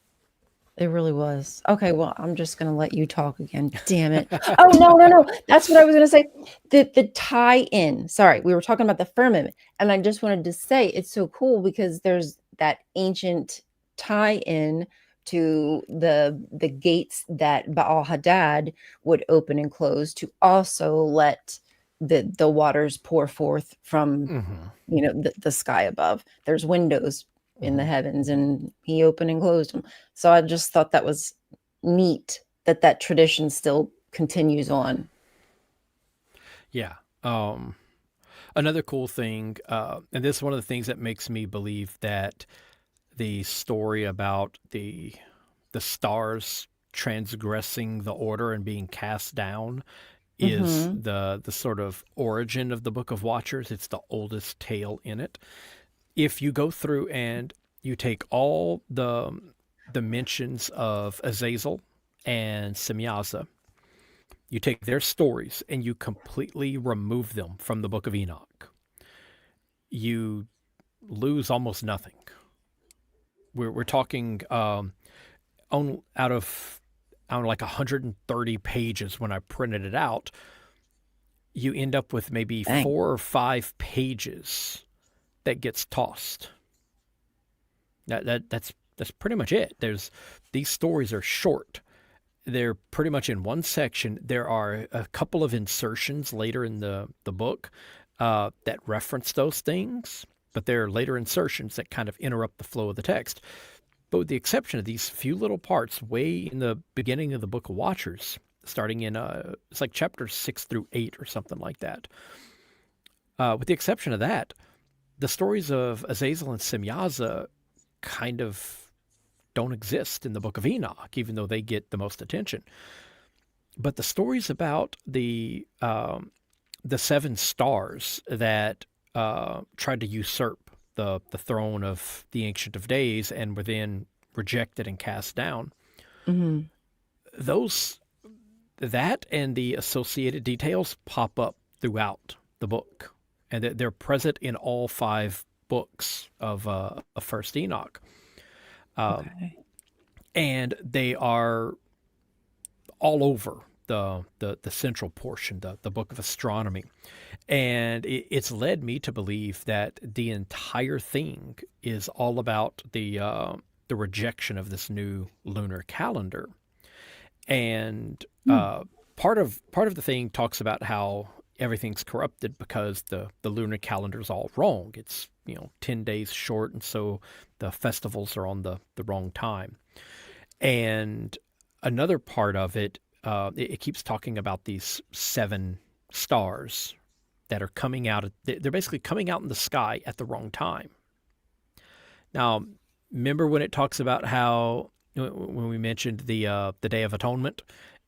It really was. Okay, well, I'm just gonna let you talk again. Damn it. Oh no, no, no. That's what I was gonna say. The tie-in. Sorry, we were talking about the firmament, and I just wanted to say it's so cool because there's that ancient tie-in to the gates that Baal Hadad would open and close to also let the waters pour forth from Mhm, the sky above. There's windows in the mhm. heavens, and he opened and closed them. So I just thought that was neat that that tradition still continues on. Yeah. Um, Another cool thing, and this is one of the things that makes me believe that the story about the stars transgressing the order and being cast down is Hmm. the sort of origin of the Book of Watchers. It's the oldest tale in it. If you go through and you take all the mentions of Azazel and Semyaza, you take their stories and you completely remove them from the Book of Enoch, you lose almost nothing. We're talking on out of like 130 pages when I printed it out, you end up with maybe Dang. 4 or 5 pages that gets tossed. That's pretty much it. There's these stories are short. They're pretty much in one section. There are a couple of insertions later in the book that reference those things, but they're later insertions that kind of interrupt the flow of the text. But with the exception of these few little parts way in the beginning of the Book of Watchers, starting in it's like chapter 6 through 8 or something like that. With the exception of that, the stories of Azazel and Semyaza kind of don't exist in the Book of Enoch, even though they get the most attention. But the stories about the seven stars that tried to usurp the throne of the Ancient of Days and were then rejected and cast down, Hmm. those that and the associated details pop up throughout the book, and they're present in all 5 books of First Enoch, Okay. and they are all over the central portion, the book of astronomy. And it's led me to believe that the entire thing is all about the rejection of this new lunar calendar. And Hmm. part of the thing talks about how everything's corrupted because the lunar calendar is all wrong. It's 10 days short, and so the festivals are on the wrong time. And another part of it it keeps talking about these 7 stars that are coming out. They're basically coming out in the sky at the wrong time. Now, remember when it talks about how when we mentioned the Day of Atonement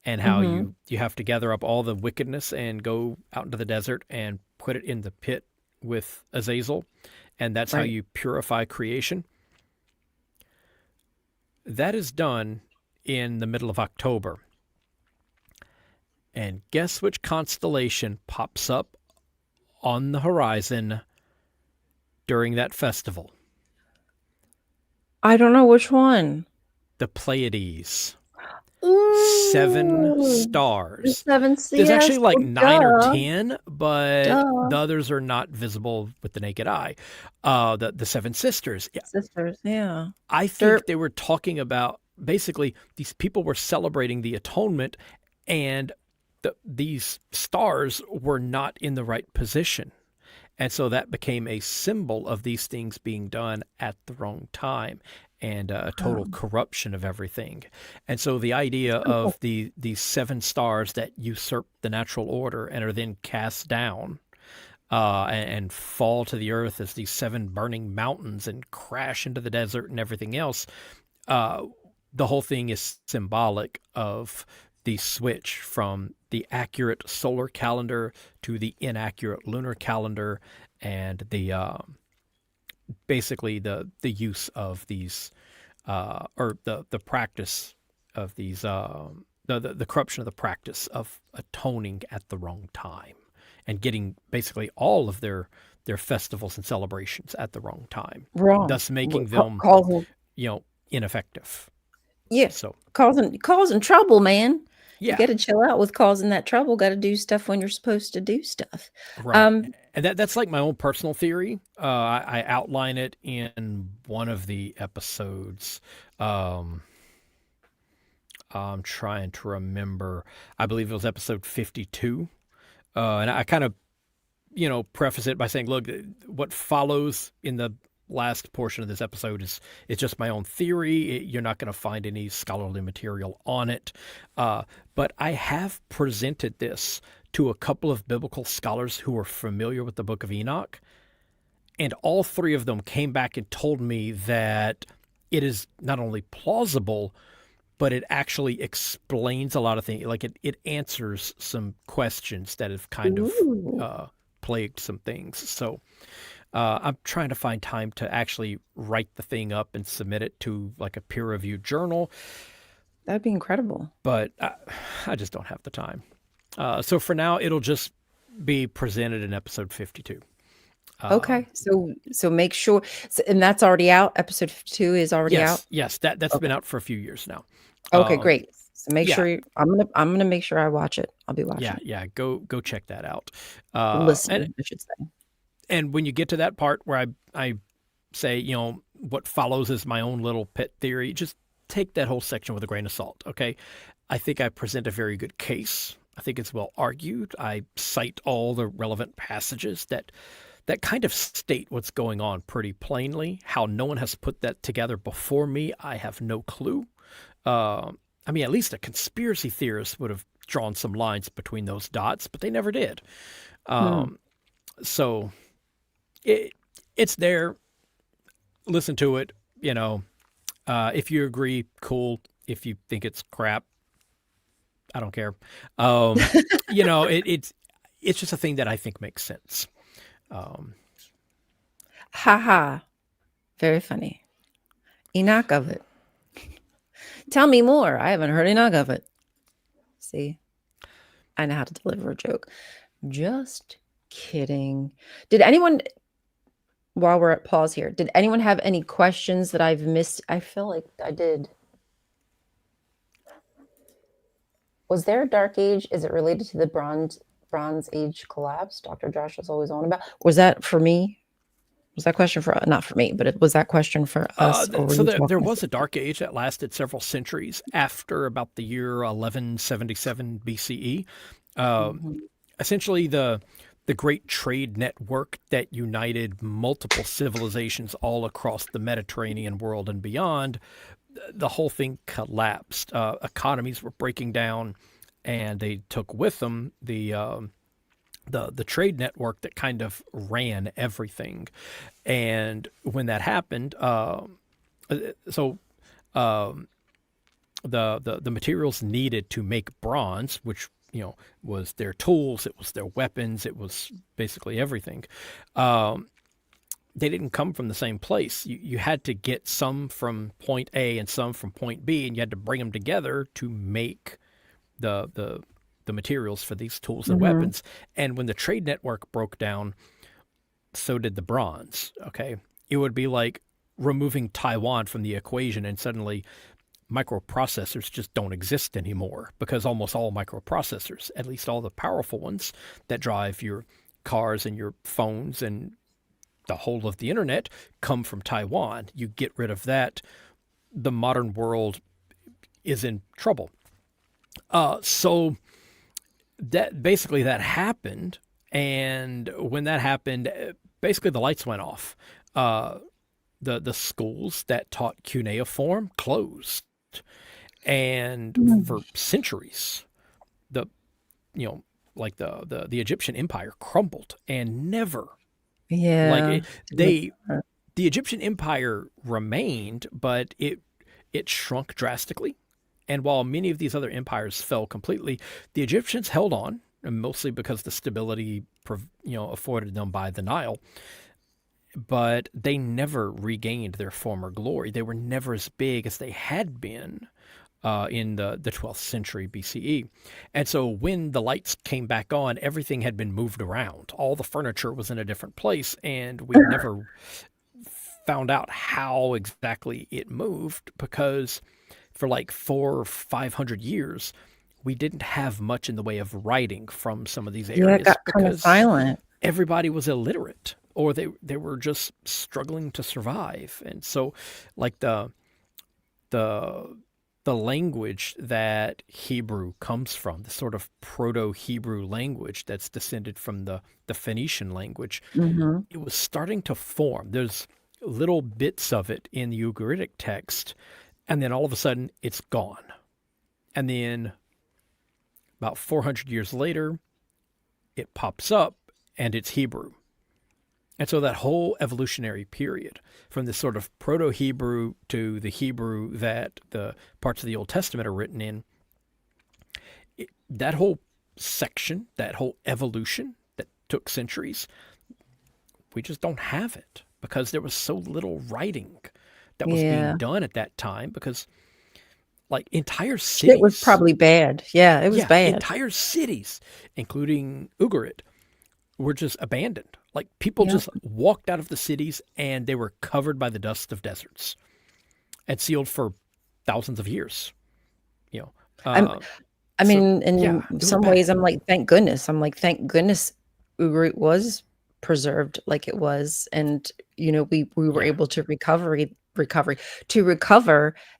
and how Mm-hmm. you have to gather up all the wickedness and go out into the desert and put it in the pit with Azazel, and that's how Right. you purify creation. That is done in the middle of October. And guess which constellation pops up on the horizon during that festival? I don't know which one. The Pleiades. 7 Ooh, the stars. seven There's actually CS. like Well, 9 or duh, 10, but duh. the others are not visible with the naked eye. The 7 sisters. Yeah, Sisters, yeah. I They're think they were talking about basically these people were celebrating the atonement, and these stars were not in the right position. And so that became a symbol of these things being done at the wrong time and a total corruption of everything. And so the idea of these 7 stars that usurp the natural order and are then cast down and fall to the earth as these 7 burning mountains and crash into the desert and everything else, uh, the whole thing is symbolic of the switch from the accurate solar calendar to the inaccurate lunar calendar, and the basically the use of these or the practice of these the corruption of the practice of atoning at the wrong time and getting basically all of their festivals and celebrations at the wrong time, wrong. thus making them Causing, ineffective. yeah, So causing trouble, man. You yeah, got to chill out with causing that trouble. Got to do stuff when you're supposed to do stuff. right. Um, And that's like my own personal theory. I outline it in one of the episodes. Um, I'm trying to remember. I believe it was episode 52. And I kind of, preface it by saying, look, what follows in the last portion of this episode is just my own theory. You're not going to find any scholarly material on it. But I have presented this to a couple of biblical scholars who are familiar with the Book of Enoch, and all 3 of them came back and told me that it is not only plausible, but it actually explains a lot of things. Like it answers some questions that have kind of ooh, plagued some things. So I'm trying to find time to actually write the thing up and submit it to like a peer-reviewed journal, that'd be incredible. but I just don't have the time. So for now, it'll just be presented in episode 52. Okay, so make sure, and that's already out. Episode 52 is already out. Yes, that's been Okay. out for a few years now. Okay, Um, great. So make yeah, sure I'm gonna make sure I watch it. I'll be watching it. yeah. Go check that out. And Listen, I should say. when you get to that part where I say, what follows is my own little pet theory, just take that whole section with a grain of salt, okay? I think I present a very good case. I think it's well argued. I cite all the relevant passages that kind of state what's going on pretty plainly. How no one has put that together before me, I have no clue. I mean, at least a conspiracy theorist would have drawn some lines between those dots, but they never did. Hmm. So it's there. Listen to it. If you agree, cool. If you think it's crap, I don't care. It's just a thing that I think makes sense. Um, Ha ha. Very funny. Enoch of it. Tell me more. I haven't heard enough of it. See, I know how to deliver a joke. Just kidding. Did anyone, while we're at pause here, did anyone have any questions that I've missed? I feel like I did. Was there a dark age? Is it related to the Bronze Age collapse Dr. Josh was always on about? Was that for me? Was that question for, not for me, but was that question for us, or were so you there talking? was a dark age that lasted several centuries after about the year 1177 BCE. Mhm. Essentially, the great trade network that united multiple civilizations all across the Mediterranean world and beyond, the whole thing collapsed. Economies were breaking down. and they took with them the trade network that kind of ran everything. And when that happened, so the materials needed to make bronze, which was their tools, it was their weapons, it was basically everything. Um, they didn't come from the same place. You had to get some from point A and some from point B, and you had to bring them together to make the the the materials for these tools and Hmm. weapons. And when the trade network broke down, so did the bronze. Okay, it would be like removing Taiwan from the equation, and suddenly microprocessors just don't exist anymore, because almost all microprocessors, at least all the powerful ones that drive your cars and your phones and the whole of the internet, come from Taiwan. You get rid of that, the modern world is in trouble. So that basically that happened, and when that happened, basically the lights went off. Uh, the schools that taught cuneiform closed, and for centuries, the you know like the Egyptian empire crumbled and never like Yeah. it, they the Egyptian empire remained, but it shrunk drastically. And while many of these other empires fell completely, the Egyptians held on, and mostly because the stability afforded them by the Nile. But they never regained their former glory. They were never as big as they had been in the 12th century BCE. And so when the lights came back on, everything had been moved around. All the furniture was in a different place, and we never found out how exactly it moved, because for like 400 or 500 years, we didn't have much in the way of writing from some of these Yeah, it areas got kind of because silent. everybody was illiterate, or they were just struggling to survive. And so like the the language that Hebrew comes from, the sort of proto-Hebrew language that's descended from the Phoenician language, Hmm. it was starting to form. There's little bits of it in the Ugaritic text, and then all of a sudden it's gone. And then about 400 years later, it pops up and it's Hebrew. And so that whole evolutionary period, from this sort of Proto Hebrew to the Hebrew that the parts of the Old Testament are written in, that whole section, that whole evolution that took centuries, we just don't have it because there was so little writing that was being Yeah. done at that time. Because, like, entire It was cities, probably bad. Yeah, it was yeah, bad. entire cities, including Ugarit, were just abandoned. Like, people Yeah. just walked out of the cities and they were covered by the dust of deserts and sealed for thousands of years. You know, I'm uh, I so mean, yeah, in it was some ways, bad. I'm like, thank goodness. I'm like, thank goodness Ugarit was preserved like it was, and we were Yeah, able to recover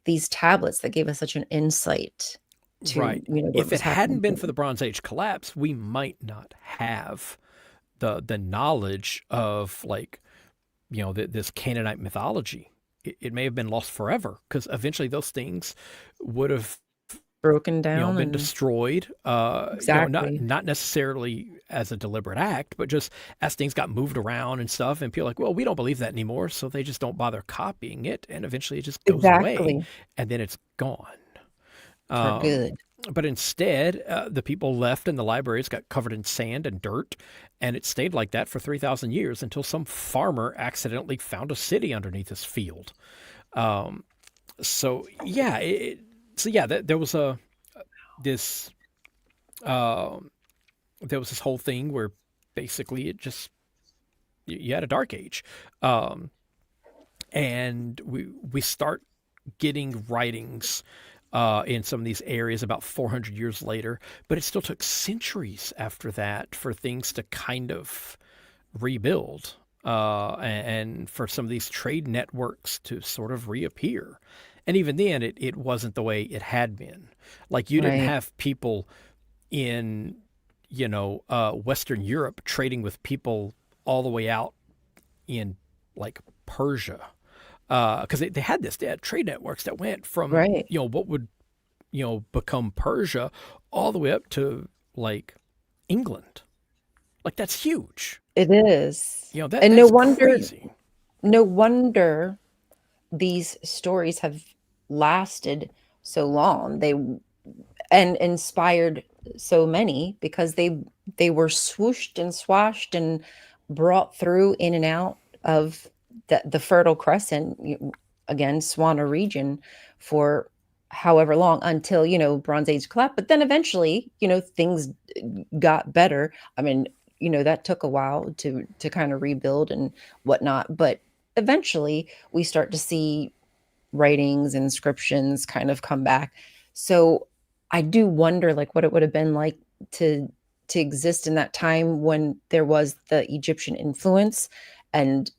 these tablets that gave us such an insight to right. what If was it hadn't happening been for the then. Bronze Age collapse, we might not have the knowledge of, like, this Canaanite mythology. It may have been lost forever, because eventually those things would have Broken down been and destroyed. Not exactly. not necessarily as a deliberate act, but just as things got moved around and stuff, and people are like, well, we don't believe that anymore, so they just don't bother copying it, and eventually it just goes away, Exactly. and then it's gone. For Um, good. but instead, the people left and the libraries got covered in sand and dirt, and it stayed like that for 3,000 years until some farmer accidentally found a city underneath his field. Um, so yeah, there was this uh, there was this whole thing where basically it just you had a dark age, um, and we start getting writings in some of these areas about 400 years later, but it still took centuries after that for things to kind of rebuild, and for some of these trade networks to sort of reappear. And even then, it wasn't the way it had been. Like, you didn't Right. have people in, Western Europe trading with people all the way out in, like, Persia. Because they had trade networks that went from, Right. what would become Persia all the way up to like England. Like that's huge. It is. That And that's crazy. no wonder these stories have lasted so long. They and inspired so many because they were swooshed and swashed and brought through in and out of the Fertile Crescent, again, Swana region, for however long until Bronze Age collapsed. But then eventually, things got better. I mean, that took a while to kind of rebuild and whatnot, but eventually we start to see writings, inscriptions kind of come back. So I do wonder like what it would have been like to exist in that time when there was the Egyptian influence and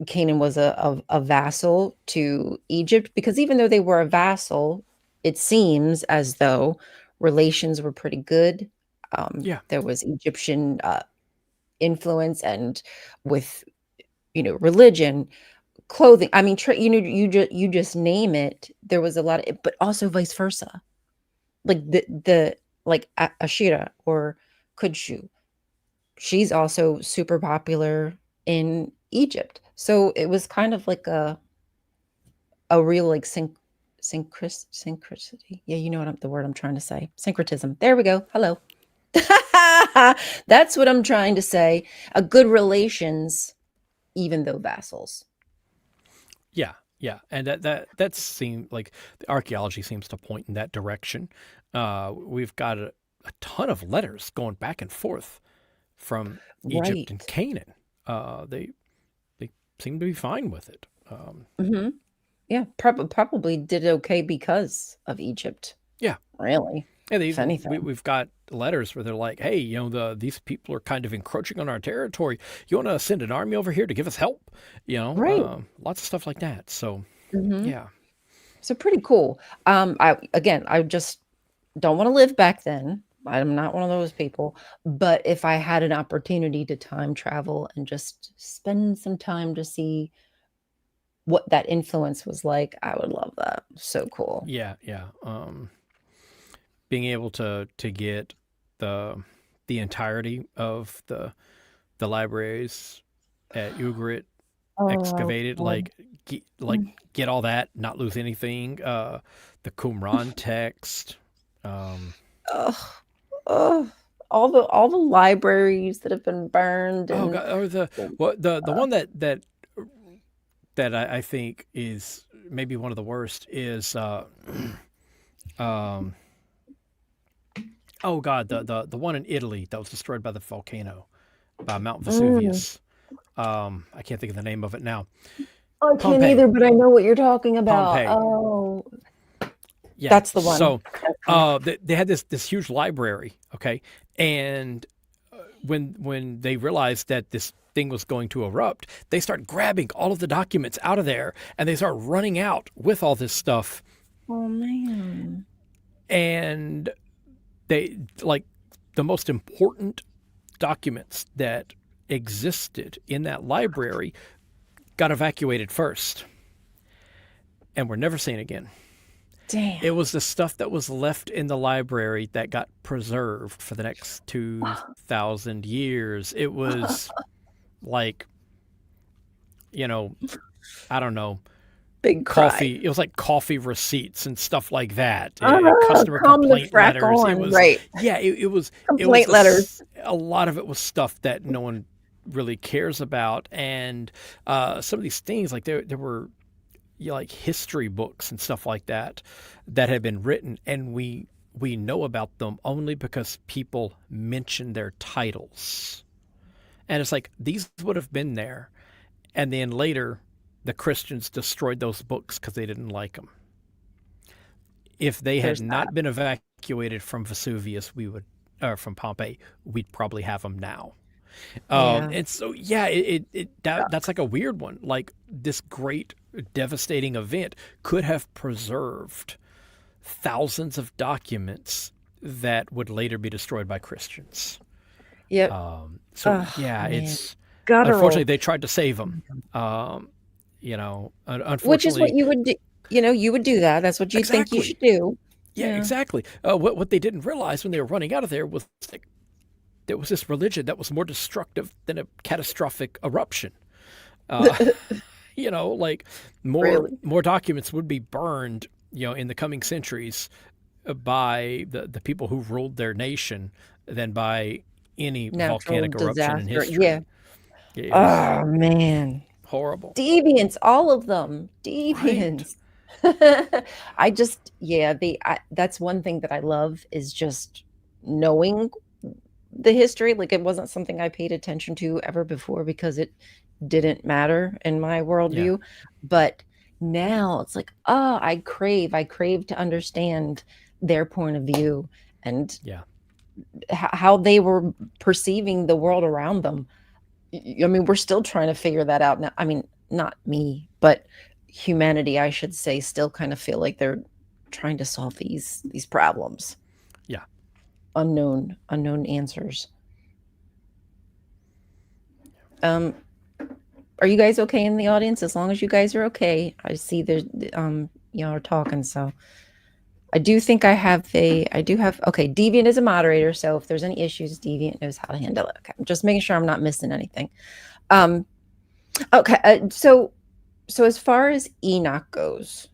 Canaan was a vassal to Egypt, because even though they were a vassal, it seems as though relations were pretty good. Yeah. There was Egyptian influence, and with religion, clothing. I mean, you just name it. There was a lot of it, but also vice versa. Like the like Ashira or Kudshu, she's also super popular in Egypt. So it was kind of like a real like synchronicity. Yeah, you know the word I'm trying to say. Syncretism. There we go. Hello. That's what I'm trying to say. A good relations, even though vassals. Yeah, yeah, and that seems like the archaeology seems to point in that direction. We've got a ton of letters going back and forth from Egypt and Right. Canaan. They seem to be fine with it. Hmm. Yeah, probably did okay because of Egypt. Yeah, Really, and if anything. we've got letters where they're like, "Hey, these people are kind of encroaching on our territory. You want to send an army over here to give us help?" Right. Lots of stuff like that. So Hmm. yeah, So pretty cool. I just don't want to live back then. I'm not one of those people. But if I had an opportunity to time travel and just spend some time to see what that influence was like, I would love that. So cool. yeah, yeah. Being able to get the entirety of the libraries at Ugarit Oh, excavated, God. get all that, not lose anything. The Qumran text. Um, Ugh, ugh. All the libraries that have been burned oh and god, or the one that I think is maybe one of the worst is um, oh god, the one in Italy that was destroyed by the volcano, by Mount mm, Vesuvius. I can't think of the name of it now. I can't Pompeii. either, but I know what you're talking about. Pompeii. Oh, Yeah. that's the one. So Okay. they had this huge library, okay, and when they realized that this thing was going to erupt, they start grabbing all of the documents out of there, and they start running out with all this stuff, Oh man. and they like the most important documents that existed in that library got evacuated first and were never seen again. Damn. It was the stuff that was left in the library that got preserved for the next 2,000 years. It was like, you know, I don't know, Big cry. coffee. It was like coffee receipts and stuff like that. Ah, Customer calm the complaint frack letters. It on. was, Right. yeah, it was Complaint letters. a lot of it was stuff that no one really cares about. And some of these things, like there were like history books and stuff like that that had been written, and we know about them only because people mention their titles. And it's like these would have been there, and then later the Christians destroyed those books because they didn't like them. If they had There's that. not been evacuated from Vesuvius, we would, or from Pompeii, we'd probably have them now. Yeah. And so, yeah, that's like a weird one. Like this great, devastating event could have preserved thousands of documents that would later be destroyed by Christians. Yep. So Oh yeah, man. it's unfortunately Guttural. they tried to save them. Which is what Unfortunately, you would do. You would do that. That's what you think you exactly. should do. Yeah, Yeah. exactly. What they didn't realize when they were running out of there was like, there was this religion that was more destructive than a catastrophic eruption. Uh, like Really. more documents would be burned, in the coming centuries by the people who ruled their nation than by any Natural volcanic eruption in disaster. Yeah. history. It was Oh man. horrible. Deviants, all of them. Right. Deviants. That's one thing that I love is just knowing the history. Like it wasn't something I paid attention to ever before because it didn't matter in my Yeah. worldview. But now it's like, oh, I crave to understand their point of view and Yeah. how they were perceiving the world around them. I mean, we're still trying to figure that out now. I mean, not me, but humanity, I should say, still kind of feel like they're trying to solve these problems. Yeah. Unknown answers. Um, are you guys okay in the audience? As long as you guys are okay, I see there's y'all are talking, so I do think I do have okay. Deviant is a moderator, so if there's any issues, Deviant knows how to handle it. Okay, I'm just making sure I'm not missing anything. Um, okay, so as far as Enoch goes,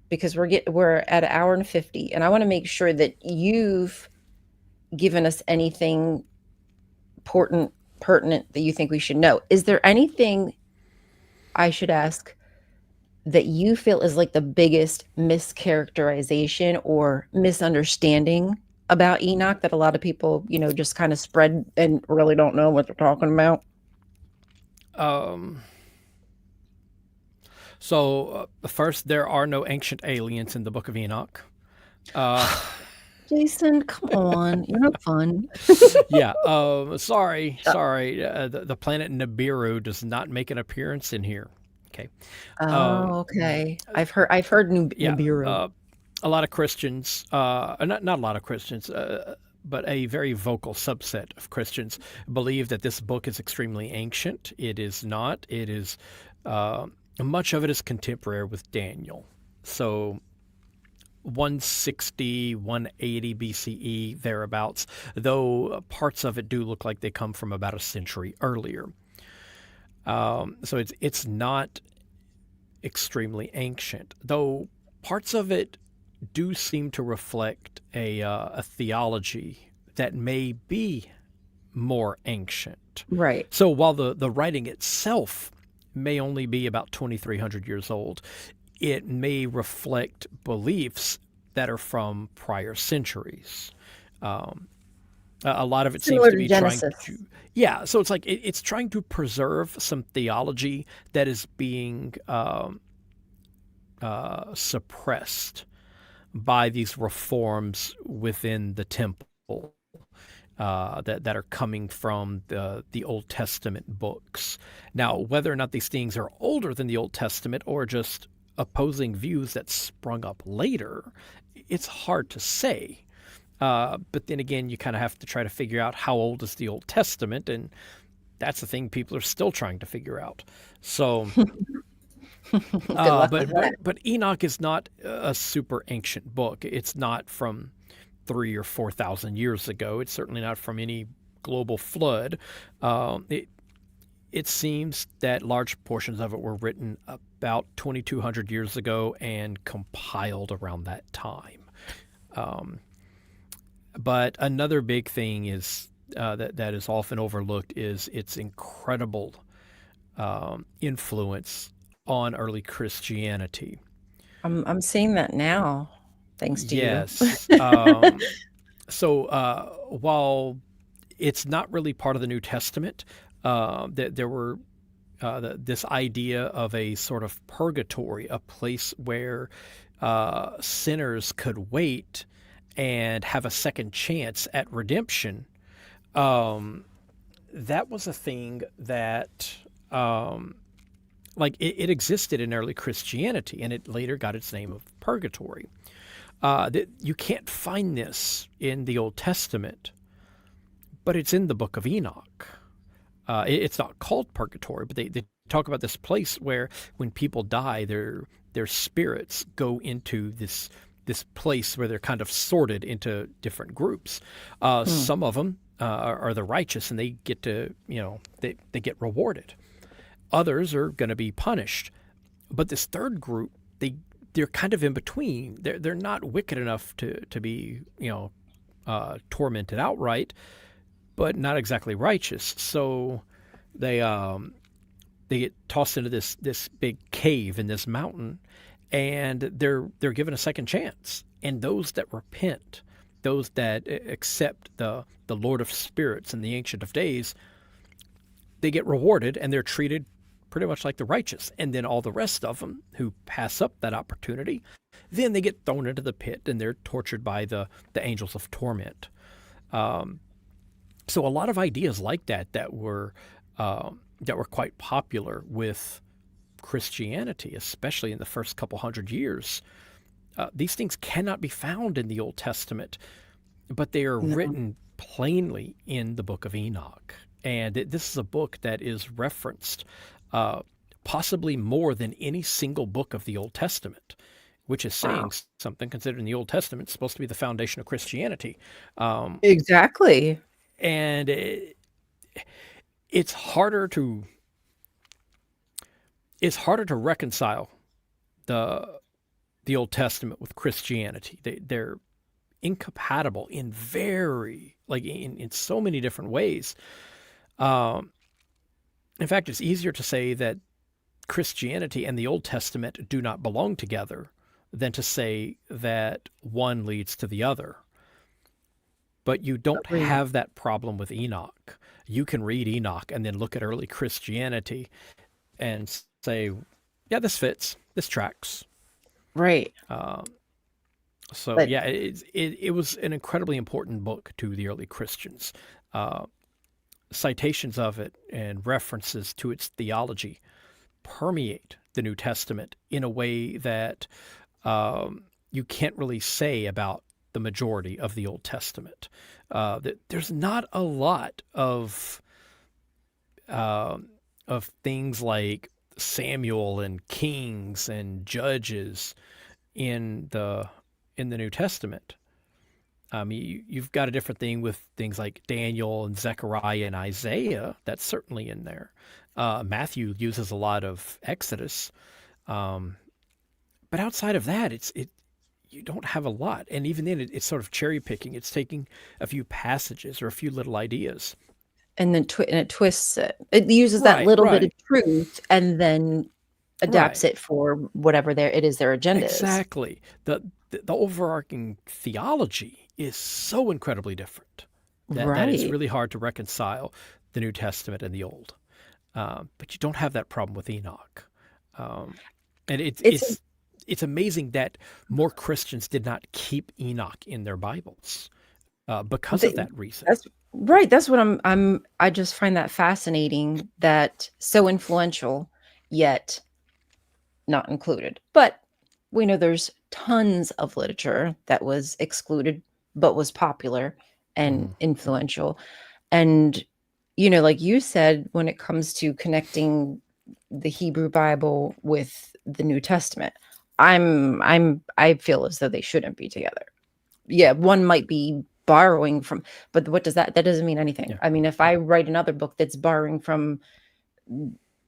because we're at an hour and 50, and I want to make sure that you've given us anything important pertinent that you think we should know. Is there anything I should ask that you feel is like the biggest mischaracterization or misunderstanding about Enoch that a lot of people, just kind of spread and really don't know what they're talking about? Um, first, there are no ancient aliens in the Book of Enoch. Uh, Jason, come on. You're not fun. yeah. Sorry. The planet Nibiru does not make an appearance in here. Okay. Um, Oh, okay. I've heard yeah. Nibiru. A lot of Christians, not a lot of Christians, but a very vocal subset of Christians believe that this book is extremely ancient. It is not. It is much of it is contemporary with Daniel. So 160, 180 BCE, thereabouts, though parts of it do look like they come from about a century earlier. So it's not extremely ancient, though parts of it do seem to reflect a theology that may be more ancient. Right. So while the writing itself may only be about 2,300 years old, it may reflect beliefs that are from prior centuries. Um, a lot of it seems Similar to to be trying Genesis. to, yeah. So it's like it's trying to preserve some theology that is being suppressed by these reforms within the temple that are coming from the Old Testament books. Now, whether or not these things are older than the Old Testament or just opposing views that sprung up later, it's hard to say. But then again, you kind of have to try to figure out how old is the Old Testament, and that's the thing people are still trying to figure out. So, Good luck with that. but Enoch is not a super ancient book. It's not from 3 or 4 thousand years ago. It's certainly not from any global flood. It seems that large portions of it were written about 2,200 years ago and compiled around that time. Um, but another big thing is that is often overlooked is its incredible influence on early Christianity. I'm seeing that now, thanks to you. Yes. While it's not really part of the New Testament, that there were this idea of a sort of purgatory, a place where sinners could wait and have a second chance at redemption. That was a thing that it existed in early Christianity, and it later got its name of purgatory. That you can't find this in the Old Testament, but it's in the Book of Enoch. It's not called purgatory, but they talk about this place where when people die, their spirits go into this this place where they're kind of sorted into different groups. Hmm. Some of them are the righteous, and they get to, they get rewarded. Others are going to be punished. But this third group, they're kind of in between. They're not wicked enough to be, tormented outright, but not exactly righteous. So they get tossed into this big cave in this mountain, and they're given a second chance. And those that repent, those that accept the Lord of Spirits and the Ancient of Days, they get rewarded, and they're treated pretty much like the righteous. And then all the rest of them who pass up that opportunity, then they get thrown into the pit, and they're tortured by the angels of torment. So a lot of ideas like that were quite popular with Christianity, especially in the first couple hundred years. These things cannot be found in the Old Testament, but they are No. written plainly in the Book of Enoch. And this is a book that is referenced possibly more than any single book of the Old Testament, which is saying Wow. something, considering the Old Testament is supposed to be the foundation of Christianity. Um, Exactly. and it's harder to reconcile the Old Testament with Christianity. They're incompatible in in so many different ways. Um, in fact, it's easier to say that Christianity and the Old Testament do not belong together than to say that one leads to the other. But you don't Agreed. have that problem with Enoch. You can read Enoch and then look at early Christianity and say, yeah, this fits, this tracks. Right. Uh, so But yeah, it was an incredibly important book to the early Christians. Uh, Citations of it and references to its theology permeate the New Testament in a way that you can't really say about the majority of the Old Testament. There's not a lot uh, of things like Samuel and Kings and Judges in the New Testament. You've got a different thing with things like Daniel and Zechariah and Isaiah. That's certainly in there. Matthew uses a lot of Exodus, um, but outside of that, you don't have a lot. And even then, it's sort of cherry picking. It's taking a few passages or a few little ideas. and then and it twists it. It uses that Right, little bit of right, truth and then adapts right. it for whatever their agenda is. Exactly. The overarching theology is so incredibly different that it's Right. really hard to reconcile the New Testament and the Old. But you don't have that problem with Enoch. Um, and It's it's amazing that more Christians did not keep Enoch in their Bibles because of th- that reason. that's right. That's what I just find that fascinating, that so influential yet not included. But we know there's tons of literature that was excluded but was popular and Hmm. influential. And like you said, when it comes to connecting the Hebrew Bible with the New Testament, I feel as though they shouldn't be together. Yeah, one might be borrowing from, but what does that doesn't mean anything. Yeah, I mean, if I write another book that's borrowing from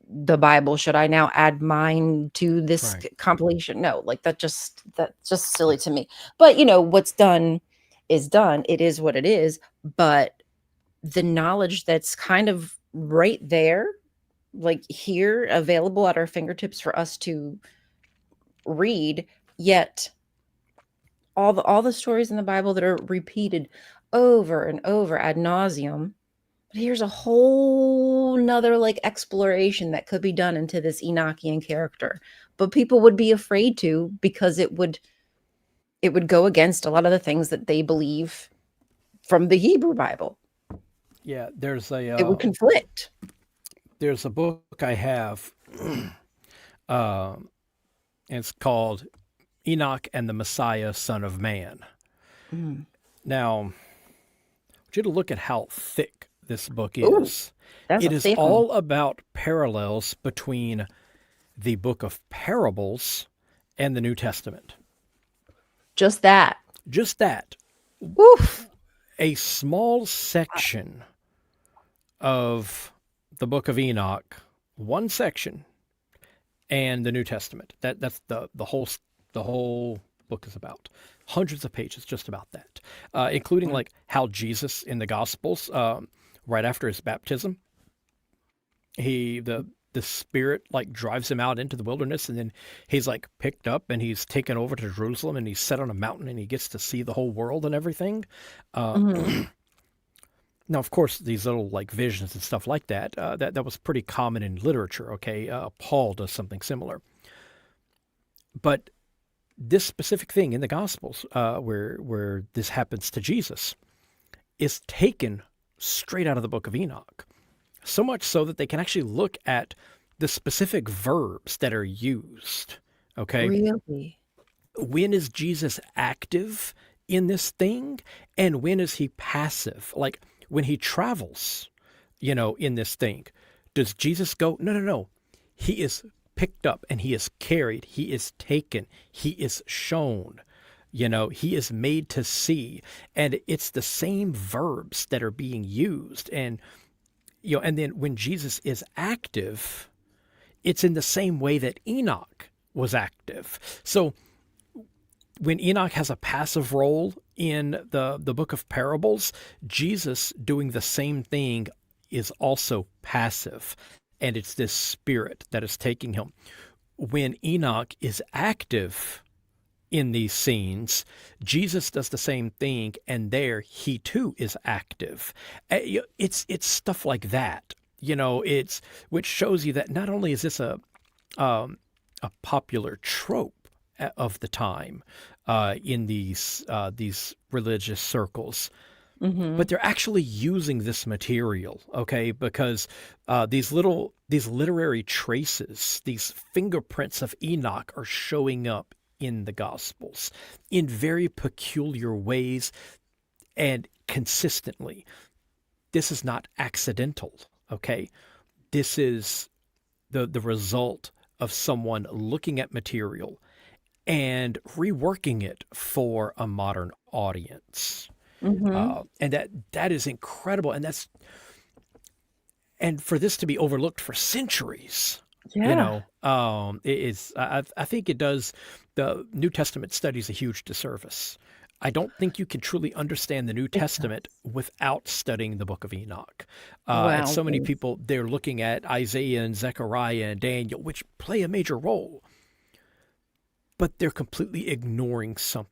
the Bible, should I now add mine to this right. compilation? No, like that's just silly to me. But what's done is done. It is what it is. But the knowledge that's kind of right there, like here, available at our fingertips for us to read, yet all the stories in the Bible that are repeated over and over ad nauseum. But here's a whole nother like exploration that could be done into this Enochian character. But people would be afraid to, because it would go against a lot of the things that they believe from the Hebrew Bible. Yeah, It would conflict. there's a book I have. uh, it's called Enoch and the Messiah, Son of Man. Mm. Now, I want you to look at how thick this book Ooh, is. that's It a is thick one. all about parallels between the book of parables and the New Testament. Just that. Just that. Woof. A small section of the Book of Enoch, one section, and the New Testament. That's the whole book is about. Hundreds of pages just about that, including like how Jesus in the Gospels, right after his baptism, the Spirit like drives him out into the wilderness, and then he's like picked up and he's taken over to Jerusalem, and he's set on a mountain, and he gets to see the whole world and everything. Uh, Mhm. Now, of course, these little like visions and stuff like that, that was pretty common in literature. Okay, Paul does something similar, but this specific thing in the Gospels, where this happens to Jesus, is taken straight out of the Book of Enoch. So much so that they can actually look at the specific verbs that are used. Okay, Really? when is Jesus active in this thing, and when is he passive? Like when he travels, in this thing, does Jesus go, no, no, no? He is picked up and he is carried, he is taken, he is shown, he is made to see. And it's the same verbs that are being used. And then when Jesus is active, it's in the same way that Enoch was active. So when Enoch has a passive role in the book of parables, Jesus doing the same thing is also passive. And it's this spirit that is taking him. When Enoch is active in these scenes, Jesus does the same thing, and there he too is active. It's stuff like that. It's which shows you that not only is this a popular trope of the time in these religious circles, Mhm. but they're actually using this material, okay? Because these literary traces, these fingerprints of Enoch, are showing up in the Gospels in very peculiar ways and consistently. This is not accidental, okay? This is the result of someone looking at material and reworking it for a modern audience. Mhm. And that is incredible. And for this to be overlooked for centuries, Yeah. it is, I think it does the New Testament studies a huge disservice. I don't think you can truly understand the New It Testament does. without studying the Book of Enoch. And Wow. so many people, they're looking at Isaiah and Zechariah and Daniel, which play a major role, but they're completely ignoring something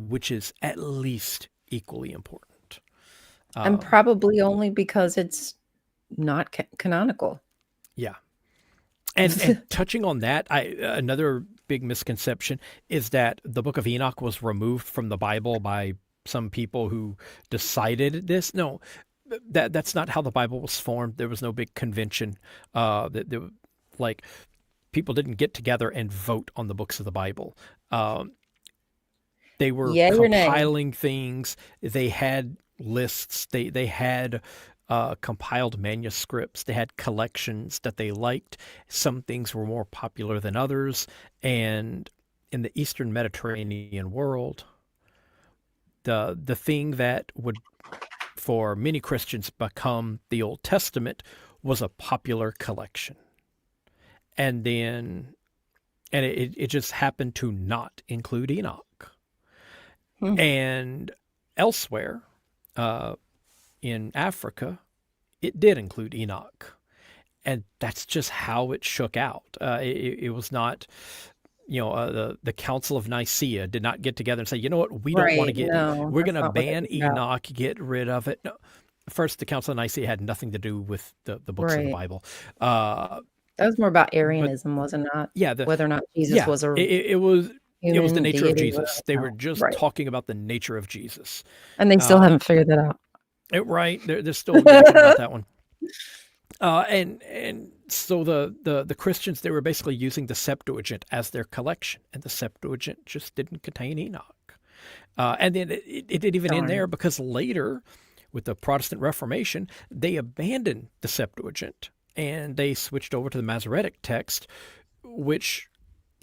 which is at least equally important. And Um, probably only because it's not canonical. yeah. And touching on that, another big misconception is that the Book of Enoch was removed from the Bible by some people who decided this. No, that's not how the Bible was formed. There was no big convention. Like people didn't get together and vote on the books of the Bible. Um, they were Yay or nay? compiling things. They had lists. They had compiled manuscripts. They had collections that they liked. Some things were more popular than others. And in the Eastern Mediterranean world, the thing that would, for many Christians, become the Old Testament was a popular collection. And then, and it just happened to not include Enoch. Hmm. And elsewhere, uh, in Africa, it did include Enoch. And that's just how it shook out. It was not, the Council of Nicaea did not get together and say, you know what, we don't want to Right. get, No, we're going that's to not what it ban was about. Enoch, get rid of it. No. First, the Council of Nicaea had nothing to do with the books of the Right. Bible. Uh, That was more about but Arianism, was it not? yeah, Whether or not Jesus yeah, was a it was the human nature of deity, Jesus. whatever They the were hell. just Right. talking about the nature of Jesus. And they still Uh, haven't figured that out. right, they're still debating about that one. And so the Christians, they were basically using the Septuagint as their collection, and the Septuagint just didn't contain Enoch. And then it didn't even end Darn. there, because later, with the Protestant Reformation, they abandoned the Septuagint and they switched over to the Masoretic text, which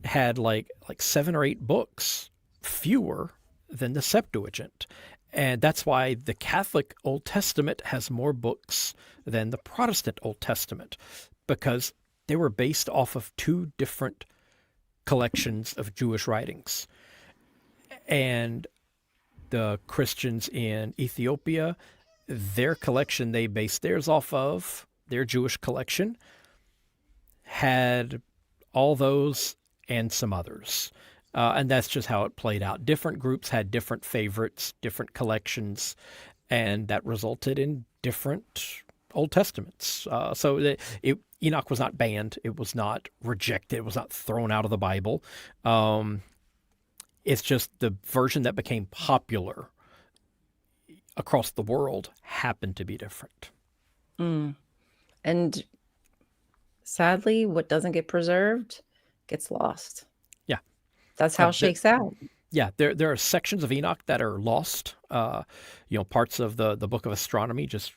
had like 7 or 8 books fewer than the Septuagint. And that's why the Catholic Old Testament has more books than the Protestant Old Testament, because they were based off of two different collections of Jewish writings. And the Christians in Ethiopia, their collection they based theirs off of, their Jewish collection, had all those and some others. And that's just how it played out. Different groups had different favorites, different collections, and that resulted in different Old Testaments. Enoch was not banned. It was not rejected. It was not thrown out of the Bible. It's just the version that became popular across the world happened to be different. Mm. And sadly, what doesn't get preserved gets lost. Yeah. That's how it shakes out. Yeah, there are sections of Enoch that are lost. Parts of the Book of Astronomy, just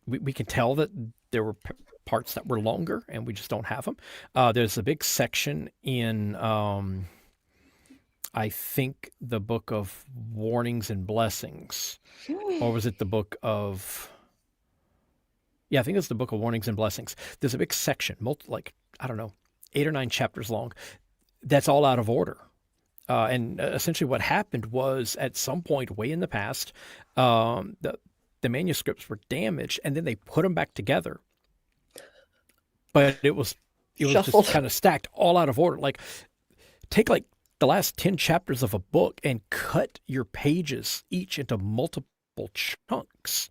we can tell that there were parts that were longer, and we just don't have them. There's a big section in, I think, the Book of Warnings and Blessings, or was it the Book of? Yeah, I think it's the Book of Warnings and Blessings. There's a big section, I don't know, 8 or 9 chapters long. That's all out of order. And essentially what happened was, at some point way in the past, the manuscripts were damaged, and then they put them back together. But it was just kind of stacked all out of order. Take the last 10 chapters of a book and cut your pages each into multiple chunks.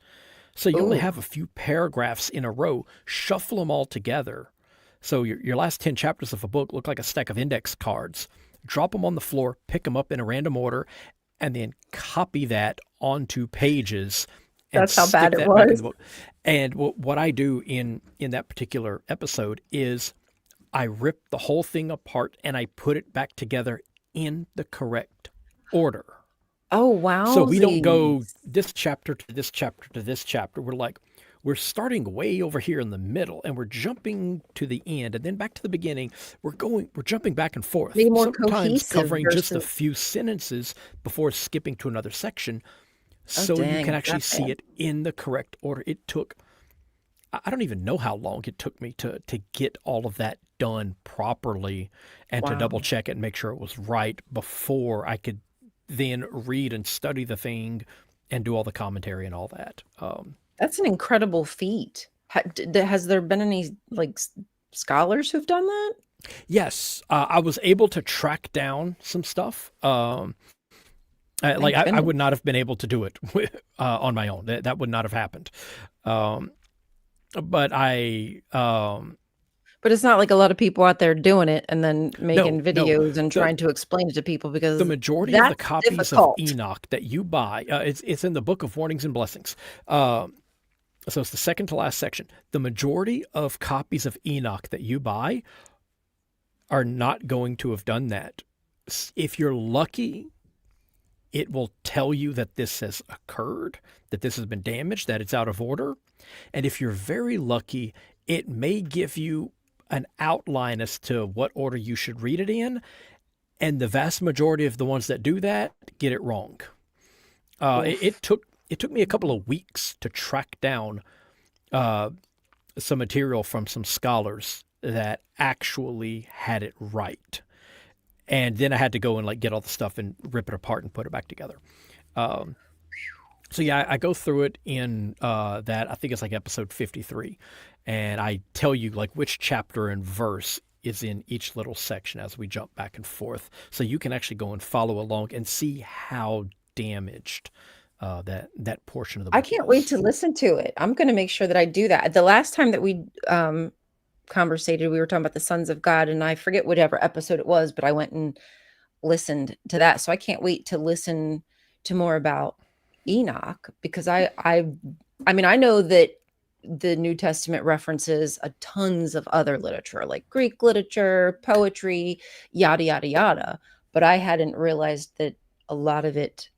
So you only have a few paragraphs in a row. Shuffle them all together. So your last 10 chapters of a book look like a stack of index cards. Drop them on the floor, pick them up in a random order, and then copy that onto pages. And that's how bad it was. And what I do in that particular episode is I rip the whole thing apart and I put it back together in the correct order. Oh, wow. So we don't go this chapter to this chapter to this chapter. We're starting way over here in the middle, and we're jumping to the end, and then back to the beginning. We're jumping back and forth. Maybe more sometimes covering versus... just a few sentences before skipping to another section, so you can actually see it in the correct order. It took, I don't even know how long it took me to get all of that done properly, and to double check it and make sure it was right before I could then read and study the thing and do all the commentary and all that. That's an incredible feat. Has there been any scholars who've done that? Yes, I was able to track down some stuff. I would not have been able to do it on my own. That would not have happened. But it's not like a lot of people out there doing it and then making videos and trying to explain it to people, because the majority of the copies of Enoch that you buy, it's in the Book of Warnings and Blessings. So it's the second to last section. The majority of copies of Enoch that you buy are not going to have done that. If you're lucky, it will tell you that this has occurred, that this has been damaged, that it's out of order. And if you're very lucky, it may give you an outline as to what order you should read it in. And the vast majority of the ones that do that get it wrong. It took me a couple of weeks to track down some material from some scholars that actually had it right. And then I had to go and get all the stuff and rip it apart and put it back together. I go through it in that, I think it's episode 53. And I tell you which chapter and verse is in each little section as we jump back and forth. So you can actually go and follow along and see how damaged that portion of the book I can't wait to listen to it. I'm going to make sure that I do that. The last time that we conversated, we were talking about the sons of God, and I forget whatever episode it was, but I went and listened to that. So I can't wait to listen to more about Enoch, because I know that the New Testament references tons of other literature, like Greek literature, poetry, yada, yada, yada. But I hadn't realized that a lot of it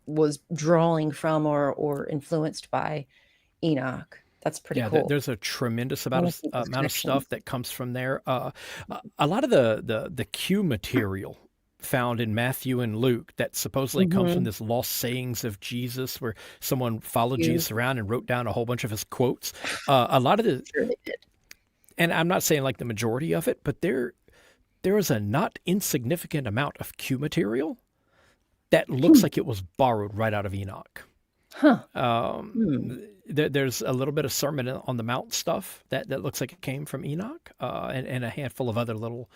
was drawing from or influenced by Enoch. That's pretty cool. There's a tremendous amount of stuff that comes from there. A lot of the Q material found in Matthew and Luke that supposedly comes from Mm-hmm. this lost sayings of Jesus, where someone followed You Jesus around and wrote down a whole bunch of his quotes. A lot of the, sure they did. and I'm not saying like the majority of it, but there is a not insignificant amount of Q material that looks Hmm. like it was borrowed right out of Enoch. Huh. Um, Hmm. there's a little bit of Sermon on the Mount stuff that looks like it came from Enoch, and a handful of other little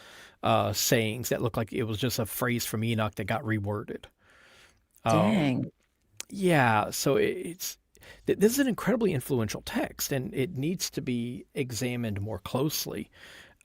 sayings that look like it was just a phrase from Enoch that got reworded. Um, Dang. yeah, so this is an incredibly influential text, and it needs to be examined more closely.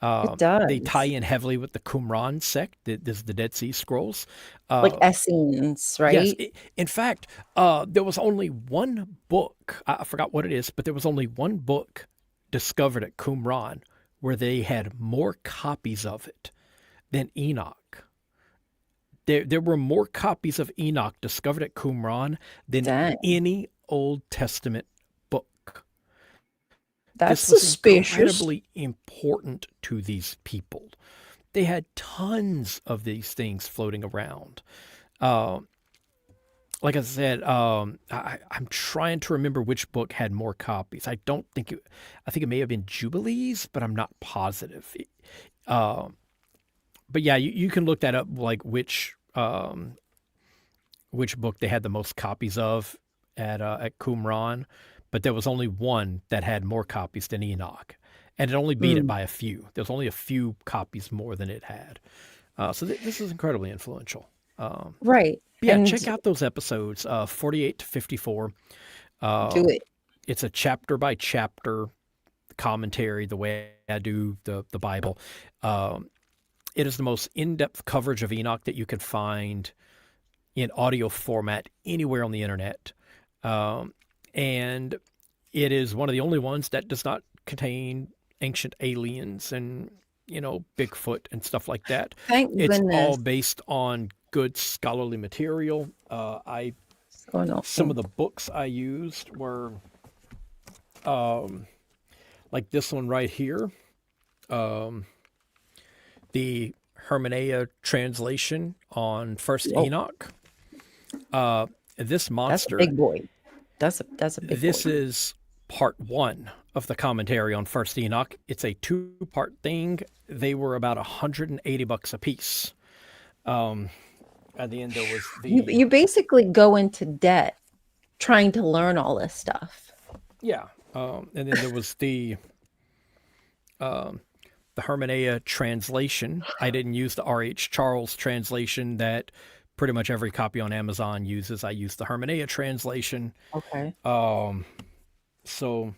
It They tie does. in heavily with the Qumran sect. This is the Dead Sea Scrolls. Like Uh, Essenes, Yes, right? in fact, there was only one book. I forgot what it is, but there was only one book discovered at Qumran where they had more copies of it than Enoch. There were more copies of Enoch discovered at Qumran than Dang. any Old Testament book. That's This was suspicious. incredibly important to these people. They had tons of these things floating around. Uh, like I said, I'm trying to remember which book had more copies. I think it may have been Jubilees, but I'm not positive. Uh, but yeah, you can look that up, like which book they had the most copies of at Qumran. But there was only one that had more copies than Enoch, and it only beat it Mm. by a few. There was only a few copies more than it had. This is incredibly influential. Um, Right. yeah, And check out those episodes, 48 to 54. do Um, it. it's a chapter by chapter commentary, the way I do the Bible. Um, it is the most in depth coverage of Enoch that you can find in audio format anywhere on the internet. Um, and it is one of the only ones that does not contain ancient aliens and, Bigfoot and stuff like that. Thank It's all goodness. based on good scholarly material. I What's going Some on? of the books I used were um, like this one right here, um, the Hermeneia translation on First Whoa, Enoch. Uh, this that's a monster, big boy. That's a big boy. this is part one of the commentary on First Enoch. It's a two-part thing. They were about $180 a piece. Um, at the end, there was You basically go into debt trying to learn all this stuff. yeah, and then there was um, the Hermeneia translation. I didn't use the R.H. Charles translation that pretty much every copy on Amazon uses. I used the Hermeneia translation. Okay. Um, so,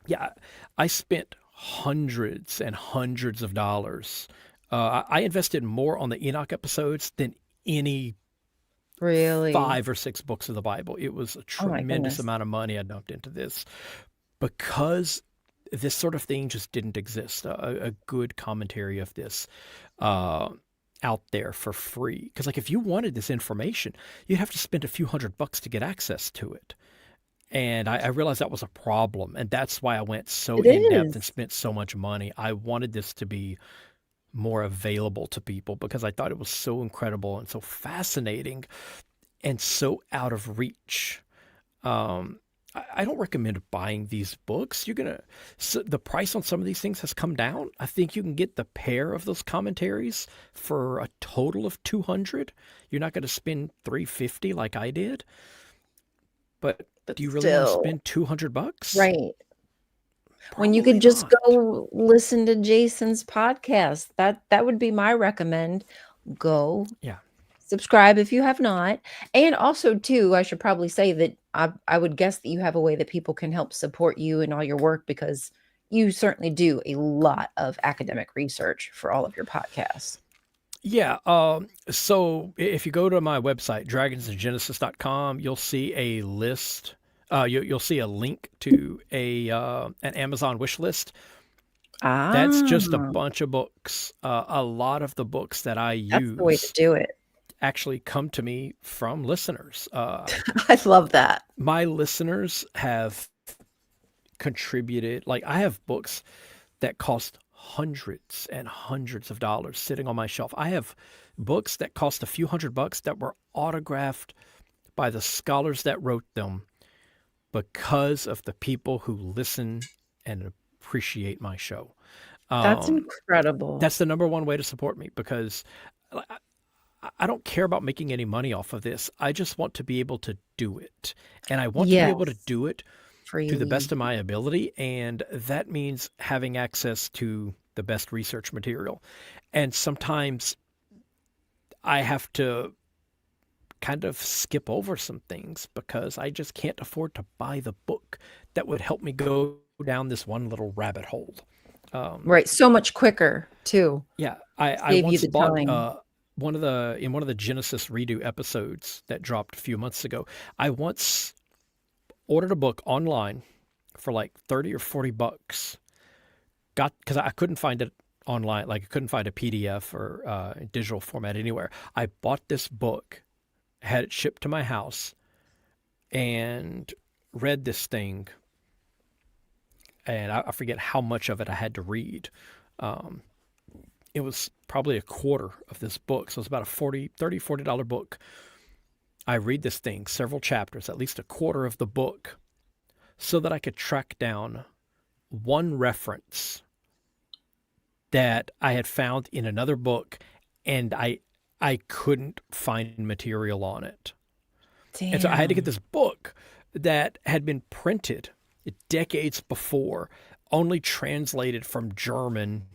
yeah, I spent hundreds and hundreds of dollars. I invested more on the Enoch episodes than any Really? 5 or 6 books of the Bible. It was a Oh my tremendous goodness. amount of money I dumped into this because this sort of thing just didn't exist. A good commentary of this uh, out there for free. Because like if you wanted this information, you'd have to spend a few $100 to get access to it. And I realized that was a problem, and that's why I went so It in depth and is. spent so much money. I wanted this to be more available to people because I thought it was so incredible and so fascinating and so out of reach. I don't recommend buying these books. The price on some of these things has come down. I think you can get the pair of those commentaries for a total of 200. You're not going to spend 350 like I did. But But do you really want to still, spend 200 bucks? right. When you Probably could just not. go listen to Jason's podcast. That would be my recommend. Go Yeah. subscribe if you have not. And also too, I should probably say that I would guess that you have a way that people can help support you and all your work because you certainly do a lot of academic research for all of your podcasts. Yeah. So if you go to my website, dragonsandgenesis.com, you'll see a list. You'll see a link to an Amazon wish list. That's just a Ah, bunch of books. A lot of the books that I that's the way to use do it. actually come to me from listeners. I love that. My listeners have contributed. Like I have books that cost hundreds and hundreds of dollars sitting on my shelf. I have books that cost a few $100 that were autographed by the scholars that wrote them because of the people who listen and appreciate my show. That's Um, incredible. that's the number one way to support me because I don't care about making any money off of this. I just want to be able to do it. And I want to be able to Yes, do it to the freely. best of my ability. And that means having access to the best research material. And sometimes I have to kind of skip over some things because I just can't afford to buy the book that would help me go down this one little rabbit hole. Um, Right. So much quicker too. yeah, I Save you once the bought time. one of the Genesis redo episodes that dropped a few months ago. I once ordered a book online for like 30 or $40. Got because I couldn't find it online, like I couldn't find a PDF or digital format anywhere. I bought this book, had it shipped to my house, and read this thing. And I forget how much of it I had to read. Um, it was probably a quarter of this book, so it's about a $40 book. I read this thing, several chapters, at least a quarter of the book, so that I could track down one reference that I had found in another book, and I couldn't find material on it. And so I had to get Damn. this book that had been printed decades before, only translated from German,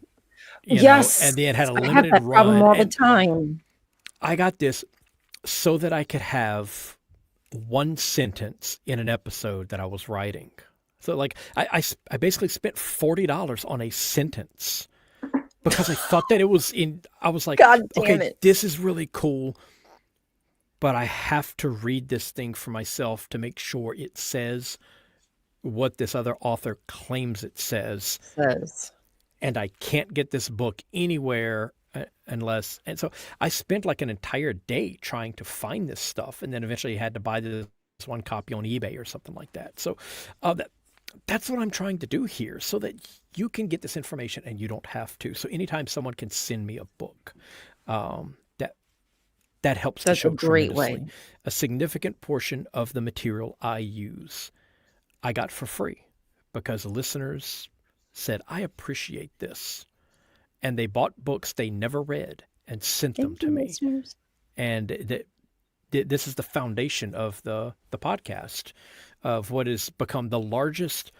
Yes, and then had a I have limited that problem run. all the And time. I got this so that I could have one sentence in an episode that I was writing. So like I basically spent $40 on a sentence because I thought that it was in. I was like, God damn okay, it. this is really cool, but I have to read this thing for myself to make sure it says what this other author claims it says, Says. and I can't get this book anywhere unless. And so I spent like an entire day trying to find this stuff, and then eventually had to buy this one copy on eBay or something like that. So that's what I'm trying to do here, so that you can get this information and you don't have to. So anytime someone can send me a book, that helps the That's a show great tremendously. way. A significant portion of the material I use, I got for free because listeners said, I appreciate this. And they bought books they never read and sent them Thank to you, me. listeners. And this is the foundation of the podcast, of what has become the largest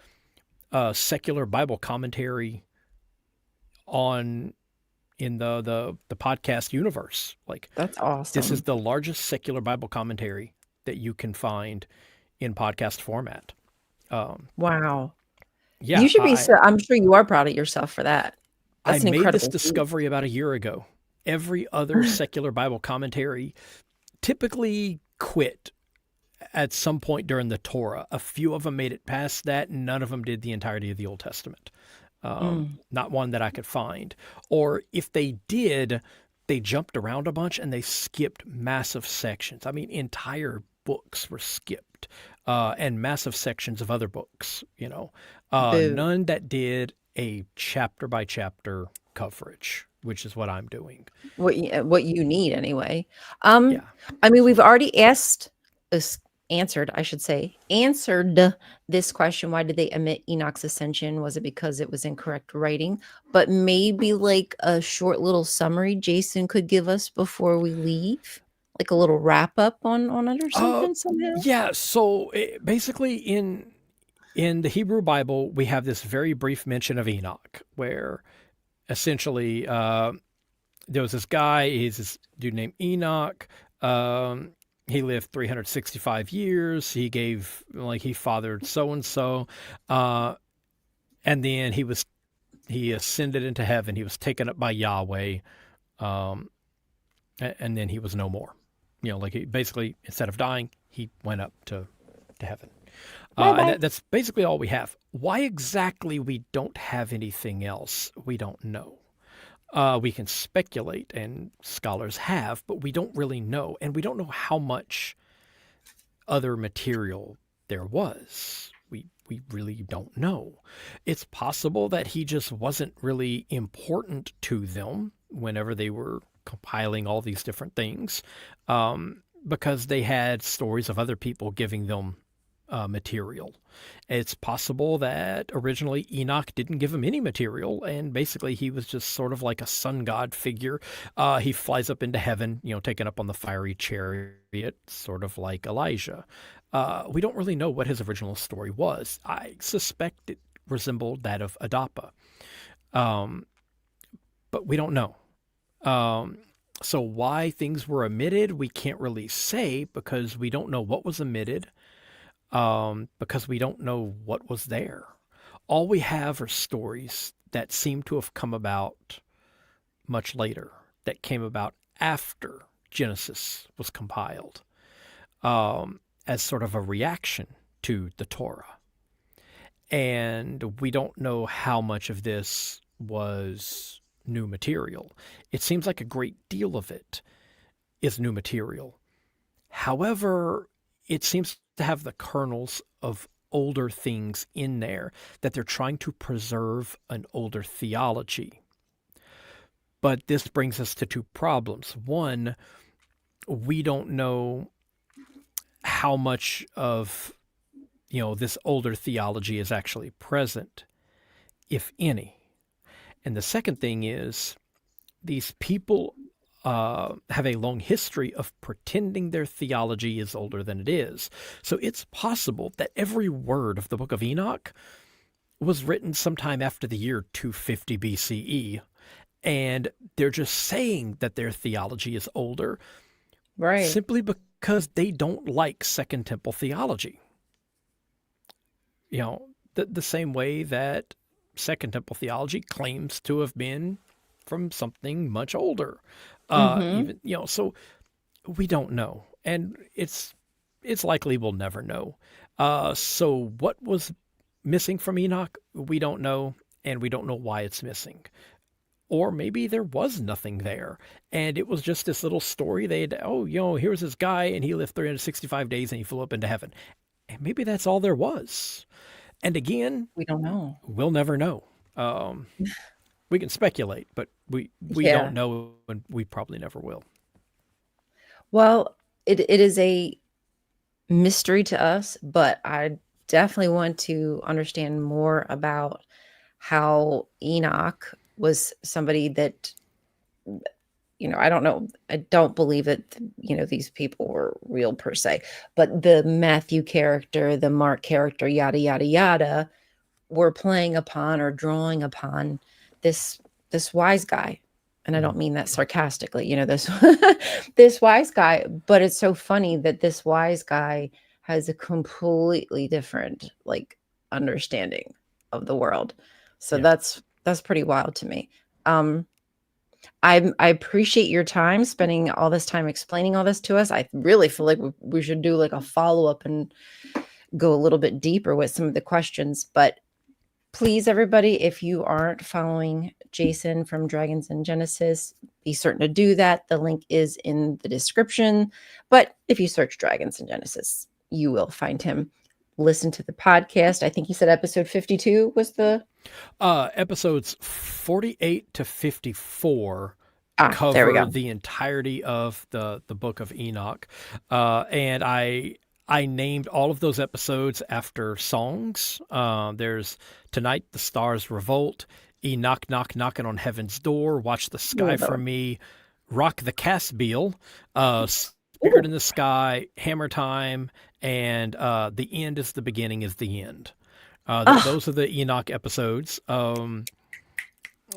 secular Bible commentary on in the podcast universe. Like, That's this is awesome. the largest secular Bible commentary that you can find in podcast format. Um, Wow. yeah, You should be so, I'm sure you are proud of yourself for that. I That's an made this incredible feat. discovery about a year ago. Every other secular Bible commentary typically quit at some point during the Torah. A few of them made it past that, and none of them did the entirety of the Old Testament. Mm, Not one that I could find. Or if they did, they jumped around a bunch and they skipped massive sections. I mean, entire books were skipped, and massive sections of other books, boo. None that did a chapter by chapter coverage, which is what I'm doing. What you need anyway. Um, Yeah. I mean, we've already answered, I should say, answered this question. Why did they omit Enoch's ascension? Was it because it was incorrect writing? But maybe like a short little summary Jason could give us before we leave, like a little wrap up on it or Uh, something somehow. yeah. So basically, in the Hebrew Bible, we have this very brief mention of Enoch, where essentially there was this guy. He's this dude named Enoch. He lived 365 years. He fathered so and so, and then he ascended into heaven. He was taken up by Yahweh, um, and then he was no more. Like he basically, instead of dying, he went up to heaven. Bye And bye. that's basically all we have. Why exactly we don't have anything else, we don't know. We can speculate, and scholars have, but we don't really know. And we don't know how much other material there was. we really don't know. It's possible that he just wasn't really important to them whenever they were compiling all these different things, because they had stories of other people giving them material. It's possible that originally Enoch didn't give him any material, and basically he was just sort of like a sun god figure. He flies up into heaven, taken up on the fiery chariot, sort of like Elijah. We don't really know what his original story was. I suspect it resembled that of Adapa, but we don't know. So why things were omitted, we can't really say because we don't know what was omitted, because we don't know what was there. All we have are stories that seem to have come about much later, that came about after Genesis was compiled, as sort of a reaction to the Torah. And we don't know how much of this was new material. It seems like a great deal of it is new material. However, it seems to have the kernels of older things in there, that they're trying to preserve an older theology. But this brings us to two problems. One, we don't know how much of this older theology is actually present, if any. And the second thing is, these people have a long history of pretending their theology is older than it is. So it's possible that every word of the Book of Enoch was written sometime after the year 250 BCE, and they're just saying that their theology is older, Right. simply because they don't like Second Temple theology. The same way that Second Temple theology claims to have been from something much older. Mm-hmm. Even so we don't know, and it's likely we'll never know. So what was missing from Enoch, we don't know, and we don't know why it's missing. Or maybe there was nothing there, and it was just this little story. Here's this guy, and he lived 365 days, and he flew up into heaven. And maybe that's all there was. And again, We don't know. we'll never know. We can speculate, but we don't Yeah. know, and we probably never will. Well, it is a mystery to us, but I definitely want to understand more about how Enoch was somebody that, I don't know. I don't believe that, these people were real per se, but the Matthew character, the Mark character, yada, yada, yada, were playing upon or drawing upon this wise guy. And I don't mean that sarcastically, this this wise guy, but it's so funny that this wise guy has a completely different understanding of the world. So Yeah. that's pretty wild to me. I appreciate your time spending all this time explaining all this to us. I really feel like we should do a follow-up and go a little bit deeper with some of the questions. But please, everybody, if you aren't following Jason from Dragons and Genesis, be certain to do that. The link is in the description. But if you search Dragons and Genesis, you will find him. Listen to the podcast. I think you said episode 52 was the... Episodes 48 to 54 there we cover go. the entirety of the Book of Enoch, and I named all of those episodes after songs. There's Tonight the Stars Revolt, Enoch Knock Knocking on Heaven's Door, Watch the Sky for Me, Rock the Casbeel, Spirit in the Sky, Hammer Time, and The End is the Beginning is the End. Those are the Enoch episodes.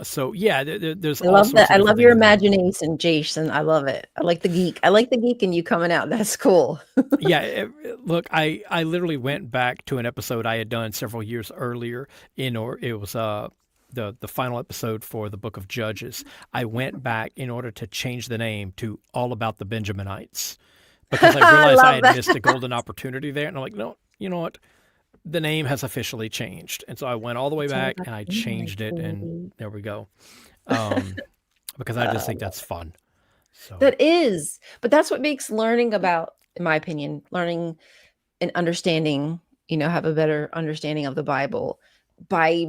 So yeah, there's I all love that. sorts of I different love your things going on. imagination, Jason. I love it. I like the geek. I like the geek and you coming out. That's cool. Yeah, look, I literally went back to an episode I had done several years earlier. It was the final episode for the Book of Judges. I went back in order to change the name to All About the Benjaminites, because I I realized I love had that. missed a golden opportunity there, and I'm like, no, you know what? The name has officially changed, and so I went all the way It's all back about and I the Benjamites, changed it, and baby. there we go. Um, because I just think that's fun. So That is, but that's what makes learning about, in my opinion, learning and understanding, have a better understanding of the Bible by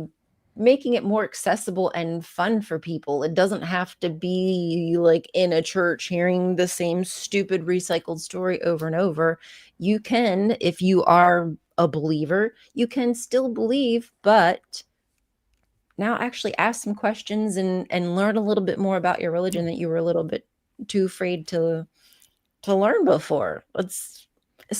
making it more accessible and fun for people. It doesn't have to be like in a church hearing the same stupid recycled story over and over. You can, if you are a believer, you can still believe, but now actually ask some questions and learn a little bit more about your religion that you were a little bit too afraid to learn before. It's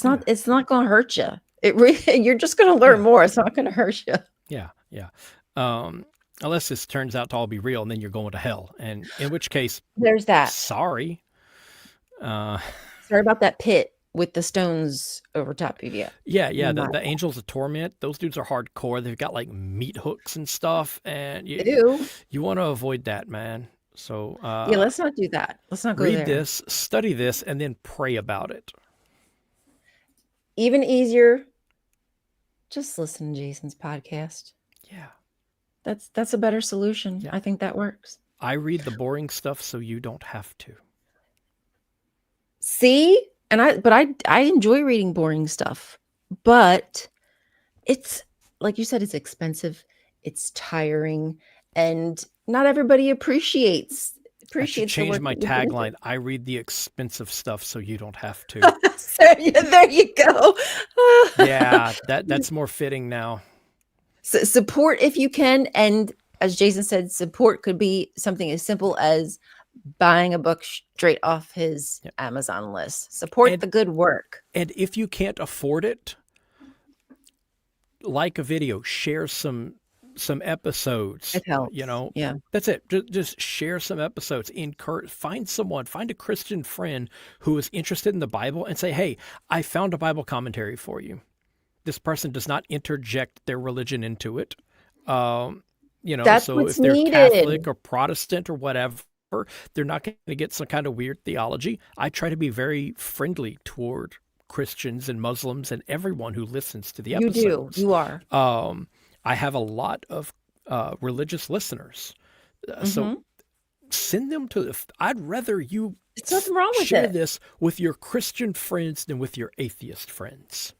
not going to hurt you. You're just going to learn more. It's not going to hurt you. Yeah, yeah. Unless this turns out to all be real, and then you're going to hell, and in which case, There's that. sorry. Sorry about that pit with the stones over top of you. Yeah. The angels of torment, those dudes are hardcore. They've got like meat hooks and stuff, and you want to avoid that, man. So yeah, let's not do that. Let's not go read there. this, study this, and then pray about it. Even easier, just listen to Jason's podcast. Yeah. That's a better solution. Yeah. I think that works. I read the boring stuff so you don't have to. See? And I enjoy reading boring stuff. But it's, like you said, it's expensive, it's tiring, and not everybody appreciates I should the change work my that you put into tagline. I read the expensive stuff so you don't have to. it. So, yeah, there you go. Yeah, that's more fitting now. So, support if you can. And as Jason said, support could be something as simple as buying a book straight off his Amazon list. Support the good work. And if you can't afford it, like a video, share some episodes. It helps. Yeah, that's it. Just share some episodes. Find a Christian friend who is interested in the Bible and say, hey, I found a Bible commentary for you. This person does not interject their religion into it. That's so what's if they're needed. Catholic or Protestant or whatever, they're not going to get some kind of weird theology. I try to be very friendly toward Christians and Muslims and everyone who listens to the episodes. You are. I have a lot of religious listeners. So send them to, I'd rather you There's nothing wrong with share it. this with your Christian friends than with your atheist friends.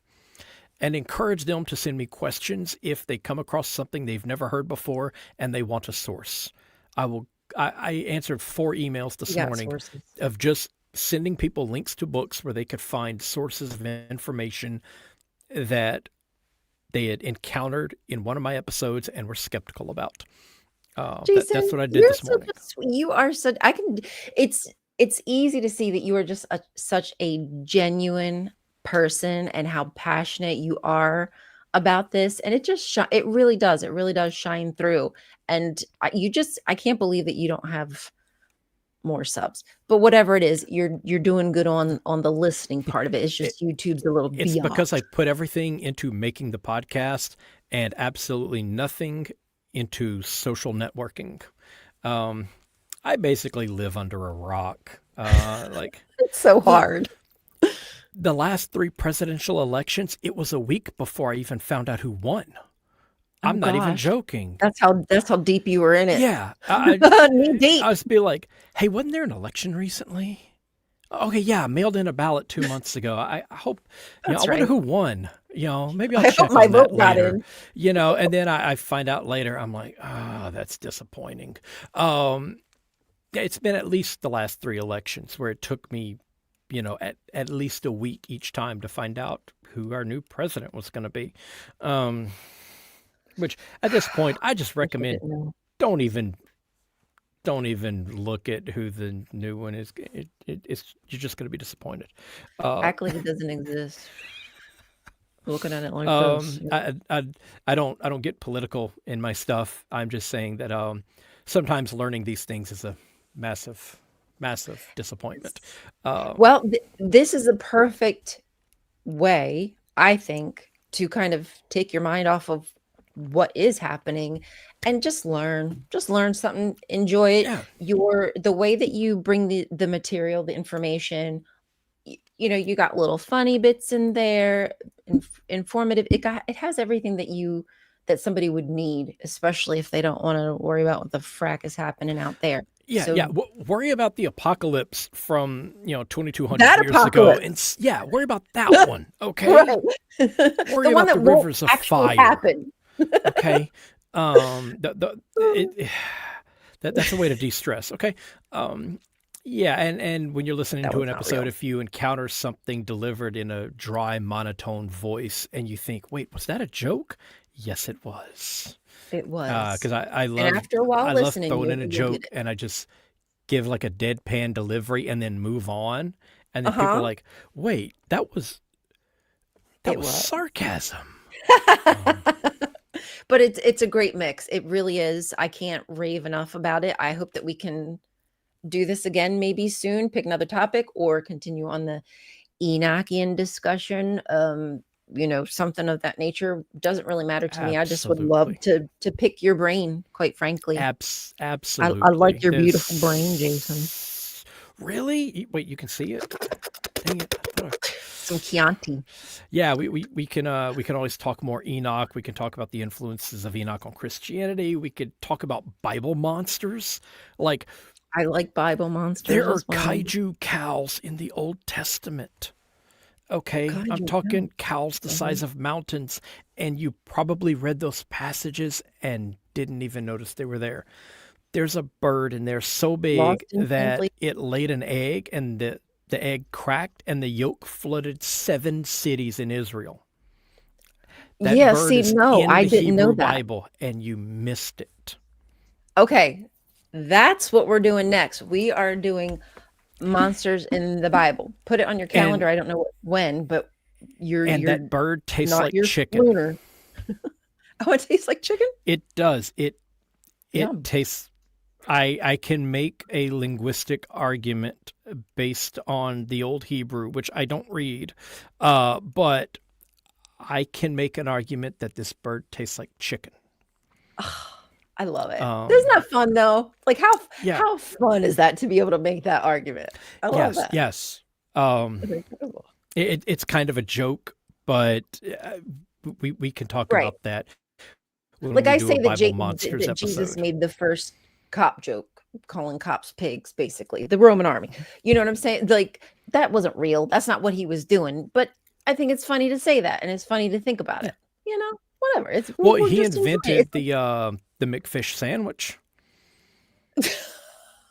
And encourage them to send me questions if they come across something they've never heard before and they want a source. I answered 4 emails this morning of just sending people links to books where they could find sources of information that they had encountered in one of my episodes and were skeptical about. Jason, that's what I did this morning. You are such. It's easy to see that you are just such a genuine person and how passionate you are about this, and it really does shine through. And I can't believe that you don't have more subs, but whatever it is, you're doing good on the listening part of it. It's just YouTube's a little it's beyond. Because I put everything into making the podcast and absolutely nothing into social networking. I basically live under a rock. It's so hard. The last 3 presidential elections, it was a week before I even found out who won. I'm not even joking. That's how deep you were in it. Yeah. Deep. I was be like, hey, wasn't there an election recently? Okay, yeah, I mailed in a ballot 2 months ago. I hope, I wonder who won. Maybe I'll check on that later. And then I find out later, I'm like, that's disappointing. It's been at least the last 3 elections where it took me, at least a week each time to find out who our new president was going to be. Which at this point, I just recommend don't even look at who the new one is. It's you're just going to be disappointed. Act like it doesn't exist. Looking at it like this. I don't get political in my stuff. I'm just saying that sometimes learning these things is a massive disappointment. Well, this is a perfect way, I think, to kind of take your mind off of what is happening and just learn something, enjoy it. Yeah. The way that you bring the material, the information, you got little funny bits in there, informative. It has everything that somebody would need, especially if they don't want to worry about what the frack is happening out there. Yeah, So yeah. Worry about the apocalypse from 2,200 that years ago, and apocalypse, yeah, worry about that one. right? Okay, The worry one about the that won't rivers of actually fire. happen. Okay, that's a way to de-stress. Okay, um, yeah, and when you're listening That to one's an not episode, real. if you encounter something delivered in a dry, monotone voice, and you think, "Wait, was that a joke?" Yes, it was. It was. Because I And love after a while I love listening, throwing in a you'll get joke, it. and I just give like a deadpan delivery and then move on, and then people are Uh-huh. like, "Wait, that It was was. sarcasm." Um, But it's a great mix. It really is. I can't rave enough about it. I hope that we can do this again maybe soon, pick another topic, or continue on the Enochian discussion. Something of that nature doesn't really matter to me. I just would love Absolutely. to pick your brain, quite frankly. I like Absolutely. your beautiful brain, Jason. This really? Wait, you can see it? Dang it. Some Chianti. Yeah, we can always talk more Enoch. We can talk about the influences of Enoch on Christianity. We could talk about Bible monsters. Like I like Bible monsters there are as well. kaiju cows in the Old Testament. Okay, I'm Kaiju cow. talking cows the size Mhm. of mountains, and you probably read those passages and didn't even notice they were there. There's a bird in there so big Lost in that translation. it laid an egg, and the egg cracked, and the yolk flooded 7 cities in Israel. That Yeah, bird see, is no, in I the didn't know Hebrew that. Bible, and you missed it. Okay, that's what we're doing next. We are doing monsters in the Bible. Put it on your And calendar. I don't know when, but you're that bird tastes not like your chicken. lunar. Oh, it tastes like chicken? It does. It Yum. tastes. I can make a linguistic argument based on the old Hebrew, which I don't read, but I can make an argument that this bird tastes like chicken. Oh, I love it. Isn't Um, that fun though? Like yeah, how fun is that to be able to make that argument? I love yes, that. yes. Um, It's incredible. it's kind of a joke, but we can talk Right. about that when Like we I do a say that, Bible monsters that Jesus episode. made the first cop joke, calling cops pigs, basically, the Roman army. You know what I'm saying? Like that wasn't real. That's not what he was doing. But I think it's funny to say that, and it's funny to think about Yeah. it. Whatever. It's Well, we'll he just enjoy it. invented the McFish sandwich.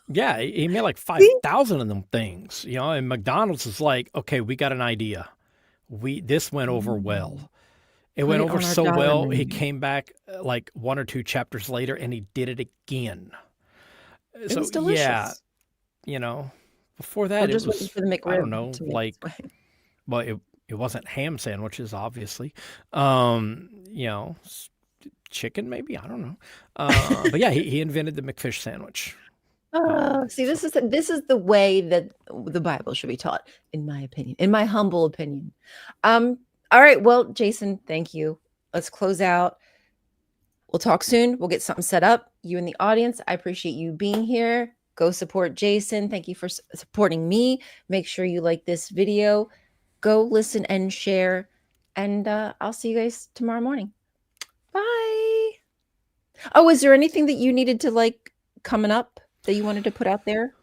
Yeah, he made like See? 5,000 of them things, and McDonald's is like, okay, we got an idea. This went over Mm. well. It Put went it over on our so dollar well, he menu. came back like 1 or 2 chapters later and he did it again. It So was yeah, delicious. you know, before We're that it just waiting was, for the I don't McRib know, to make its like, way. well, it wasn't ham sandwiches, obviously. Um, you know, chicken maybe, I don't know. But yeah, he invented the McFish sandwich. See, So this is the way that the Bible should be taught, in my opinion, in my humble opinion. Um, all right, well, Jason, thank you. Let's close out. We'll talk soon. We'll get something set up. You in the audience, I appreciate you being here. Go support Jason. Thank you for supporting me. Make sure you like this video. Go listen and share. And I'll see you guys tomorrow morning. Bye. Oh, is there anything that you needed to like coming up that you wanted to put out there?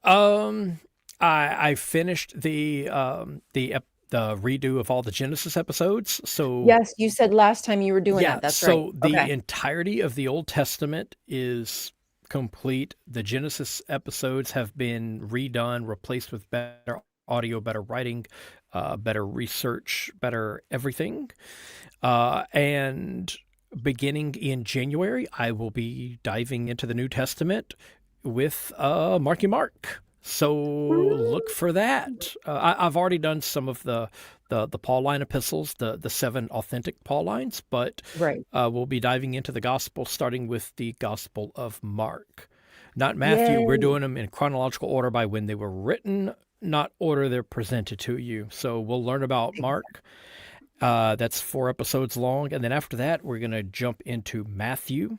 Um, I finished the redo of all the Genesis episodes. So Yes, you said last time you were doing yeah, that. That's right. so the Okay. entirety of the Old Testament is complete. The Genesis episodes have been redone, replaced with better audio, better writing, better research, better everything. And beginning in January, I will be diving into the New Testament with Marky Mark. So look for that. I've already done some of the Pauline epistles, the 7 authentic Paulines, but Right. we'll be diving into the Gospel, starting with the Gospel of Mark. Not Matthew. We're Yay. doing them in chronological order by when they were written, not order they're presented to you. So we'll learn about Mark. That's 4 episodes long. And then after that, we're going to jump into Matthew.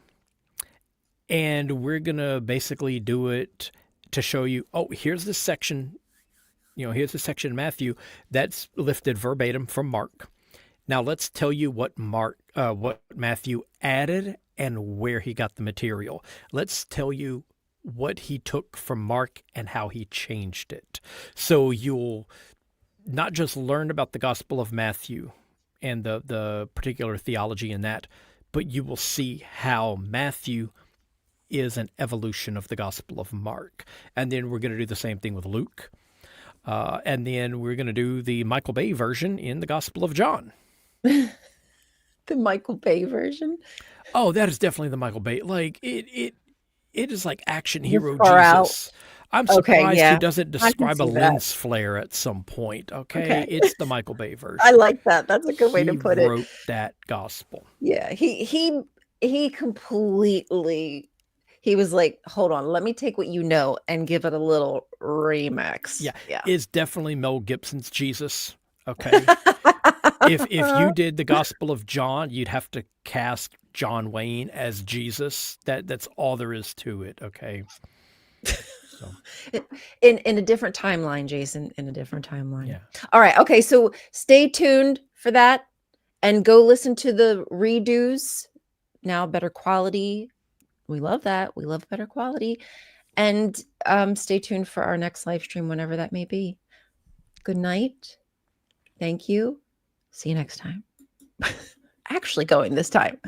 And we're going to basically do it to show you, oh, here's this section. Here's the section in Matthew that's lifted verbatim from Mark. Now let's tell you what Matthew added and where he got the material. Let's tell you what he took from Mark and how he changed it. So you'll not just learn about the Gospel of Matthew and the particular theology in that, but you will see how Matthew is an evolution of the Gospel of Mark. And then we're going to do the same thing with Luke. And then we're going to do the Michael Bay version in the Gospel of John. The Michael Bay version? Oh, that is definitely the Michael Bay. Like it is like action hero Far Jesus. out. I'm Okay, surprised he yeah. doesn't I can describe a see that. lens flare at some point. Okay, Okay. it's the Michael Bay I version. like that. That's a good way to He put it. wrote that gospel. Yeah, he completely he was like, hold on, let me take what you know and give it a little remix. Yeah, Yeah. is definitely Mel Gibson's Jesus. Okay, if you did the Gospel of John, you'd have to cast John Wayne as Jesus. That's all there is to it. Okay. So, in a different timeline, Jason, in a different timeline. yeah. All right. Okay, so stay tuned for that and go listen to the redos. Now better quality. We love that. We love better quality. And stay tuned for our next live stream, whenever that may be. Good night. Thank you. See you next time. Actually going this time.